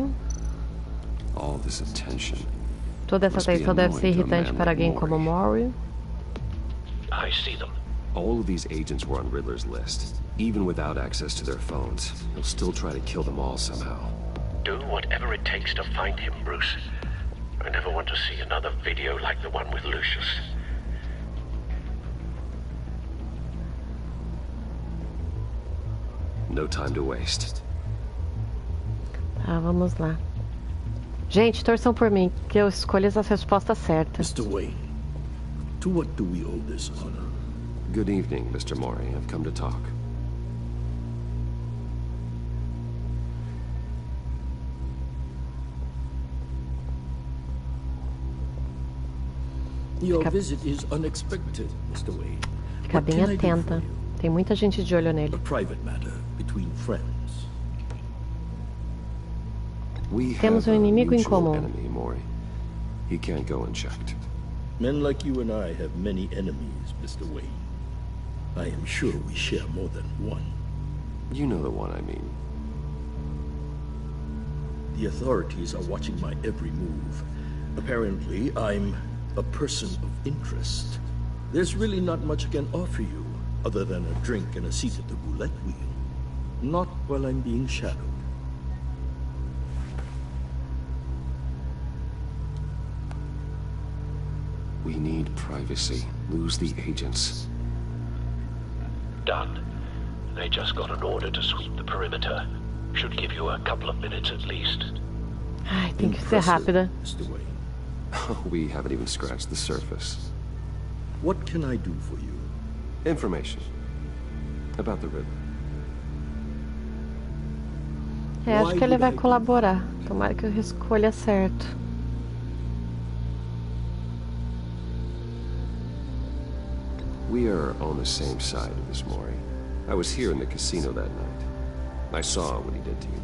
Speaker 2: All this attention.
Speaker 1: Toda essa atenção deve ser irritante para alguém como Maury.
Speaker 5: I see them.
Speaker 2: All of these agents were on Riddler's list. Even without access to their phones, he'll still try to kill them all somehow.
Speaker 5: Do whatever it takes to find him, Bruce. I never want to see another video like the one with Lucius.
Speaker 2: No time to waste.
Speaker 1: Tá, vamos lá. Gente, torçam por mim, que eu escolho as respostas certas.
Speaker 17: Mr. Wayne, to what do we owe this honor?
Speaker 2: Good evening, Mr. Maury. I've come to talk.
Speaker 17: Your visit is unexpected, Mr. Wayne.
Speaker 1: Fica bem atenta. Tem muita gente de olho nele.
Speaker 17: A private matter between friends.
Speaker 1: Temos um inimigo em comum.
Speaker 2: Enemy, Maury. He can't go unchecked.
Speaker 17: Men like you and I have many enemies, Mr. Wayne. I am sure we share more than one.
Speaker 2: You know the one I mean.
Speaker 17: The authorities are watching my every move. Apparently, I'm a person of interest. There's really not much I can offer you, other than a drink and a seat at the roulette wheel. Not while I'm being shadowed.
Speaker 2: We need privacy. Lose the agents.
Speaker 5: Done. They just got an order to sweep the perimeter. Should give you a couple of minutes at least.
Speaker 1: Ai, tem que ser rápida.
Speaker 17: Mr. Wayne.
Speaker 2: We haven't even scratched the surface.
Speaker 17: What can I do for you?
Speaker 2: Information. About the Riddler.
Speaker 1: Acho que ele vai colaborar. Tomara que eu escolha certo.
Speaker 2: We are on the same side of this, Maury. I was here in the casino that night. I saw what he did to you.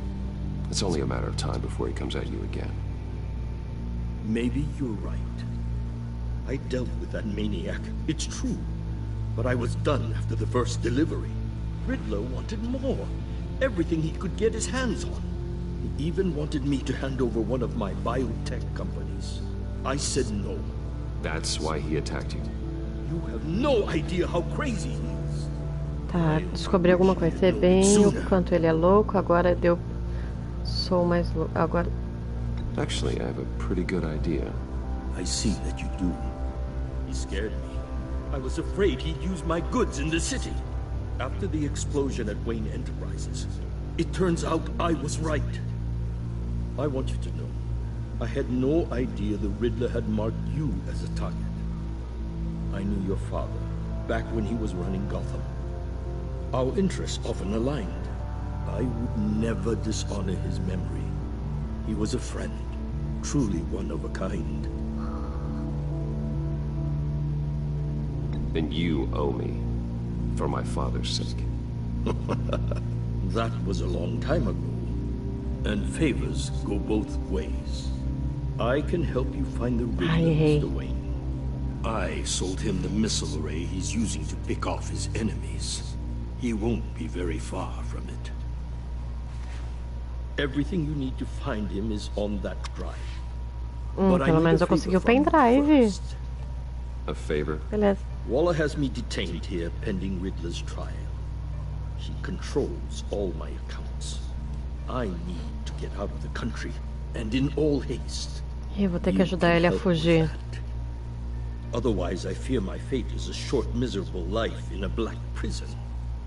Speaker 2: It's only a matter of time before he comes at you again.
Speaker 17: Maybe you're right. I dealt with that maniac, it's true. But I was done after the first delivery. Riddler wanted more. Everything he could get his hands on. He even wanted me to hand over one of my biotech companies. I said no.
Speaker 2: That's why he attacked you?
Speaker 17: You have no idea how crazy he is.
Speaker 1: Tá, descobri alguma coisa. Sei bem o quanto ele é louco. Agora eu sou mais louco. Agora...
Speaker 2: Actually, I have a pretty good idea.
Speaker 17: I see that you do. He scared me. I was afraid he'd use my goods in the city. After the explosion at Wayne Enterprises, it turns out I was right. I want you to know, I had no idea the Riddler had marked you as a target. I knew your father, back when he was running Gotham. Our interests often aligned. I would never dishonor his memory. He was a friend, truly one of a kind.
Speaker 2: Then you owe me, for my father's sake.
Speaker 17: That was a long time ago. And favors go both ways. I can help you find the Riddler, Mr. Wayne. I sold him the missile array he's using to pick off his enemies. He won't be very far from it. Everything you need to find him is on that drive.
Speaker 1: Pelo menos eu consegui o pendrive.
Speaker 2: A favor?
Speaker 1: Beleza.
Speaker 17: Lola has me detained here pending Riddler's trial. She controls all my accounts. I need to get out of the country, and in all haste.
Speaker 1: Eu vou ter que ajudar ele a fugir.
Speaker 17: Otherwise, I fear my fate is a short, miserable life in a black prison.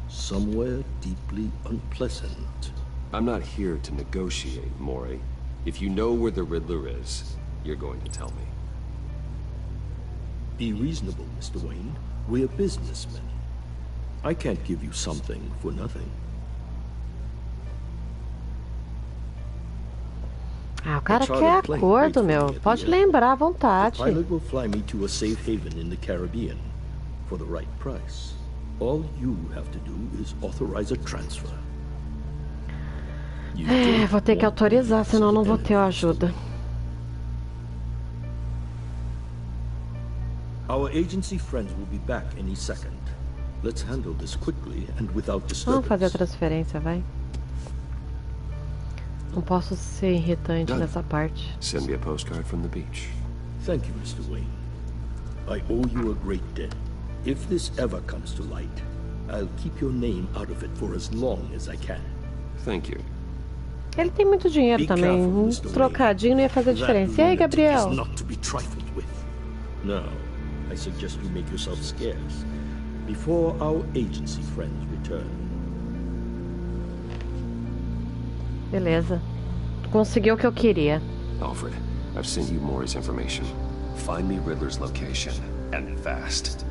Speaker 17: Somewhere deeply unpleasant.
Speaker 2: I'm not here to negotiate, Maury. If you know where the Riddler is, you're going to tell me.
Speaker 17: Be reasonable, Mr. Wayne. We're businessmen. I can't give you something for nothing.
Speaker 1: Ah, o cara quer acordo, meu. Pode lembrar à vontade.
Speaker 17: The pilot will fly me to a safe haven in the Caribbean for the right price. All you have to do is authorize a transfer.
Speaker 1: Vou ter que autorizar, senão não vou ter ajuda.
Speaker 17: Our agency friends will be back any second. Let's handle this quickly and without disturbance.
Speaker 1: Vamos fazer a transferência, vai. Não posso ser irritante nessa parte.
Speaker 2: Send me a postcard from the beach.
Speaker 17: Thank you, Mr. Wayne. I owe you a great debt. If this ever comes to light, I'll keep your name out of it for as long as I can.
Speaker 2: Thank you.
Speaker 1: Ele tem muito dinheiro também. Um trocadinho não ia fazer diferença. E aí, Gabriel?
Speaker 17: Now, I suggest you make yourself scarce before our agency friends return.
Speaker 1: Beleza. Conseguiu o que eu queria.
Speaker 2: Alfred, I've sent you Maury's information. Find me Riddler's location, and fast.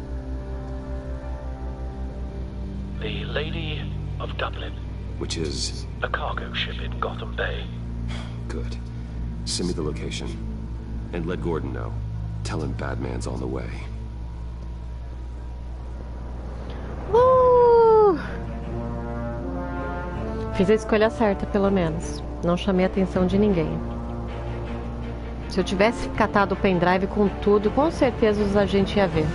Speaker 5: The Lady of Dublin.
Speaker 2: Which is?
Speaker 5: A cargo ship in Gotham Bay.
Speaker 2: Good. Send me the location. And let Gordon know. Tell him Batman's on the way.
Speaker 1: Fiz a escolha certa, pelo menos. Não chamei a atenção de ninguém. Se eu tivesse catado o pendrive com tudo, com certeza os agentes iam ver.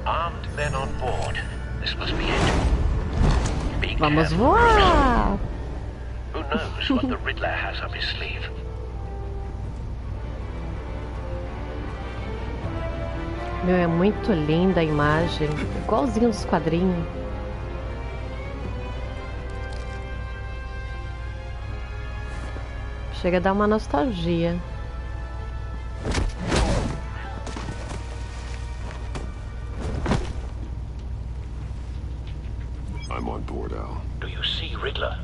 Speaker 5: Armed men on board. This must be it.
Speaker 1: Vamos voar!
Speaker 5: Who knows what the Riddler has up his sleeve?
Speaker 1: Meu, é muito linda a imagem. Igualzinho dos quadrinhos. Chega a dar uma nostalgia.
Speaker 2: I'm on board, Al.
Speaker 5: Do you see Riddler?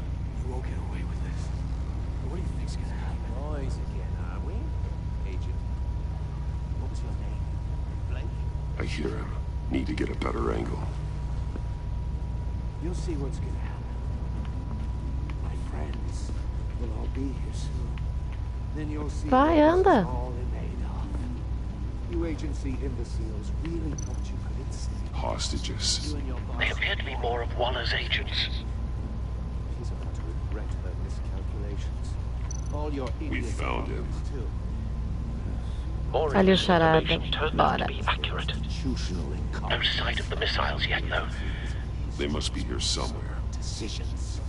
Speaker 13: You won't get away with this. What do you think's gonna happen? Boys again, are we? Agent. What was your name? Blake?
Speaker 2: I hear him. Need to get a better angle.
Speaker 13: You'll see what's gonna happen. My friends will all be here soon. Then you'll see
Speaker 1: Vai, anda.
Speaker 13: all in Adolf. You agency imbeciles really thought you could insane.
Speaker 2: Hostages.
Speaker 13: You and your boss.
Speaker 5: They appear to be more of Waller's agents.
Speaker 13: He's about to regret her miscalculations. All your
Speaker 2: We found him.
Speaker 13: too.
Speaker 1: Ali o charada.
Speaker 5: Turned out to
Speaker 1: Bora.
Speaker 5: be accurate. No sight of the missiles yet, though.
Speaker 2: They must be here somewhere.
Speaker 13: Decisions.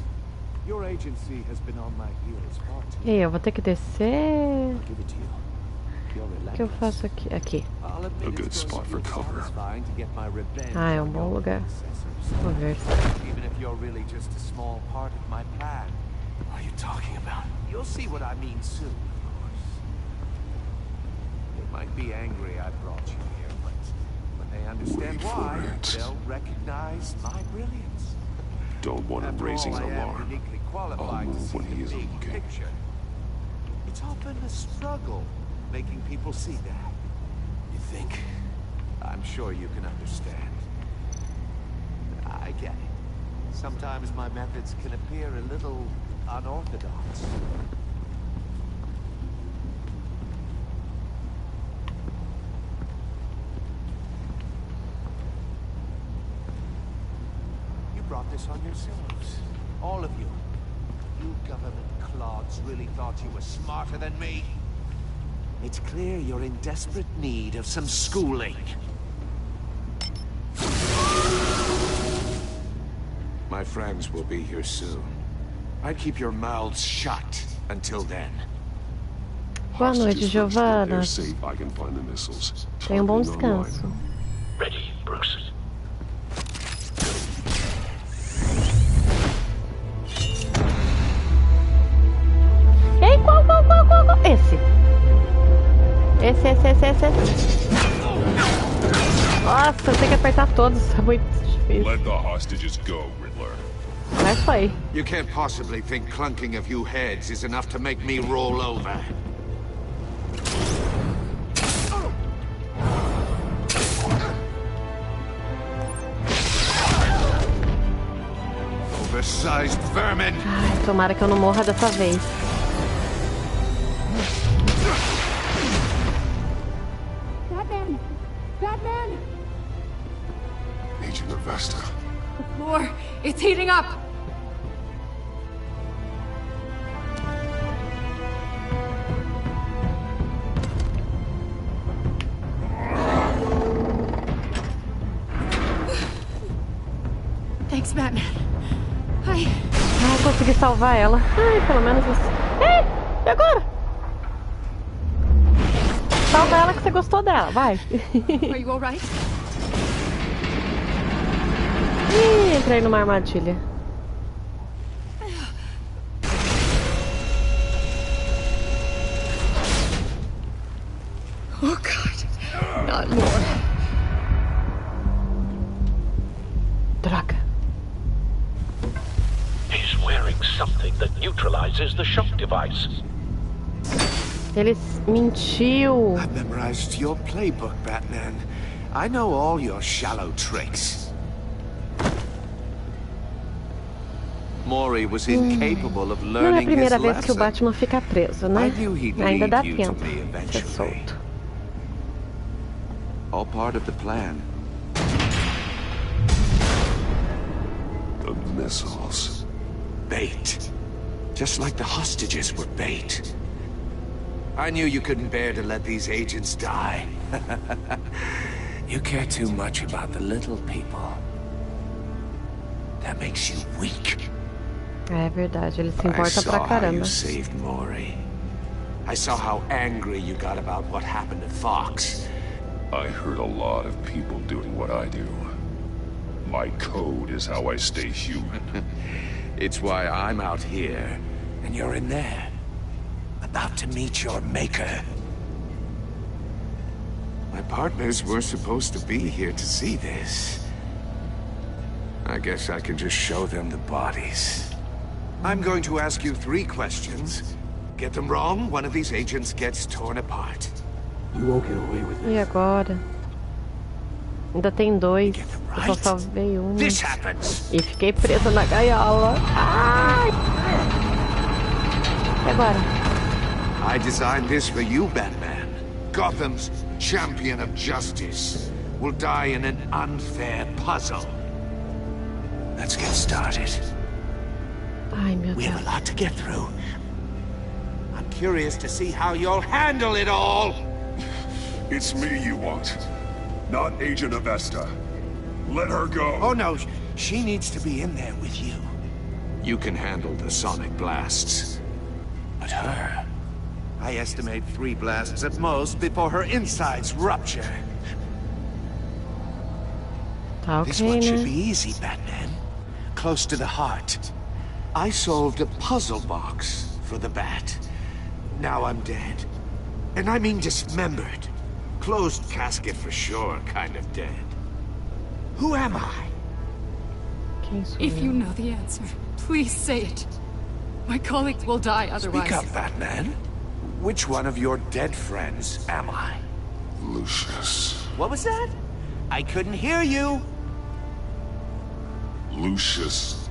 Speaker 13: Your agency has been on my heels far too.
Speaker 1: E aí, eu vou ter que descer.
Speaker 13: I'll give it to you.
Speaker 1: O que eu faço aqui? Aqui.
Speaker 2: A good spot for cover.
Speaker 1: Ah, é um bom lugar. Vou ver.
Speaker 3: Even if you're really just a small part of my plan.
Speaker 13: What are you talking about?
Speaker 3: You'll see what I mean soon, of course. They might be angry I brought you here, but when they understand why, they'll recognize my brilliance.
Speaker 2: Don't want him
Speaker 3: After
Speaker 2: raising
Speaker 3: all,
Speaker 2: an
Speaker 3: I am
Speaker 2: alarm.
Speaker 3: uniquely
Speaker 2: I'll
Speaker 3: qualified to
Speaker 2: move
Speaker 3: see
Speaker 2: when he
Speaker 3: the
Speaker 2: isn't
Speaker 3: big
Speaker 2: looking.
Speaker 3: picture. It's often a struggle making people see that.
Speaker 13: You think?
Speaker 3: I'm sure you can understand. I get it. Sometimes my methods can appear a little unorthodox. You brought this on yourselves. All of you. You government clods really thought you were smarter than me. It's clear you're in desperate need of some schooling.
Speaker 9: My friends will be here soon. I'd keep your mouths shut until then.
Speaker 1: Boa noite, Giovanna.
Speaker 2: They're safe. I can find the missiles.
Speaker 1: Tenha bom
Speaker 2: Targeting online.
Speaker 1: descanso.
Speaker 5: Ready, Bruce.
Speaker 1: Ei, qual? Esse. Esse. Nossa, eu tenho que apertar todos. É muito difícil.
Speaker 2: Let the hostages go, Riddler.
Speaker 1: Mas foi.
Speaker 9: You can't possibly think clunking a few heads is enough to make me roll over. Oversized vermin.
Speaker 1: Ai, tomara que eu não morra dessa vez.
Speaker 21: Batman! Batman!
Speaker 16: Agent Avesta.
Speaker 12: The floor, it's heating up! Thanks, Batman. Ai,
Speaker 1: consegui salvar ela. Ai, pelo menos isso. Ei, e agora? Salva ela que você gostou dela, vai.
Speaker 12: Are you all right?
Speaker 1: Ih, entrei numa armadilha.
Speaker 12: Oh God, not more.
Speaker 1: Droga.
Speaker 5: He's wearing something that neutralizes the shock device.
Speaker 1: Ele mentiu.
Speaker 9: I've memorized your playbook, Batman. I know all your shallow tricks. Maury was incapable of
Speaker 1: Não é a
Speaker 9: learning his
Speaker 1: primeira vez que o
Speaker 9: lesson.
Speaker 1: Batman fica preso, né?
Speaker 9: I knew he'd
Speaker 1: Ainda dá
Speaker 9: lead you to
Speaker 1: tempo
Speaker 9: me
Speaker 1: de ser
Speaker 9: eventually.
Speaker 1: solto.
Speaker 9: All part of the plan.
Speaker 16: The missiles.
Speaker 9: Bait. Just like the hostages were bait. I knew you couldn't bear to let these agents die. You care too much about the little people. That makes you weak.
Speaker 1: É verdade, ele se
Speaker 9: I
Speaker 1: importa
Speaker 9: saw
Speaker 1: pra
Speaker 9: how
Speaker 1: caramba.
Speaker 9: you saved Maury. I saw how angry you got about what happened to Fox.
Speaker 16: I heard a lot of people doing what I do. My code is how I stay human.
Speaker 9: It's why I'm out here, and you're in there. About to meet your maker. My partners were supposed to be here to see this. I guess I can just show them the bodies. I'm going to ask you 3 questions. Get them wrong, one of these agents gets torn apart.
Speaker 16: You won't get away with
Speaker 1: E agora? Ainda tem 2. Eu só salvei um.
Speaker 9: This happens.
Speaker 1: E fiquei presa na gaiola. Ai! E agora?
Speaker 9: I designed this for you, Batman. Gotham's champion of justice will die in an unfair puzzle. Let's get started.
Speaker 1: Ai, meu
Speaker 9: We
Speaker 1: Deus.
Speaker 9: have a lot to get through. I'm curious to see how you'll handle it all.
Speaker 16: It's me you want, not Agent Avesta. Let her go.
Speaker 9: Oh no, she needs to be in there with you. You can handle the sonic blasts. But her, I estimate 3 blasts at most before her insides rupture.
Speaker 1: Tá
Speaker 9: This
Speaker 1: ok,
Speaker 9: one should
Speaker 1: né?
Speaker 9: be easy, Batman. Close to the heart. I solved a puzzle box for the Bat. Now I'm dead. And I mean dismembered. Closed casket for sure, kind of dead. Who am I?
Speaker 12: If you know the answer, please say it. My colleagues will die otherwise.
Speaker 9: Speak up, Batman. Which one of your dead friends am I?
Speaker 16: Lucius.
Speaker 9: What was that? I couldn't hear you.
Speaker 16: Lucius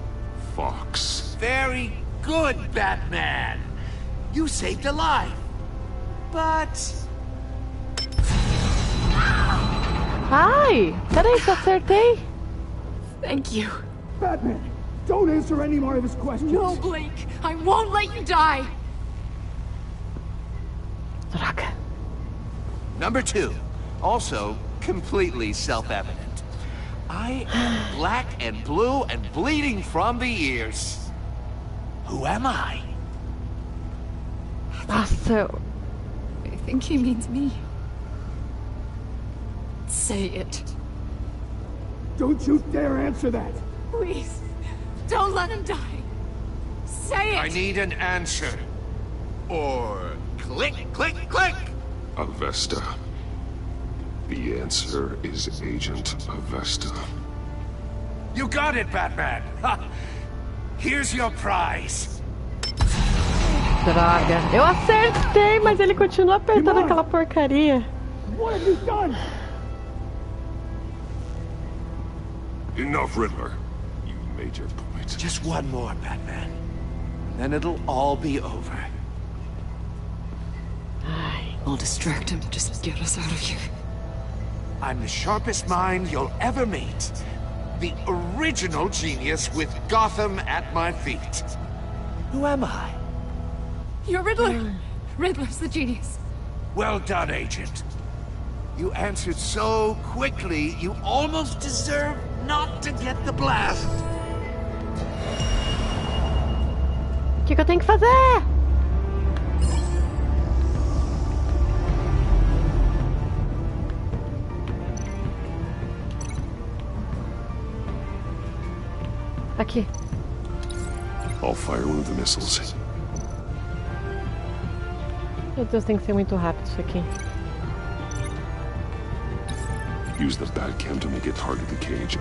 Speaker 16: Fox.
Speaker 9: Very good, Batman. You saved a life. But...
Speaker 1: Ai! Peraí, que eu acertei.
Speaker 12: Thank you.
Speaker 21: Batman, don't answer any more of his questions.
Speaker 12: No, Blake. I won't let you die.
Speaker 1: Droga.
Speaker 9: Number 2. Also completely self-evident. I am black and blue and bleeding from the ears. Who am I?
Speaker 1: Nossa,
Speaker 12: I think he means me. Say it.
Speaker 21: Don't you dare answer that.
Speaker 12: Please. Don't let him die. Say it.
Speaker 9: I need an answer. Or click, click, click.
Speaker 16: Avesta. The answer is Agent Avesta.
Speaker 9: You got it, Batman. Ha. Here's your prize.
Speaker 1: droga. Eu acertei, mas ele continua apertando aquela porcaria.
Speaker 21: What have you done?
Speaker 16: Enough, Riddler. You
Speaker 9: Major point. Just one more, Batman. Then it'll all be over.
Speaker 12: We'll distract him. Just get us out of here.
Speaker 9: I'm the sharpest mind you'll ever meet. The original genius with Gotham at my feet. Who am I?
Speaker 12: You're Riddler! Riddler's the genius.
Speaker 9: Well done, Agent. You answered so quickly, you almost deserve not to get the blast.
Speaker 1: O que eu tenho que fazer? Aqui.
Speaker 2: I'll fire one of the missiles.
Speaker 1: Meu Deus, tem que ser muito rápido isso aqui.
Speaker 2: Use the Batcam to make it target the cage.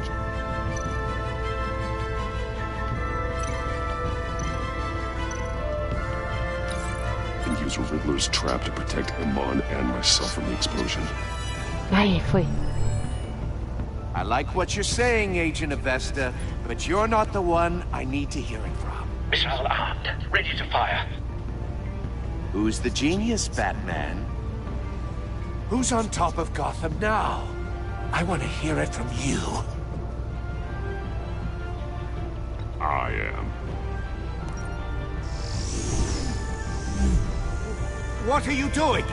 Speaker 2: And use Riddler's trap to protect Iman and myself from the explosion.
Speaker 1: Aí, foi.
Speaker 9: I like what you're saying, Agent Avesta, but you're not the one I need to hear it from.
Speaker 20: Missile armed, ready to fire.
Speaker 9: Who's the genius, Batman? Who's on top of Gotham now? I want to hear it from you.
Speaker 2: I am.
Speaker 9: What are you doing?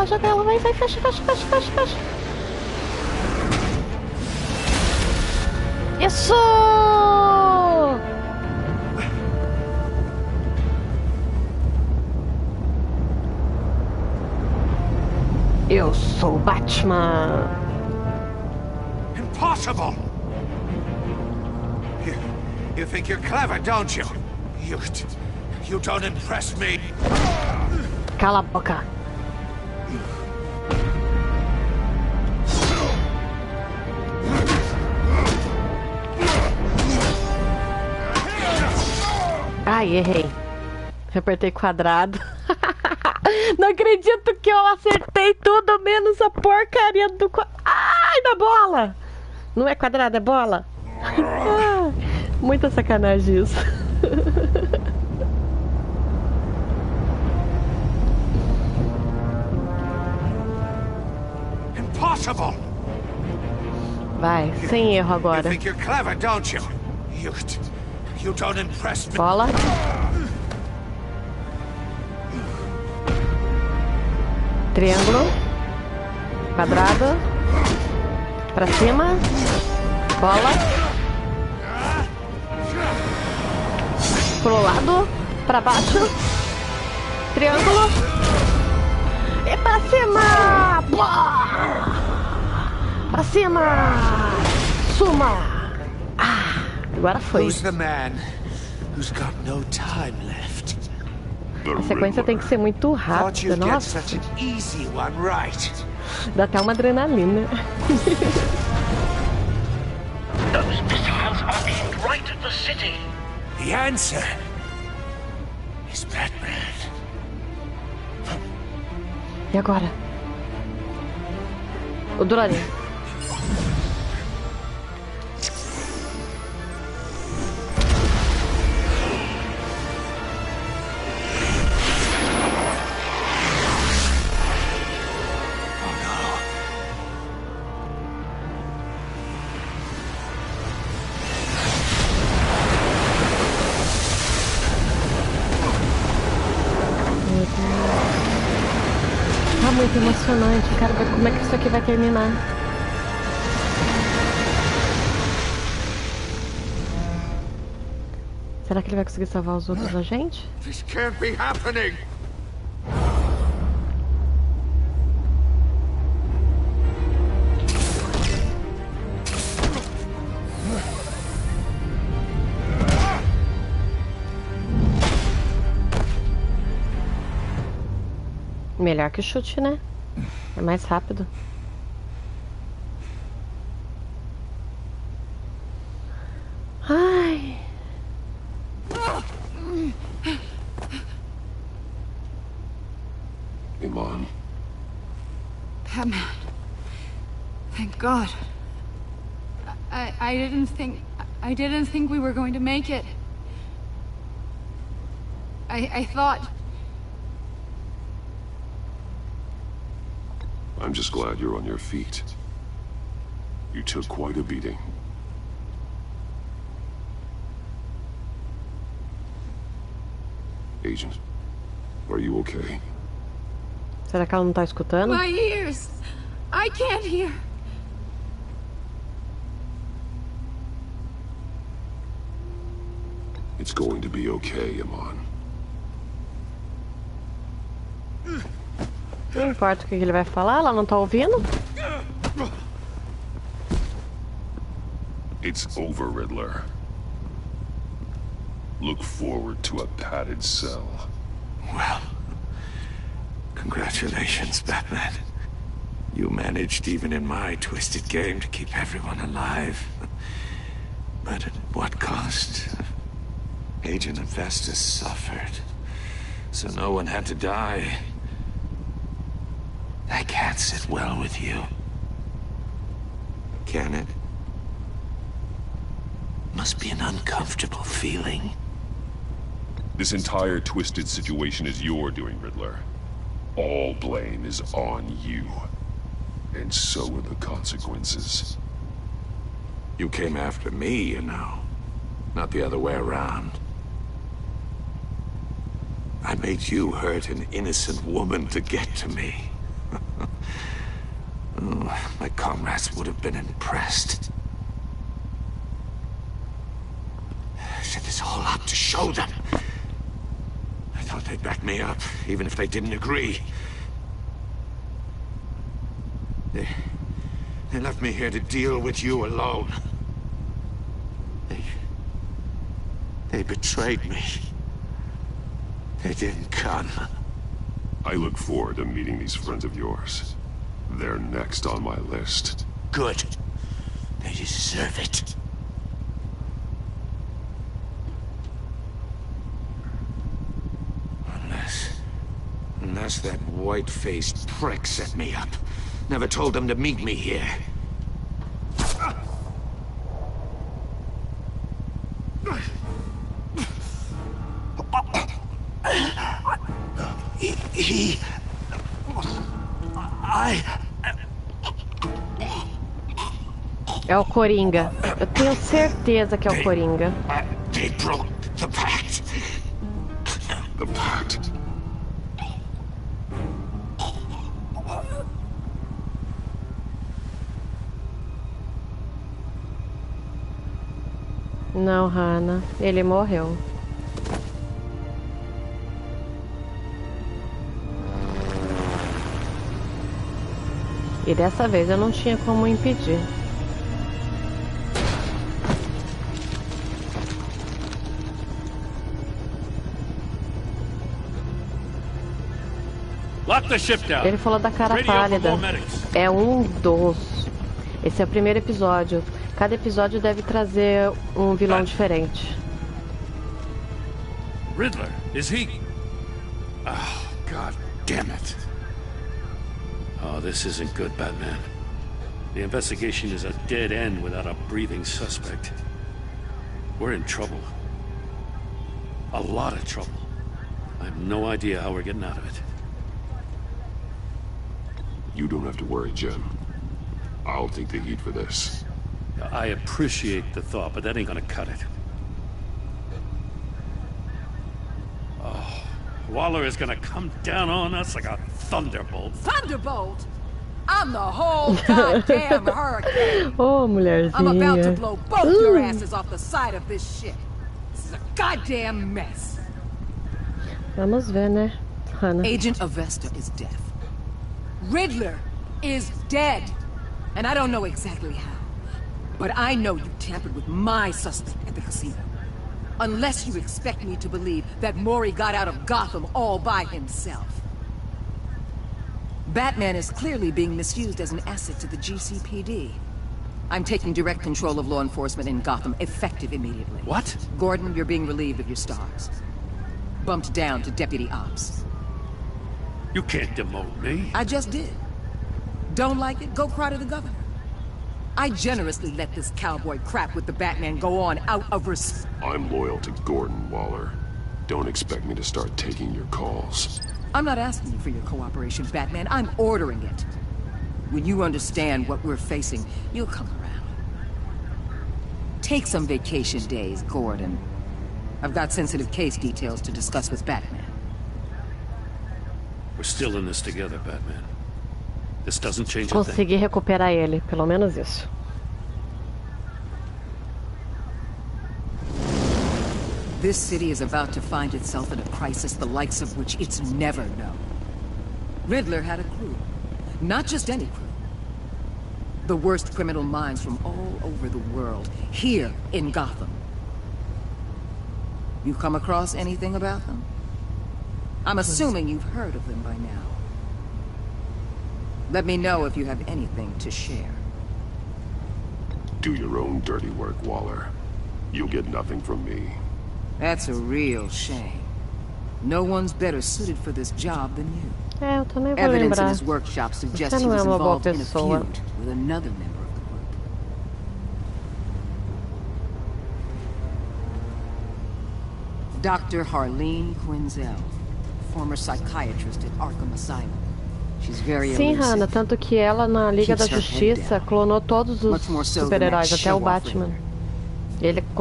Speaker 1: Joga ela, vai, fecha. Isso! Eu sou o Batman.
Speaker 9: Impossible! You think you're clever, don't you? You don't impress me.
Speaker 1: Cala a boca. Ai, errei. Apertei quadrado. Não acredito que eu acertei tudo menos a porcaria do quadrado. Ai, da bola! Não é quadrado, é bola. Ah, muita sacanagem isso.
Speaker 9: Impossible!
Speaker 1: Vai, sem erro agora.
Speaker 9: You think you're clever, don't you? You don't impress me.
Speaker 1: Bola. Triângulo. Quadrado. Pra cima. Bola. Pro lado. Pra baixo. Triângulo. E pra cima. Pra cima. Suma. Agora foi. A sequência tem que ser muito rápida, nossa. Dá até uma adrenalina.
Speaker 20: Those missiles are aimed right at the city.
Speaker 9: The answer is Batman.
Speaker 1: E agora? O duraria. Muito emocionante, quero ver como é que isso aqui vai terminar. Será que ele vai conseguir salvar os outros agentes?
Speaker 9: This can't be happening.
Speaker 1: Melhor que chute, né? É mais rápido. Ai.
Speaker 2: Iman.
Speaker 12: Batman. Thank God. I didn't think we were going to make it. I thought...
Speaker 2: I'm just glad you're on your feet. You took quite a beating. Agent, are you okay?
Speaker 1: Será que ela não tá escutando?
Speaker 12: My ears! I can't hear!
Speaker 2: It's going to be okay, Iman.
Speaker 1: Não importa o que ele vai falar, ela não tá ouvindo?
Speaker 2: It's over, Riddler. Look forward to a padded cell.
Speaker 9: Well, congratulations, Batman. You managed, even in my twisted game, to keep everyone alive. But at what cost? Agent Investus suffered, so no one had to die. That can't sit well with you. Can it? Must be an uncomfortable feeling.
Speaker 2: This entire twisted situation is your doing, Riddler. All blame is on you. And so are the consequences.
Speaker 9: You came after me, you know. Not the other way around. I made you hurt an innocent woman to get to me. Oh, my comrades would have been impressed. Set this all up to show them. I thought they'd back me up, even if they didn't agree. They left me here to deal with you alone. They betrayed me. They didn't come.
Speaker 2: I look forward to meeting these friends of yours. They're next on my list.
Speaker 9: Good. They deserve it. Unless that white-faced prick set me up. Never told them to meet me here.
Speaker 1: É o Coringa. Eu tenho certeza que é o Coringa.
Speaker 9: They broke the pact.
Speaker 2: The pact?
Speaker 1: Não, Hannah. Ele morreu. E dessa vez eu não tinha como impedir. Ele falou da cara pálida. É um dos. Esse é o primeiro episódio. Cada episódio deve trazer um vilão diferente.
Speaker 19: Riddler, is he? Oh, God damn it. Oh, this isn't good, Batman. The investigation is a dead end without a breathing suspect. We're in trouble. A lot of trouble. I have no idea how we're getting out of it.
Speaker 2: You don't have to worry, Jim. I'll take the heat for this.
Speaker 19: I appreciate the thought, but that ain't gonna cut it. Oh, Waller is gonna come down on us like a thunderbolt.
Speaker 10: Thunderbolt? I'm the whole goddamn hurricane.
Speaker 1: Oh, mulherzinha.
Speaker 10: I'm about to blow both your asses off the side of this shit. This is a goddamn mess.
Speaker 1: Vamos ver, né, Hannah?
Speaker 10: Agent Avesta is deaf. Riddler is dead. And I don't know exactly how. But I know you tampered with my suspect at the casino. Unless you expect me to believe that Maury got out of Gotham all by himself. Batman is clearly being misused as an asset to the GCPD. I'm taking direct control of law enforcement in Gotham, effective immediately.
Speaker 19: What?
Speaker 10: Gordon, you're being relieved of your stars. Bumped down to Deputy Ops.
Speaker 19: You can't demote me.
Speaker 10: I just did. Don't like it? Go cry to the governor. I generously let this cowboy crap with the Batman go on out of respect.
Speaker 2: I'm loyal to Gordon, Waller. Don't expect me to start taking your calls.
Speaker 10: I'm not asking you for your cooperation, Batman. I'm ordering it. When you understand what we're facing, you'll come around. Take some vacation days, Gordon. I've got sensitive case details to discuss with Batman.
Speaker 19: We're still in this together, Batman. This doesn't change a thing.
Speaker 1: Consegui recuperar ele, pelo menos isso.
Speaker 10: This city is about to find itself in a crisis the likes of which it's never known. Riddler had a crew. Not just any crew. The worst criminal minds from all over the world, here in Gotham. You come across anything about them? I'm assuming you've heard of them by now. Let me know if you have anything to share.
Speaker 2: Do your own dirty work, Waller. You'll get nothing from me.
Speaker 10: That's a real shame. No one's better suited for this job than you.
Speaker 1: Eu também vou
Speaker 10: Evidence in
Speaker 1: lembrar.
Speaker 10: his workshop suggests
Speaker 1: Você
Speaker 10: he
Speaker 1: não é
Speaker 10: was
Speaker 1: uma boa
Speaker 10: involved in a
Speaker 1: pessoa.
Speaker 10: feud with another member of the group. Dr. Harleen Quinzel, former psychiatrist at Arkham Asylum. She's very
Speaker 1: Sim,
Speaker 10: elusive.
Speaker 1: Hannah, tanto que ela na Liga da
Speaker 10: Keeps her head
Speaker 1: Justiça
Speaker 10: down.
Speaker 1: clonou todos os
Speaker 10: Much more so than
Speaker 1: super-heróis,
Speaker 10: that
Speaker 1: até o
Speaker 10: show-off
Speaker 1: Batman.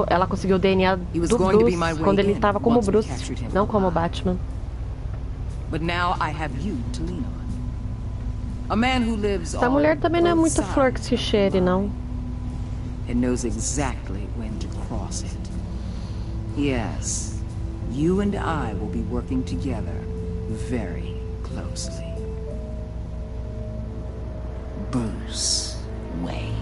Speaker 1: Ela conseguiu o DNA
Speaker 10: He was
Speaker 1: do
Speaker 10: going to be
Speaker 1: Bruce
Speaker 10: my way
Speaker 1: quando ele
Speaker 10: in
Speaker 1: estava como
Speaker 10: once we
Speaker 1: Bruce,
Speaker 10: captured him
Speaker 1: não como
Speaker 10: alive.
Speaker 1: Batman.
Speaker 10: But now I have you to lean on. A man who lives
Speaker 1: Essa
Speaker 10: on
Speaker 1: mulher também não é
Speaker 10: both
Speaker 1: muito flor que se cheire, não.
Speaker 10: and knows exactly when to cross it. Yes, you and I will be working together very closely. Bruce Wayne.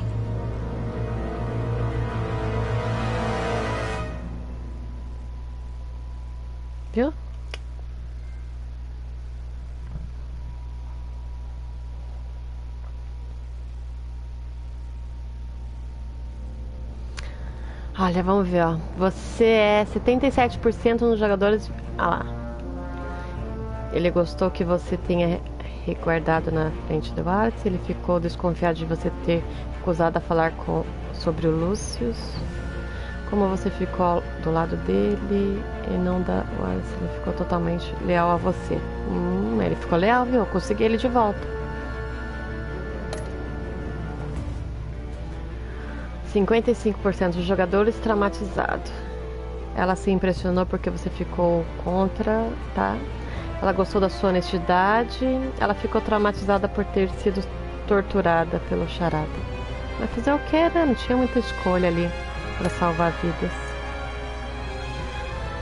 Speaker 1: Viu? Olha, vamos ver, ó. Você é 77% nos jogadores... Ah lá. Ele gostou que você tenha reguardado na frente do Wallace. Ele ficou desconfiado de você ter recusado a falar sobre o Lucius. Como você ficou do lado dele e não da Wallace, ele ficou totalmente leal a você. Ele ficou leal, viu? Eu consegui ele de volta. 55% dos jogadores traumatizados. Ela se impressionou porque você ficou contra, tá? Ela gostou da sua honestidade. Ela ficou traumatizada por ter sido torturada pelo charada. Mas fazer o que, né? Não tinha muita escolha ali para salvar vidas.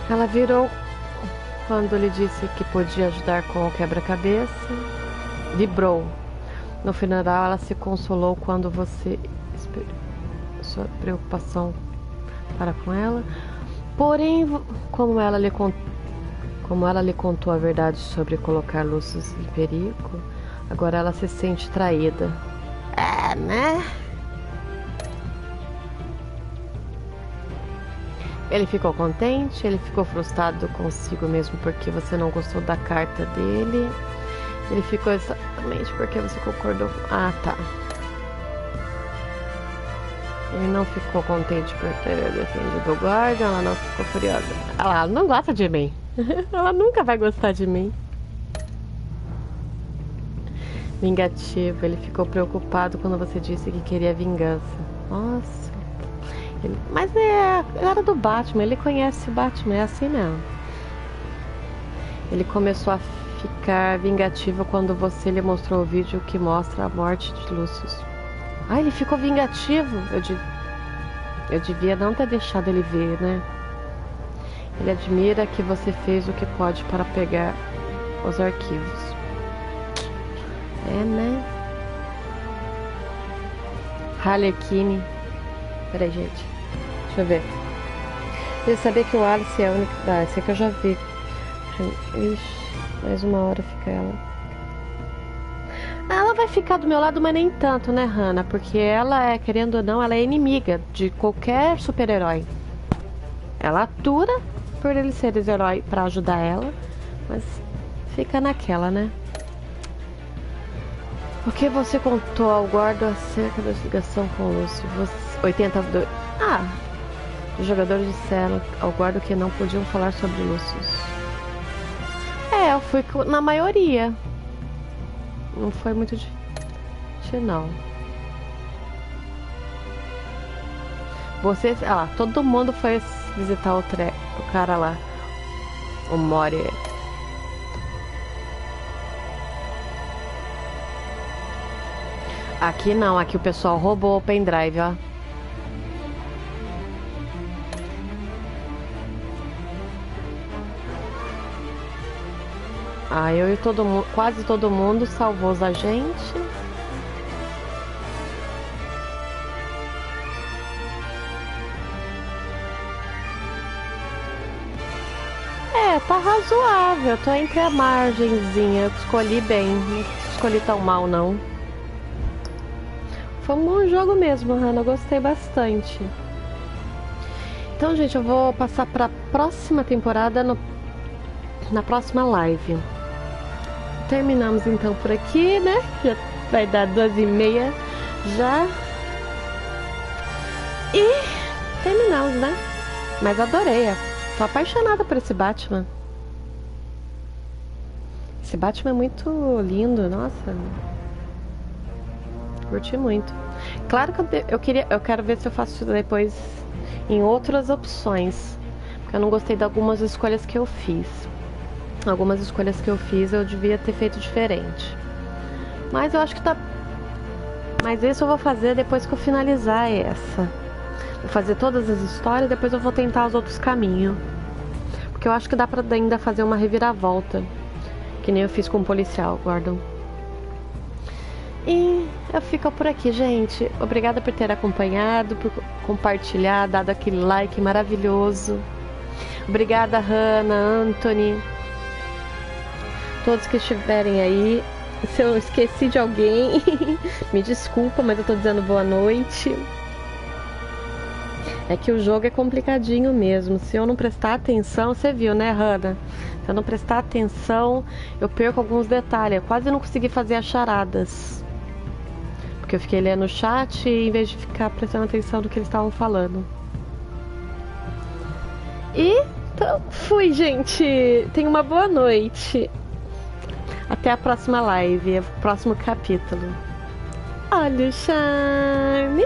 Speaker 1: Ela virou quando lhe disse que podia ajudar com o quebra-cabeça. Vibrou. No funeral, ela se consolou quando você sua preocupação para com ela. Porém, como ela lhe contou a verdade sobre colocar Lucius em perigo, agora ela se sente traída. É, né? Ele ficou contente, ele ficou frustrado consigo mesmo porque você não gostou da carta dele. Ele ficou exatamente porque você concordou. Ah, tá. Ele não ficou contente por ter defendido o guarda, ela não ficou furiosa. Ela não gosta de mim. Ela nunca vai gostar de mim. Vingativo, ele ficou preocupado quando você disse que queria vingança. Nossa. Mas era do Batman, ele conhece o Batman, é assim mesmo. Ele começou a ficar vingativo quando você lhe mostrou o vídeo que mostra a morte de Lucius. Ah, ele ficou vingativo. Eu devia não ter deixado ele ver, né? Ele admira que você fez o que pode para pegar os arquivos. É, né? Harlequin. Peraí, gente. Deixa eu ver. Você sabia que o Alice é a única... Ah, esse aqui eu já vi. Ixi, mais uma hora fica ela. Ela vai ficar do meu lado, mas nem tanto, né, Hannah? Porque ela é, querendo ou não, ela é inimiga de qualquer super-herói. Ela atura por eles serem herói pra ajudar ela, mas fica naquela, né? O que você contou ao guarda acerca da ligação com o Lúcio? 82. Ah, os jogadores disseram ao guarda que não podiam falar sobre Lúcio. É, eu fui na maioria. Não foi muito difícil, não. Vocês, lá, todo mundo foi visitar o cara lá, o Mori. Aqui não, aqui o pessoal roubou o pendrive, ó. Ah, eu e todo mundo, quase todo mundo salvou os agentes. É, tá razoável, tô entre a margenzinha, eu escolhi bem, não escolhi tão mal não. Foi um bom jogo mesmo, Hannah, eu gostei bastante. Então, gente, eu vou passar pra próxima temporada na próxima live. Terminamos então por aqui, né? Já vai dar 2h30 já. E terminamos, né? Mas adorei, tô apaixonada por esse Batman. Esse Batman é muito lindo, nossa. Curti muito. Claro que eu quero ver se eu faço depois em outras opções. Porque eu não gostei de algumas escolhas que eu fiz. Algumas escolhas que eu fiz eu devia ter feito diferente. Mas eu acho que tá... Mas isso eu vou fazer depois que eu finalizar essa. Vou fazer todas as histórias, depois eu vou tentar os outros caminhos. Porque eu acho que dá pra ainda fazer uma reviravolta. Que nem eu fiz com o policial, Gordon. E eu fico por aqui, gente. Obrigada por ter acompanhado, por compartilhar, dado aquele like maravilhoso. Obrigada, Hannah, Anthony. Todos que estiverem aí. Se eu esqueci de alguém, me desculpa, mas eu tô dizendo boa noite. É que o jogo é complicadinho mesmo. Se eu não prestar atenção, você viu, né, Hannah? Se eu não prestar atenção, eu perco alguns detalhes. Eu quase não consegui fazer as charadas. Porque eu fiquei lendo o chat em vez de ficar prestando atenção no que eles estavam falando. E então, fui, gente. Tenha uma boa noite. Até a próxima live, próximo capítulo. Olha o charme.